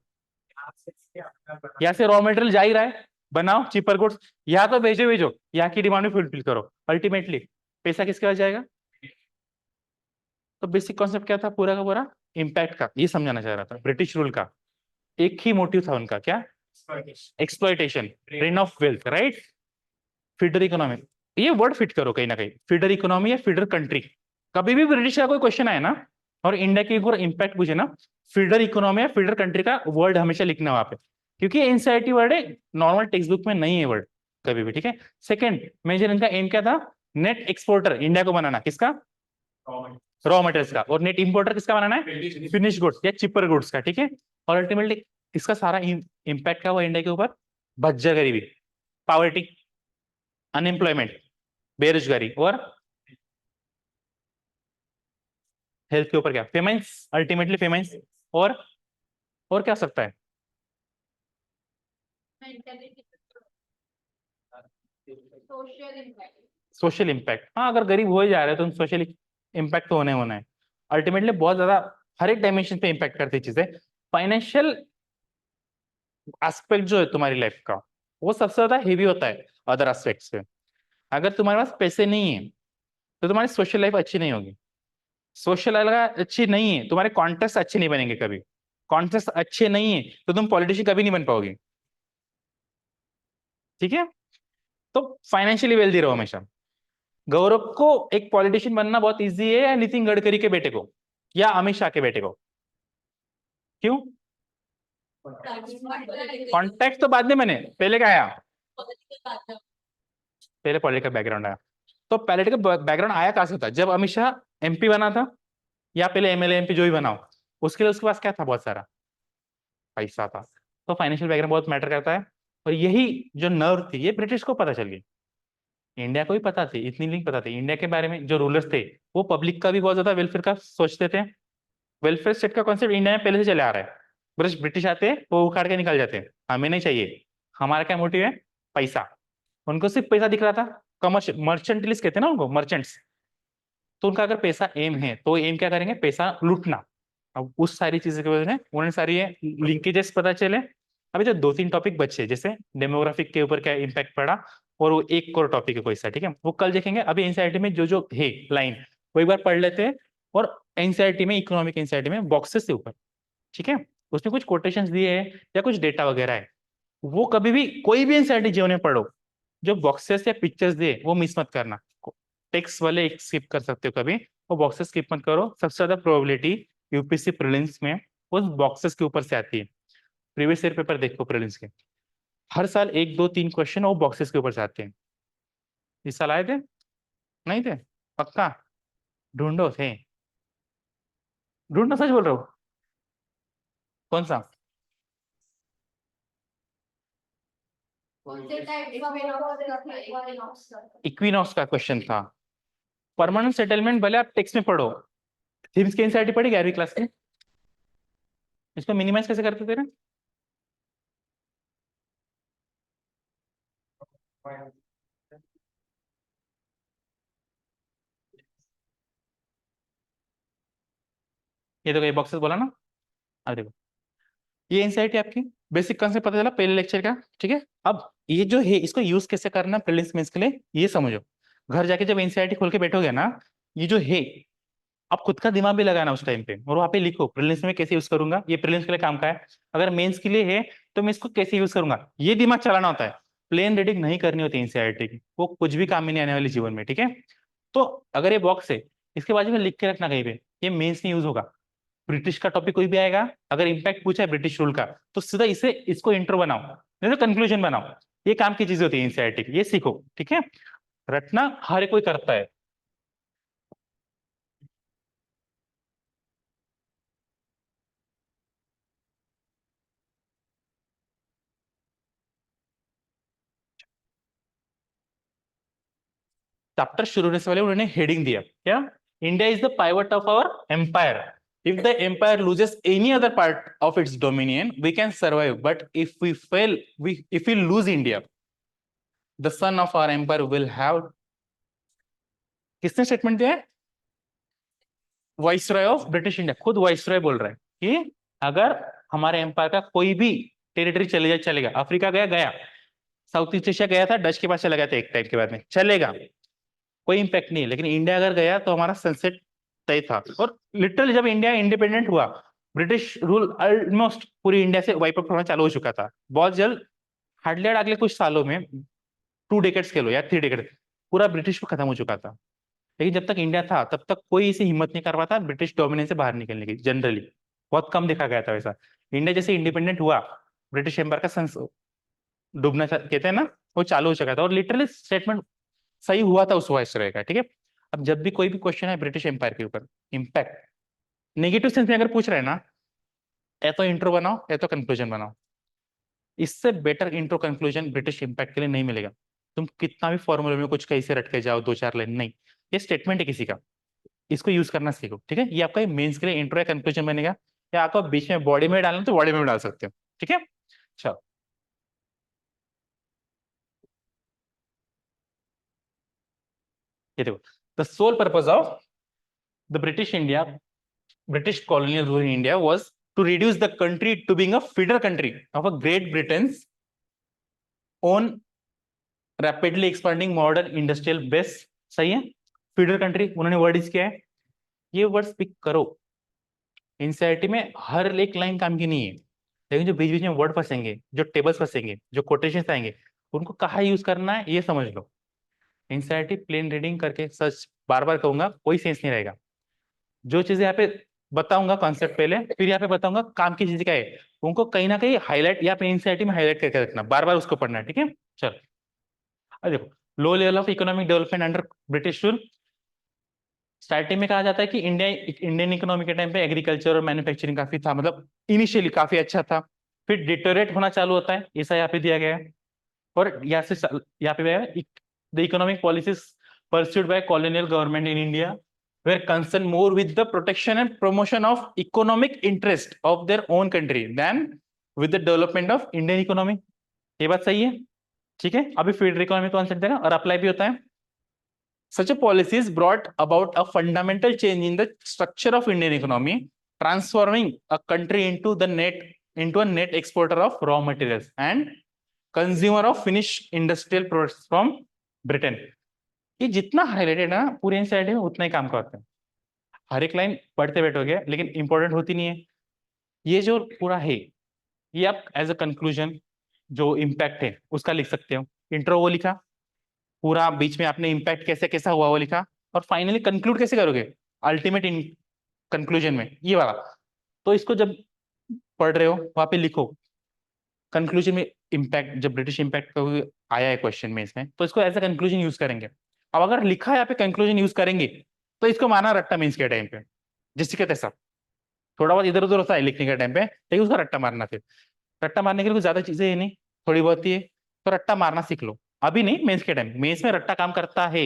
यहाँ से रॉ मटेरियल जा ही रहा है, बनाओ चीपर गुड्स, यहाँ तो भेजो भेजो, यहाँ की डिमांड भी फुलफिल करो, अल्टीमेटली पैसा किसके पास जाएगा? तो बेसिक कॉन्सेप्ट क्या था पूरा का पूरा? इम्पैक्ट का, ये समझाना चाह रहा था। ब्रिटिश रूल का एक ही मोटिव था उनका, क्या? Exploitation, rain of wealth, right. Feeder economy, ये वर्ड फिट करो कहीं ना कहीं, फीडर इकोनॉमी या फीडर कंट्री। कभी भी ब्रिटिश का कोई क्वेश्चन आए ना और इंडिया के ऊपर इम्पैक्ट पूछे ना, फीडर इकोनॉमी या फीडर कंट्री का वर्ड हमेशा लिखना वहां पे, क्योंकि एनसीईआरटी वर्ड है, नॉर्मल टेक्स्ट बुक में नहीं है वर्ड कभी भी, ठीक है। सेकंड मेजर इनका एम क्या था? नेट एक्सपोर्टर इंडिया को बनाना, किसका? रॉ मटेरियल्स का। और नेट इंपोर्टर किसका बनाना है? फिनिश गुड्स या चिपर गुड्स का, ठीक है। और अल्टीमेटली इसका सारा इम्पैक्ट क्या हुआ इंडिया के ऊपर? भज्जर गरीबी, पॉवर्टी, अनएम्प्लॉयमेंट, बेरोजगारी, और हेल्थ के ऊपर क्या? Famines, ultimately famines. और क्या हो सकता है? Social impact. सोशल इम्पैक्ट, हाँ अगर गरीब हो ही जा रहे हैं तो सोशल इम्पैक्ट तो होना है। अल्टीमेटली बहुत ज्यादा हर एक डायमेंशन पे इम्पैक्ट करती चीजें। फाइनेंशियल एस्पेक्ट जो है तुम्हारी लाइफ का, वो सबसे ज्यादा हेवी होता है अदर एस्पेक्ट से। अगर तुम्हारे पास पैसे नहीं है तो तुम्हारी सोशल लाइफ अच्छी नहीं होगी। सोशल लाइफ अच्छी नहीं है, तुम्हारे कॉन्टेक्ट अच्छे नहीं बनेंगे कभी। कॉन्टेक्ट अच्छे नहीं है तो तुम पॉलिटिशियन कभी नहीं बन पाओगे। ठीक है, तो फाइनेंशियली वेल्दी रहो हमेशा। गौरव को एक पॉलिटिशियन बनना बहुत इजी है, या नितिन गडकरी के बेटे को, या अमित शाह के बेटे को? क्यों? कॉन्टेक्ट तो बाद में बने, पहले क्या आया? पहले पॉलिटिकल बैकग्राउंड आया। तो पॉलिटिकल बैकग्राउंड आया कहां से था? जब अमित शाह एमपी बना था, या पहले एमएलए एमपी जो भी बनाओ, उसके लिए उसके पास क्या था? बहुत सारा पैसा था। तो फाइनेंशियल बैकग्राउंड बहुत मैटर करता है। और यही जो नर्व थी, ये ब्रिटिश को पता चल गई। इंडिया को भी पता थी, इतनी नहीं पता थी इंडिया के बारे में। जो रूलर्स थे वो पब्लिक का भी बहुत ज्यादा वेलफेयर का सोचते थे। वेलफेयर स्टेट का कॉन्सेप्ट इंडिया में पहले से चले आ रहा है। ब्रिटिश आते वो उखाड़ के निकल जाते, हमें नहीं चाहिए। हमारा क्या मोटिव है? पैसा। उनको सिर्फ पैसा दिख रहा था। कमर्शियल मर्चेंटलिस्ट कहते हैं ना उनको, मर्चेंट्स। तो उनका अगर पैसा एम है तो एम क्या करेंगे? पैसा लूटना। अब उस सारी चीजों की वजह से उन्हें सारी लिंकेजेस पता चले। अभी जो दो तीन टॉपिक बचे, जैसे डेमोग्राफिक के ऊपर क्या इम्पैक्ट पड़ा, और वो एक और टॉपिक है कोई सा, ठीक है, वो कल देखेंगे। अभी एनसीईआरटी में जो जो है लाइन, वो एक बार पढ़ लेते हैं। और एनसीईआरटी में, इकोनॉमिक एनसीईआरटी में बॉक्सेस के ऊपर, ठीक है, उसमें कुछ कोटेशंस दिए हैं या कुछ डेटा वगैरह है। वो कभी भी कोई भी एनसीईआरटी जीवन में पढ़ो, जो बॉक्सेस या पिक्चर्स दिए वो मिस मत करना। टेक्स्ट वाले स्किप कर सकते हो कभी, वो बॉक्सेस स्किप मत करो। सबसे ज्यादा प्रोबेबिलिटी यूपीएससी प्रीलिम्स में उस बॉक्सेस के ऊपर से आती है। प्रीवियस ईयर पेपर देखो प्रीलिम्स के, हर साल एक दो तीन क्वेश्चन वो बॉक्सेस के ऊपर से आते हैं। इस साल आए थे? नहीं थे? पक्का? ढूंढो थे? ढूंढना, सच बोल रहा हूँ। कौन सा? इक्विनॉक्स का क्वेश्चन था। परमानेंट सेटलमेंट भले आप टेक्स्ट में पढ़ो, थीम्स की एनसीईआरटी पढ़ी 11वीं क्लास में? इसको मिनिमाइज कैसे करते थे ना? ये देखो, ये बॉक्सेस बोला ना। अब देखो, ये एनसीईआरटी आपकी बेसिक कंसेप्ट पता चला पहले लेक्चर का, ठीक है। अब ये जो है, इसको यूज कैसे करना प्रीलिम्स मेंस के लिए, ये समझो। घर जाके जब एनसीईआरटी खोल के बैठोगे ना, ये जो है, आप खुद का दिमाग भी लगाना उस टाइम पे, और वहां पे लिखो प्रीलिम्स में कैसे यूज करूंगा, ये प्रीलिम्स के लिए काम का है। अगर मेंस के लिए है तो मैं इसको कैसे यूज करूंगा, ये दिमाग चलाना होता है। प्लेन रीडिंग नहीं करनी होती एनसीईआरटी की, वो कुछ भी काम में नहीं आने वाली जीवन में, ठीक है। तो अगर ये बॉक्स है, इसके बाजू में लिख के रखना कहीं पे, ये मेंस में यूज होगा। ब्रिटिश का टॉपिक कोई भी आएगा, अगर इम्पैक्ट पूछा है ब्रिटिश रूल का, तो सीधा इसे, इसको इंट्रो बनाओ, नहीं तो कंक्लूजन बनाओ। ये काम की चीजें होती है एनसीईआरटी की, ये सीखो, ठीक है। रटना हर कोई करता है। चैप्टर शुरू होने से पहले उन्होंने हेडिंग दिया क्या? India is the pivot of our empire. If the empire loses any other part of its dominion we can survive, but if we fail, if we lose India, the sun of our empire will have. किसने statement दिया है? Viceroy of British India, खुद viceroy बोल रहा है कि अगर हमारे एम्पायर का कोई भी टेरिटरी चले जाए, चलेगा। अफ्रीका गया, गया। साउथ ईस्ट एशिया गया था, डच के पास चला गया था एक टाइम के बाद में, चलेगा, कोई इंपैक्ट नहीं है। लेकिन इंडिया अगर गया तो हमारा सनसेट तय था। और लिटरली जब इंडिया इंडिपेंडेंट हुआ, ब्रिटिश रूल ऑलमोस्ट पूरी इंडिया से वाइप आउट होना चालू हो चुका था बहुत जल्द। हार्डली अगले कुछ सालों में, 2 डेकेड्स के लो या 3 डेकेड, पूरा ब्रिटिश को खत्म हो चुका था। लेकिन जब तक इंडिया था तब तक कोई इसे हिम्मत नहीं कर पाता ब्रिटिश डोमिनेंस से बाहर निकलने की। जनरली बहुत कम देखा गया था वैसा। इंडिया जैसे इंडिपेंडेंट हुआ, ब्रिटिश एम्पायर का संस डूबना कहते हैं ना, वो चालू हो चुका था। और लिटरली स्टेटमेंट सही हुआ था उस वाइसरॉय का, ठीक है। अब जब भी कोई भी क्वेश्चन है ब्रिटिश एम्पायर के ऊपर, इम्पैक्ट नेगेटिव सेंस में अगर पूछ रहे हैं ना, या तो इंट्रो बनाओ या तो कंक्लूजन बनाओ। इससे better intro conclusion British impact के लिए नहीं मिलेगा। तुम कितना भी फॉर्मूले में कुछ कैसे रट के जाओ, दो चार लाइन नहीं, ये स्टेटमेंट है किसी का, इसको यूज करना सीखो, ठीक है। ये आपका मेंस के लिए इंट्रो या कंक्लूजन बनेगा। या आपको बीच में बॉडी में डालना तो बॉडी में डाल सकते हो, ठीक है। चलो, ये देखो, the sole purpose of the British India, British colonial rule in India was to reduce the country to being a feeder country of a Great Britain's own rapidly expanding modern industrial base। सही है, feeder country उन्होंने word use किया है, ये word speak करो। NCERT में हर एक line काम की नहीं है, लेकिन जो बीच बीच में वर्ड फंसेंगे, जो टेबल्स फंसेंगे, जो कोटेशन आएंगे, उनको कहाँ यूज करना है ये समझ लो। एनसीईआरटी प्लेन रीडिंग करके सर्च बार बार कहूंगा, कोई सेंस नहीं रहेगा। जो चीजें यहाँ पे बताऊंगा कॉन्सेप्ट पहले, फिर यहाँ पे बताऊंगा काम की चीज क्या है, उनको कहीं ना कहीं हाईलाइट या पे एनसीईआरटी में हाईलाइट करके रखना, बार बार उसको पढ़ना है, ठीक है। चलो अब देखो, लो level of economic development under British rule. Starting में कहा जाता है कि इंडियन इकोनॉमी के टाइम पे एग्रीकल्चर और मैन्युफैक्चरिंग काफी था, मतलब इनिशियली काफी अच्छा था, फिर डिटोरेट होना चालू होता है, ऐसा यहाँ पे दिया गया है। और यहाँ पे the economic policies pursued by colonial government in India were concerned more with the protection and promotion of economic interest of their own country than with the development of Indian economy। ये बात सही है, ठीक है। अभी feeder economy concept देगा और apply भी होता है। Such a policies brought about a fundamental change in the structure of Indian economy, transforming a country into a net exporter of raw materials and consumer of finished industrial products from Britain। ये जितना highlighted है ना पूरे NCERT में, उतना ही काम का होता है। हर एक लाइन पढ़ते बैठोगे लेकिन इंपॉर्टेंट होती नहीं है। ये जो पूरा है, ये आप एज अ कंक्लूजन जो इम्पैक्ट है उसका लिख सकते हो। इंट्रो वो लिखा, पूरा बीच में आपने इम्पैक्ट कैसे कैसा हुआ वो लिखा, और फाइनली कंक्लूड कैसे करोगे अल्टीमेट इन कंक्लूजन में, ये वाला। तो इसको जब पढ़ रहे हो वहां पे लिखो कंक्लूजन में इम्पैक्ट, जब ब्रिटिश इम्पैक्ट का आया है क्वेश्चन में इसमें, तो इसको एज अ कंक्लूजन यूज करेंगे। अब अगर लिखा है यहाँ पे कंक्लूजन यूज करेंगे, तो इसको माना रट्टा मीन्स के टाइम पे, जिससे कहते सब थोड़ा बहुत इधर उधर होता है लिखने के टाइम पे, लेकिन उसका रट्टा मारना। फिर रट्टा मारने के लिए कुछ ज्यादा चीजें है नहीं, थोड़ी बहुत ही है, तो रट्टा मारना सीख लो। अभी नहीं, मेंस के टाइम, मेंस में रट्टा काम करता है।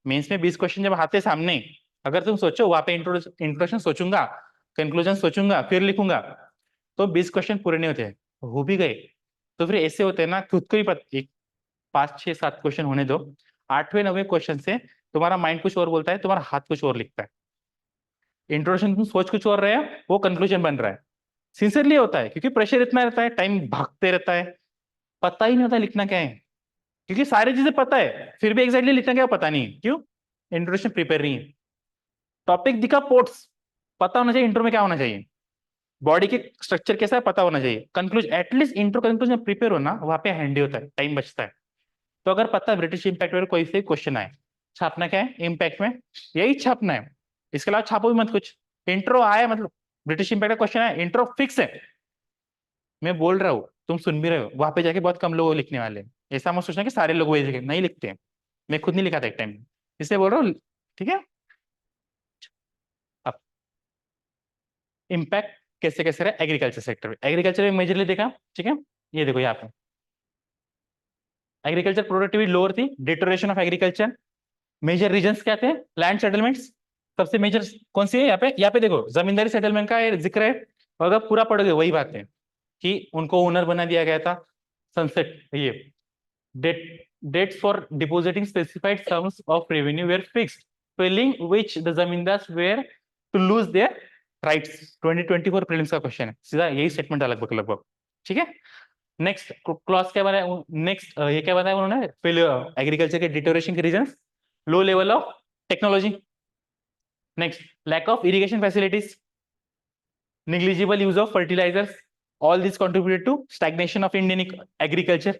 मेंस में 20 क्वेश्चन जब आते सामने, अगर तुम सोचो वहां पे इंट्रोडक्शन सोचूंगा, कंक्लूजन सोचूंगा, फिर लिखूंगा, तो 20 क्वेश्चन पूरे नहीं होते, हो भी गए तो फिर ऐसे होते हैं ना, खुद को ही पता, 5 6 7 क्वेश्चन होने दो, 8वें 9वें क्वेश्चन से तुम्हारा माइंड कुछ और बोलता है, तुम्हारा हाथ कुछ और लिखता है। इंट्रोडक्शन तुम सोच कुछ और रहे हो, वो कंक्लूजन बन रहा है। सिंसियरली होता है, क्योंकि प्रेशर इतना रहता है, टाइम भागते रहता है, पता ही नहीं होता लिखना क्या है, क्योंकि सारी चीजें पता है फिर भी एग्जैक्टली लिखना क्या पता नहीं। क्यों? इंट्रोडक्शन प्रिपेयर नहीं है। टॉपिक दिखा पोर्ट्स, पता होना चाहिए इंट्रो में क्या होना चाहिए, बॉडी के स्ट्रक्चर कैसा है पता होना चाहिए। Conclusion at least intro conclusion prepare हो ना, वहां पे हैंडी होता है, टाइम बचता है। तो अगर पता है ब्रिटिश इंपैक्ट में कोई से क्वेश्चन आए, छापना क्या है इम्पैक्ट में, यही छापना है, इसके अलावा छापो भी मत कुछ। इंट्रो आया मतलब ब्रिटिश इंपैक्ट का क्वेश्चन है, इंट्रो फिक्स है, मैं बोल रहा हूँ तुम सुन भी रहे हो, वहां पे जाके बहुत कम लोग लिखने वाले हैं। ऐसा मत सोचना कि सारे लोग वही नहीं लिखते हैं, मैं खुद नहीं लिखा था एक टाइम, इसलिए बोल रहा हूँ, ठीक है। अब इम्पैक्ट कैसे कैसे रहा एग्रीकल्चर सेक्टर में, एग्रीकल्चर में मेजरली देखा, ठीक है। ये देखो यहाँ पे एग्रीकल्चर प्रोडक्टिविटी लोअर थी, deterioration of agriculture. Major reasons क्या थे? लैंड सेटलमेंट्स, सबसे मेजर कौन सी है यहाँ पे देखो, जमींदारी सेटलमेंट का जिक्र है, और अगर पूरा पढ़ोगे वही बात है कि उनको ओनर बना दिया गया था। सनसेट ये dates for depositing specified sums of revenue were fixed, failing which the zamindars were to lose their rights. 2024 prelims का क्वेश्चन है, सीधा यही स्टेटमेंट है लगभग लगभग, ठीक है। नेक्स्ट क्लॉज क्या बनाया, नेक्स्ट ये क्या बताया उन्होंने, एग्रीकल्चर के डिटोरेशन के reasons, low level of technology, next lack of irrigation facilities, negligible use of fertilizers, all this contributed to stagnation of Indian agriculture,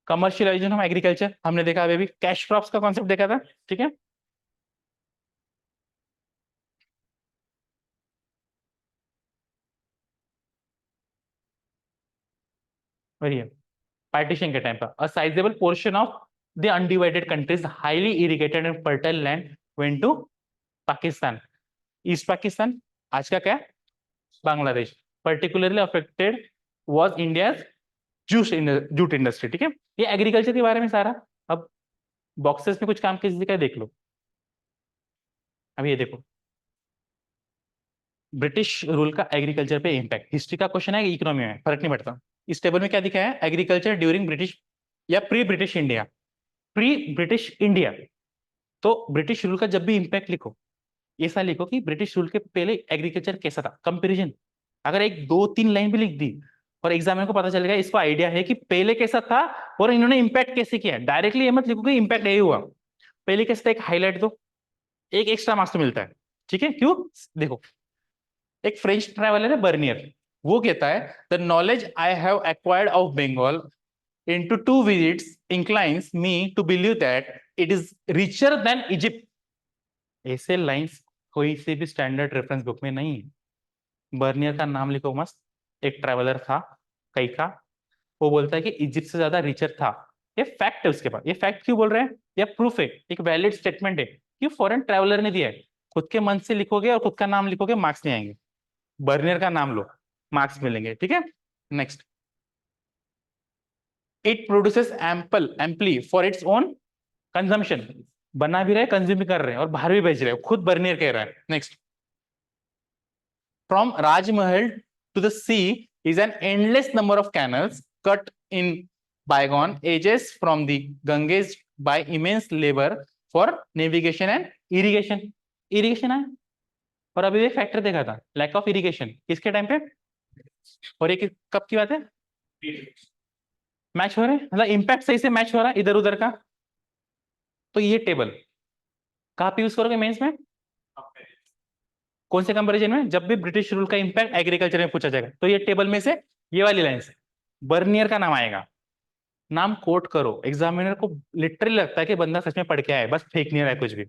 commercialization of agriculture हमने देखा अभी कैश क्रॉप्स का कॉन्सेप्ट देखा था, ठीक है। और ये पार्टीशन के टाइम पर a sizable portion of the undivided countries highly irrigated and fertile land went to Pakistan, east Pakistan, आज का क्या Bangladesh. Particularly affected was India's jute industry, ठीक है। ये एग्रीकल्चर के बारे में सारा। अब बॉक्सेस में कुछ काम किसी का देख लो। अब ये देखो ब्रिटिश रूल का एग्रीकल्चर पे इम्पैक्ट, हिस्ट्री का क्वेश्चन है, इकोनॉमी में फर्क नहीं पड़ता। इस टेबल में क्या दिखा है, एग्रीकल्चर ड्यूरिंग ब्रिटिश या pre British India, pre British India. तो ब्रिटिश रूल का जब भी इम्पैक्ट लिखो, ऐसा लिखो कि ब्रिटिश रूल के पहले एग्रीकल्चर कैसा था, कंपेरिजन। अगर एक दो तीन लाइन भी लिख दी और एग्जामिनर को पता चल गया, इसको आइडिया है कि पहले कैसा था और इन्होंने इंपैक्ट कैसे किया, डायरेक्टली ये मत लिखो कि इंपैक्ट यही हुआ, पहले कैसा था एक हाईलाइट दो, एक एक्स्ट्रा मार्क्स तो मिलता है। ठीक है, क्यों? देखो, एक फ्रेंच ट्रैवलर है बर्नियर, वो कहता है the knowledge I have acquired of Bengal into two visits inclines me to believe that it is richer than Egypt। ऐसे लाइंस कोई से भी स्टैंडर्ड रेफरेंस बुक में नहीं है। बर्नियर का नाम लिखो मस्त, एक ट्रैवलर था कई का, वो बोलता है कि इजिप्ट से ज्यादा रिचर था। ये फैक्ट है उसके पास। ये फैक्ट क्यों बोल रहे हैं? ये प्रूफ है, एक वैलिड स्टेटमेंट है कि फॉरेन ट्रैवलर ने दिया है। खुद के मन से लिखोगे और खुद का नाम लिखोगे, मार्क्स नहीं आएंगे। बर्नियर का नाम लो, मार्क्स मिलेंगे। ठीक है, next. It produces amply for its own consumption. बना भी रहे, कंज्यूम भी कर रहे हैं और बाहर भी भेज रहे हैं, खुद बर्नियर कह रहा है। Next. From Rajmahal to the sea is an endless number of canals cut in bygone ages from the Ganges by immense labour for navigation and irrigation. Irrigation है, और अभी एक फैक्टर देखा था लैक ऑफ इरिगेशन किसके टाइम पे, और ये कब की बात है? मैच हो रहे हैं, मतलब इंपैक्ट सही से मैच हो रहा है इधर उधर का। तो ये टेबल कहाँ पे यूज करोगे मेंस में? कौन से कंपैरिजन में? जब भी ब्रिटिश रूल का इंपैक्ट एग्रीकल्चर में पूछा जाएगा, तो ये टेबल में से ये वाली लाइन से बर्नियर का नाम आएगा। नाम कोट करो, एग्जामिनर को लिटरली लगता है कि बंदा सच में पढ़ के आया है, बस फेक नहीं रहा है कुछ भी।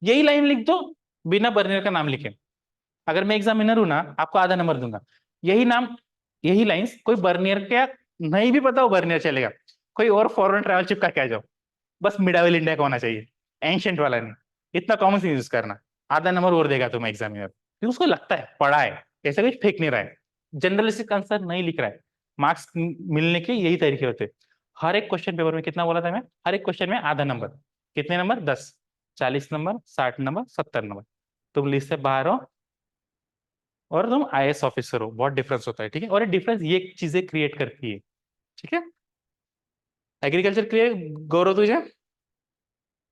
यही लाइन लिख दो बिना बर्नियर का नाम लिखे। अगर मैं एग्जामिनर हूं ना, आपको आधा नंबर दूंगा। यही नाम, यही लाइंस कोई बर्नियर का नहीं भी पता हो, बर्नियर चलेगा। कोई और फॉरेन ट्रैवल चिपका के आ जाओ, बस मिडावेल इंडिया का होना चाहिए, एंशियंट वाला नहीं। इतना कॉमन सेंस यूज करना, आधा नंबर और देगा तुम्हें एग्जामिनर, क्योंकि उसको लगता है पढ़ा है, ऐसा कुछ फेक नहीं रहा है, जनरलिस्टिक आंसर नहीं लिख रहा है। मार्क्स मिलने के यही तरीके होते हैं। हर एक क्वेश्चन पेपर में कितना बोला था मैं? हर एक क्वेश्चन में आधा नंबर। कितने नंबर? 10, 40 number, 60 number, 70 number. तुम लिस्ट से बाहर हो और तुम आईएएस ऑफिसर हो, बहुत डिफरेंस होता है। ठीक है, और ये डिफरेंस ये चीजें क्रिएट करती है। ठीक है, एग्रीकल्चर क्लियर गौरव तुझे?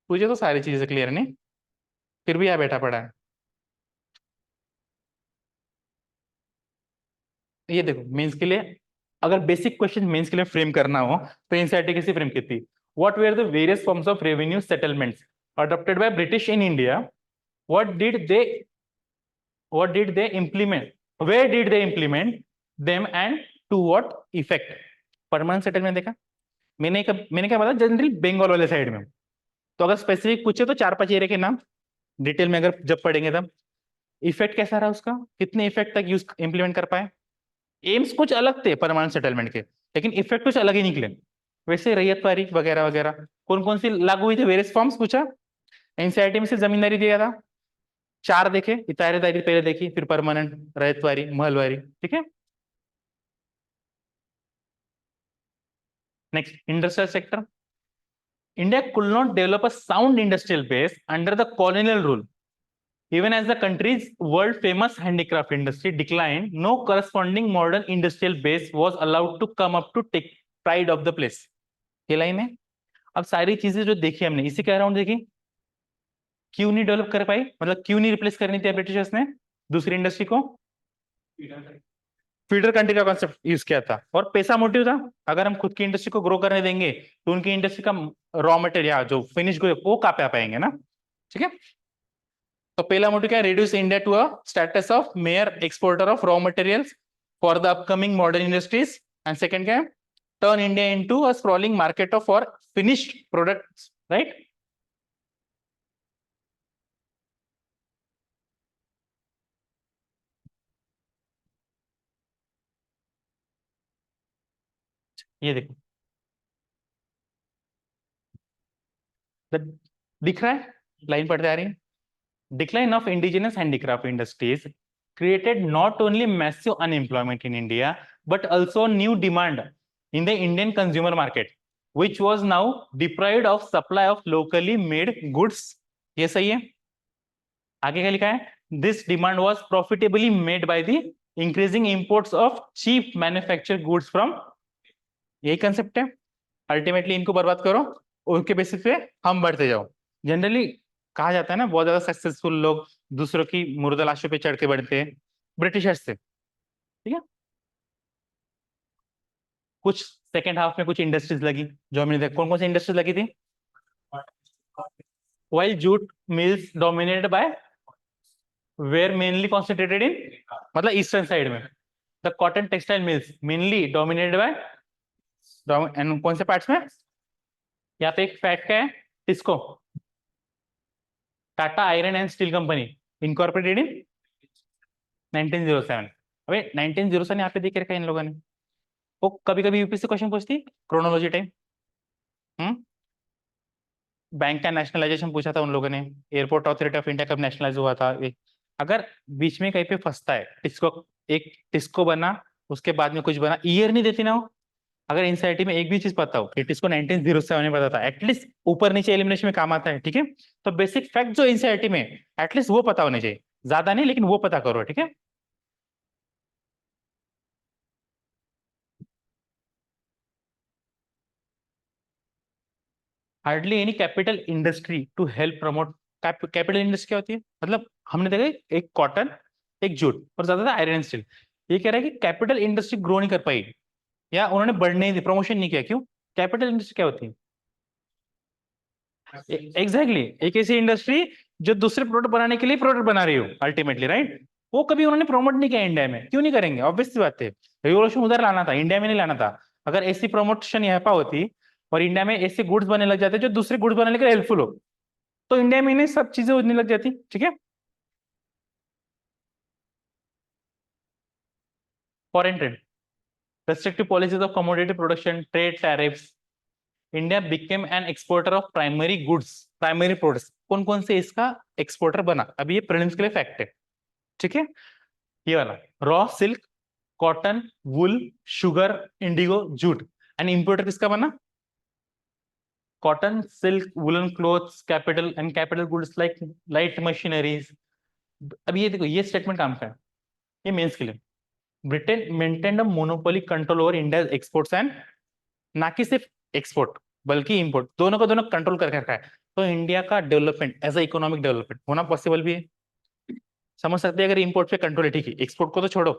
तुझे तो सारी चीजें क्लियर नहीं, फिर भी यहाँ बैठा पड़ा है। ये देखो, मेंस के लिए अगर बेसिक क्वेश्चन मेंस के लिए फ्रेम करना हो तो एनसीईआरटी कैसे फ्रेम की थी? What were the various forms of revenue settlements adopted by British in India? What did they what did they implement, where did they implement them and to what effect? Permanent settlement देखा मैंने क्या बताया, generally Bengal वाले side में। तो अगर specific पूछे तो 4-5 एरिया के नाम डिटेल में अगर जब पढ़ेंगे तब। इफेक्ट कैसा रहा उसका, कितने इफेक्ट तक यूज इंप्लीमेंट कर पाए? एम्स कुछ अलग थे परमानेंट सेटलमेंट के, लेकिन इफेक्ट कुछ अलग ही निकले। वैसे रैयतवारी वगैरह वगैरह कौन कौन सी लागू हुई थी, वेरियस फॉर्म्स पूछा। एनसीईआरटी में से जमींदारी दिया था, 4 देखे, इतारेदारी पहले देखी, फिर परमानेंट, रैयतवारी, महलवारी। ठीक है, next, industrial sector. India could not develop a sound industrial base under the colonial rule. Even as the country's world famous handicraft industry declined, no corresponding modern industrial base was allowed to come up to take pride of the place। ये line है। अब सारी चीजें जो देखी हमने इसी के अराउंड देखी, क्यों नहीं डेवलप कर पाई, मतलब क्यों नहीं रिप्लेस करनी थी ब्रिटिशर्स ने दूसरी इंडस्ट्री को? फीडर कंट्री का कॉन्सेप्ट यूज किया था, और पैसा मोटिव था। अगर हम खुद की इंडस्ट्री को ग्रो करने देंगे तो उनकी इंडस्ट्री का रॉ मटेरियल जो फिनिश वो कहाँ पे आ पाएंगे ना। ठीक है, तो पहला मोटिव क्या है? Reduce India to a status of mere exporter of raw materials for the upcoming modern industries. And second क्या है? Turn India into a sprawling market of for finished products, right. ये देखो, दिख रहा है, लाइन पढ़ते आ रही है। Decline of indigenous handicraft industries created not only massive unemployment in India, but also new demand in the Indian consumer market, which was now deprived of supply of locally made goods। ये सही है। आगे क्या लिखा है? This demand was profitably made by the increasing imports of cheap manufactured goods from। यही concept है। Ultimately इनको बर्बाद करो, उनके बेसिस पे हम बढ़ते जाओ। जनरली कहा जाता है ना, बहुत ज्यादा सक्सेसफुल लोग दूसरों की मुर्दा लाशों पे चढ़ के बढ़ते हैं, ब्रिटिशर्स से। ठीक है। कुछ सेकेंड हाफ में कुछ इंडस्ट्रीज लगी जो हमने देखा, कौन कौन सी इंडस्ट्रीज लगी थी? While jute mills dominated by were mainly concentrated in, मतलब ईस्टर्न साइड में, the cotton textile mills mainly dominated by, and कौन से पार्ट्स में? यहाँ पे एक फैक्ट क्या है? TISCO, Tata iron and steel company, incorporated in 1907। अबे 1907 यहाँ पे देख के रखा है इन लोगों ने। वो कभी कभी यूपीएससी क्वेश्चन पूछती क्रोनोलॉजी टाइम। बैंक का नेशनलाइजेशन पूछा था उन लोगों ने, एयरपोर्ट अथॉरिटी ऑफ इंडिया कब नेशनलाइज हुआ था। अगर बीच में कहीं पे फंसता है टिस्को, एक टिस्को बना उसके बाद में कुछ बना, ईयर नहीं देती ना वो। अगर एनसीईआरटी में एक भी चीज पता हो कि टिस्को 1907 में पता था, एटलीस्ट ऊपर नीचे एलिमिनेशन में काम आता है। ठीक है, तो बेसिक फैक्ट जो एनसीईआरटी में एटलीस्ट वो पता होने चाहिए, ज्यादा नहीं लेकिन वो पता करो। ठीक है, hardly any capital industry to help promote. Capital industry क्या होती है? मतलब हमने देखा एक कॉटन, एक जूट और ज्यादा आयरन स्टील। ये कह रहा है कि कैपिटल इंडस्ट्री ग्रो नहीं कर पाई या उन्होंने बढ़ने दी, प्रमोशन नहीं किया। क्यों? कैपिटल इंडस्ट्री क्या होती है? एग्जैक्टली एक ऐसी इंडस्ट्री जो दूसरे प्रोडक्ट बनाने के लिए प्रोडक्ट बना रही हो अल्टीमेटली, राइट। वो कभी उन्होंने प्रमोट नहीं किया इंडिया में। क्यों नहीं करेंगे? ऑब्वियस सी बात है, रिवोल्यूशन उधर लाना था, इंडिया में नहीं लाना था। अगर ऐसी प्रमोशन यहाँ पर होती और इंडिया में ऐसे गुड्स बनने लग जाते जो दूसरे गुड्स बनाने के लिए हेल्पफुल हो, तो इंडिया में इन्हें सब चीजें होने लग जाती। ठीक है, foreign trade, restrictive policies of commodity production, trade tariffs, India became an exporter of primary goods, primary products. कौन कौन से इसका एक्सपोर्टर बना? अभी ये प्रीलिम्स के लिए फैक्ट है। ठीक है, ये वाला raw silk, cotton, wool, sugar, indigo, jute. And importer किसका बना? Cotton, silk, woollen cloths, capital and capital goods like light machineries. अब ये देखो, ये स्टेटमेंट काम का है, ये मेंस के लिए। Britain maintain a monopoly control over India exports and, ना कि सिर्फ एक्सपोर्ट बल्कि इंपोर्ट, दोनों को दोनों कंट्रोल करके रखा है। तो इंडिया का development as a economic development होना पॉसिबल भी है। समझ सकते हैं अगर इंपोर्ट पे कंट्रोल है, ठीक है। एक्सपोर्ट को तो छोड़ो,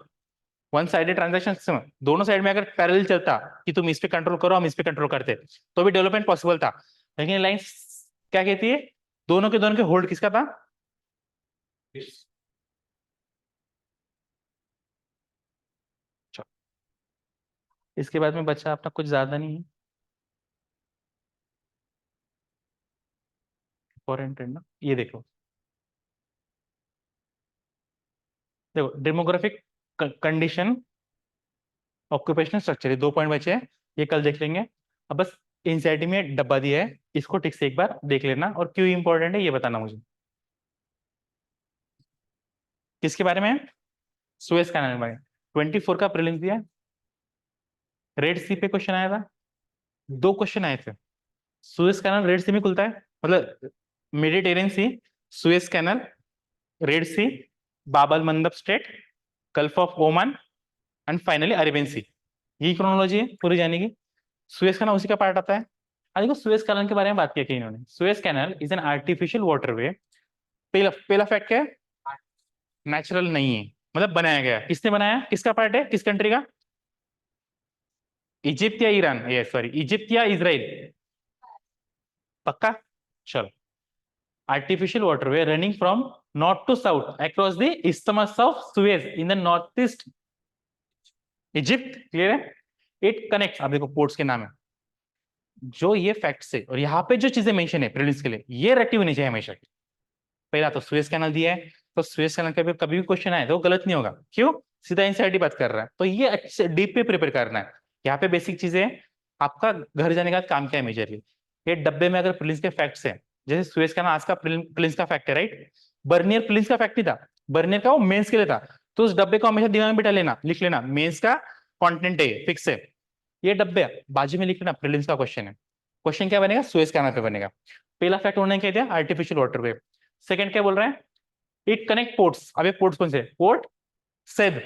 वन साइडेड ट्रांजेक्शन सिस्टम, दोनों साइड में अगर पैरेलल चलता कि तुम इस पे कंट्रोल करो हम इस पे कंट्रोल करते, तो भी डेवलपमेंट पॉसिबल था। लेकिन लाइन क्या कहती है? दोनों के होल्ड किसका था? चलो, इसके बाद में बचा अपना कुछ ज्यादा नहीं है, फॉरेन ट्रेड ना। ये देखो, देखो डेमोग्राफिक कंडीशन, ऑक्यूपेशनल स्ट्रक्चर, ये 2 पॉइंट बचे हैं, ये कल देख लेंगे। अब बस एनसीईआरटी में डब्बा दिया है, इसको ठीक से एक बार देख लेना और क्यों इंपॉर्टेंट है ये बताना मुझे। किसके बारे में है? सुएज कैनाल में। 24 का प्रीलिम्स दिया है, रेड सी पे क्वेश्चन आया था, 2 क्वेश्चन आए थे। सुएज कैनाल रेड सी में खुलता है, मतलब Mediterranean Sea, Suez Canal, Red Sea, Babel Mandeb strait, gulf of Oman and finally Arabian Sea. यही क्रोनोलॉजी है पूरी जाने की। सुएज कैनाल उसी का पार्ट आता है। आज देखो सुएज कैनाल के बारे में बात की इन्होंने। Suez canal is an artificial waterway. पहला फैक्ट क्या है? नेचुरल नहीं है, मतलब बनाया गया। किसने बनाया? किसका पार्ट है? किस कंट्री का? इजिप्ट या ईरान? ये सॉरी, इजिप्ट या इजराइल? पक्का? चलो, artificial waterway running from north to south across the isthmus of Suez in the northeast Egypt, clear है? इट कनेक्ट्स, आप देखो पोर्ट्स के नाम है जो ये फैक्ट से, और यहाँ पे जो चीजें मेंशन है प्रीलिम्स के लिए, ये रटी होनी चाहिए हमेशा। पहला तो सुएज कैनल दिया है, तो सुएज कैनल का कभी भी क्वेश्चन आए तो गलत नहीं होगा। क्यों? सीधा एनसीईआरटी बात कर रहा है, तो ये अच्छे डीप पे प्रिपेयर करना है। यहाँ पे बेसिक चीजें, आपका घर जाने का काम क्या है मेजरली, ये डब्बे में अगर प्रीलिम्स के फैक्ट्स हैं, जैसे सुएज कैनल आज का प्रीलिम्स का फैक्ट है, राइट। बर्नियर प्रीलिम्स का फैक्ट नहीं था, बर्नियर का वो मेंस के लिए था। तो उस डब्बे को हमेशा दिमाग में बिठा लेना, लिख लेना, मेंस का कंटेंट है, फिक्स है। ये डब्बे बाजू में लिख लेना, प्रीलिम्स का क्वेश्चन है। क्वेश्चन क्या बनेगा? सुएज कैनल पे बनेगा। पहला फैक्ट उन्होंने क्या दिया? Artificial waterway. सेकंड क्या बोल रहे हैं? It connect ports. अब ये पोर्ट्स कौन से? Port Said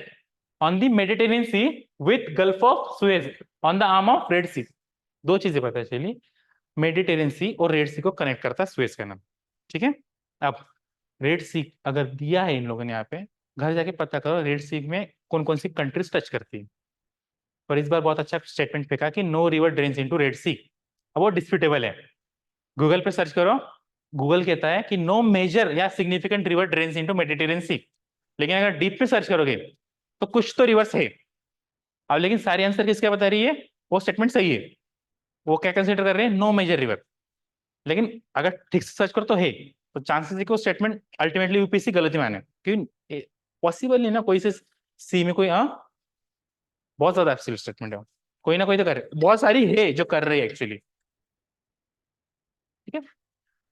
on the Mediterranean Sea with Gulf of Suez on the arm of Red Sea. दो चीजें पता चली, मेडिटेरियन सी और रेड सी को कनेक्ट करता है सुएज कैनल। ठीक है, अब रेड सी अगर दिया है इन लोगों ने यहाँ पे, घर जाके पता करो रेड सी में कौन कौन सी कंट्रीज टच करती है। और इस बार बहुत अच्छा स्टेटमेंट फेंका कि no river drains into Red Sea. अब वो डिस्प्यूटेबल है, गूगल पे सर्च करो, गूगल कहता है कि नो मेजर या significant river drains into Mediterranean Sea. लेकिन अगर डीप पे सर्च करोगे तो कुछ तो रिवर्स है। अब लेकिन सारी आंसर किसका बता रही है, वो स्टेटमेंट सही है। वो क्या कंसिडर कर रहे हैं, नो मेजर रिवर। लेकिन अगर ठीक से सर्च करो तो है, तो चांसेस है कि वो स्टेटमेंट अल्टीमेटली यूपीएससी गलत ही माने, क्योंकि पॉसिबल नहीं ना कोई से सी में कोई, हाँ बहुत ज्यादा एब्सोल्यूट स्टेटमेंट है, कोई ना कोई तो करे, बहुत सारी है जो कर रही है एक्चुअली। ठीक है,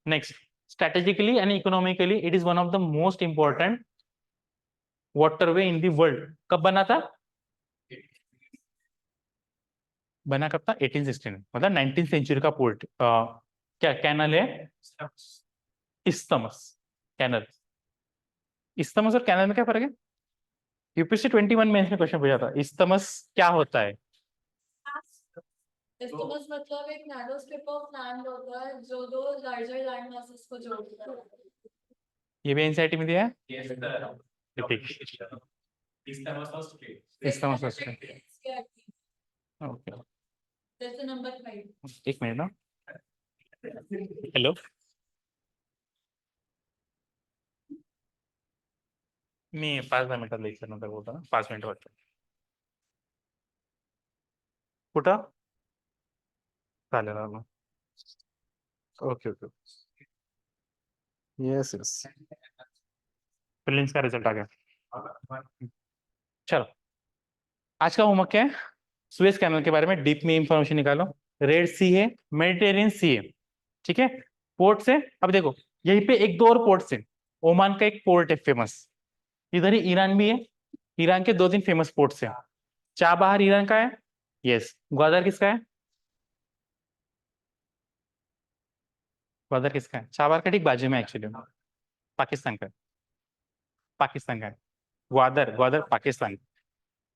next, strategically and economically it is one of the most important waterway in the world. कब बना था, बना कब था, 1816, मतलब 19th सेंचुरी का पोर्ट। क्या कैनल है, इस्तमस कैनल। इस्तमस और कैनल में क्या फर्क है, यूपीएससी 21 में इसमें क्वेश्चन पूछा था, इस्तमस क्या होता है। इसको बस मतलब एक नैरो स्ट्रिप ऑफ लैंड होता है जो दो लार्जर लैंड मासेस को जोड़ता है। ये भी एनसीईआरटी में दिया है। Yes, sir. Isthmus was straight. Isthmus okay, That's the number 5. एक मिनट ना, हेलो, मी 5-10 मिनिटात लेक्चर नंतर बोलतो ना, 5 मिनिटं वाटतं कुठं, चालेल ना, okay okay, yes yes, prelims का रिजल्ट आ गया। चलो, आज का होमवर्क क्या है, सुएज कैनल के बारे में डीप में इंफॉर्मेशन निकालो। रेड सी है, मेडिटेरियन सी है, ठीक है, पोर्ट से। अब देखो यहीं पे एक दो और पोर्ट है, ओमान का एक पोर्ट है फेमस, इधर ही ईरान भी है, ईरान के 2-3 फेमस पोर्ट्स हैं। चाबहार ईरान का है, यस। ग्वादर किसका है, ग्वादर किसका है, चाबहार का ठीक बाजू में एक्चुअली, पाकिस्तान का, पाकिस्तान का है ग्वादर, ग्वादर पाकिस्तान।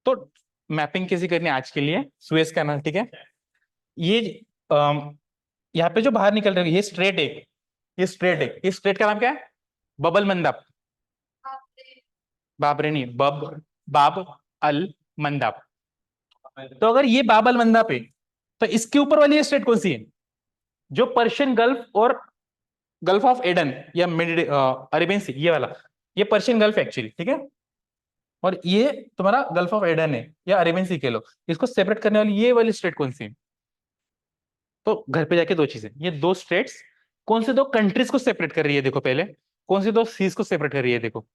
तो मैपिंग कैसे करनी है आज के लिए, सुएज कैनल, ठीक है। ये यहाँ पे जो बाहर निकल रही है ये स्ट्रेट है, ये स्ट्रेट है, ये स्ट्रेट का नाम क्या है, बबल मंदाब, बाबरे नहीं, बाब अल मंदाब। तो अगर ये बाब अल मंदाब है तो इसके ऊपर वाली स्ट्रेट कौन सी है, जो पर्शियन गल्फ और गल्फ ऑफ एडन या मिड अरेबियन सी, ये वाला, ये पर्शियन गल्फ एक्चुअली, ठीक है। और ये तुम्हारा गल्फ ऑफ एडन है या अरेबियन सी के लो, इसको सेपरेट करने वाली ये वाली स्ट्रेट कौन सी है। तो घर पे जाके दो चीजें, ये दो स्टेट्स कौन से दो कंट्रीज को सेपरेट कर रही है, देखो पहले कौन सी दो सीज को सेपरेट कर रही है, देखो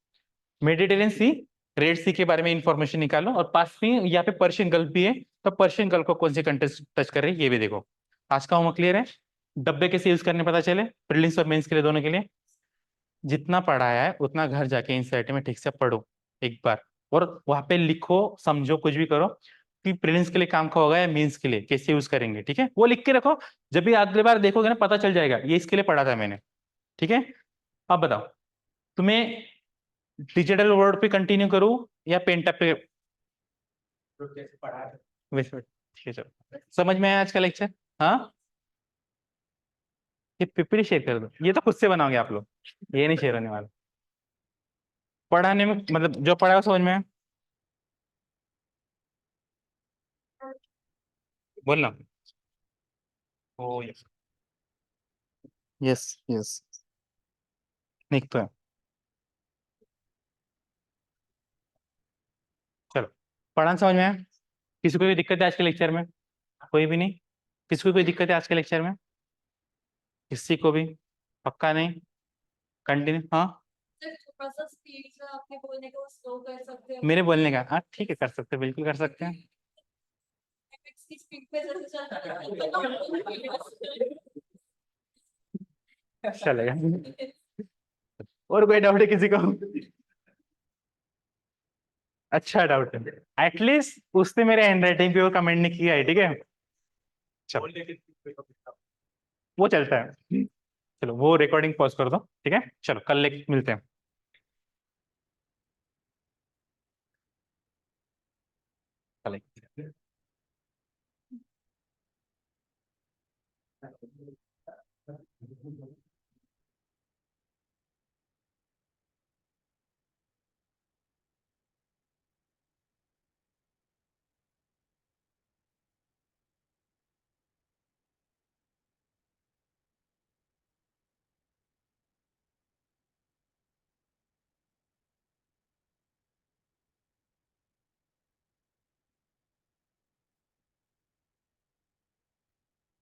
मेडिटेरियन सी, रेड सी के बारे में इंफॉर्मेशन निकालो, और पास में यहाँ पे पर्शियन गल्फ भी है, तो पर्शियन गल्फ को कौन सी कंट्रीज टच कर रही है ये भी देखो। आज का होमवर्क क्लियर है, डब्बे कैसे यूज करने पता चले, प्रीलिम्स और मेंस के लिए दोनों के लिए। जितना पढ़ाया है उतना घर जाके एनसीईआरटी में ठीक से पढ़ो एक बार, और वहां पे लिखो समझो कुछ भी करो कि प्रीलिम्स के लिए काम का होगा या मेंस के लिए कैसे यूज करेंगे, ठीक है, वो लिख के रखो। जब भी अगली बार देखोगे ना पता चल जाएगा ये इसके लिए पढ़ा था मैंने, ठीक है। अब बताओ तुम्हें डिजिटल वर्ड पे कंटिन्यू करूं या पेन टैप पे, वैसे ठीक है चलो, समझ में आया आज का लेक्चर, हाँ। ये पिपड़ी शेयर कर दो, ये तो खुद से बनाओगे आप लोग, ये नहीं शेयर होने वाला। पढ़ाने में मतलब जो पढ़ा है वो समझ में आया? बोलना, ओ यस यस यस, नहीं तो है। चलो, पढ़ाना समझ में आया, किसी को कोई दिक्कत है आज के लेक्चर में, कोई भी नहीं, किसी को कोई दिक्कत है आज के लेक्चर में, किसी को भी, पक्का नहीं, कंटिन्यू, हाँ। सिर्फ थोड़ा सा स्पीड से आपके बोलने को स्लो कर सकते हो। मेरे बोलने का, हाँ ठीक है कर सकते हैं, बिल्कुल कर सकते हैं। MX की स्पीड पे जैसे चलता चलेगा, और कोई डाउट है किसी को, अच्छा डाउट है, एटलीस्ट उसने मेरे हैंड राइटिंग पे वो कमेंट नहीं किया है, ठीक है। चलो वो चलता है, चलो वो रिकॉर्डिंग पॉज कर दो, ठीक है, चलो कल मिलते हैं। कल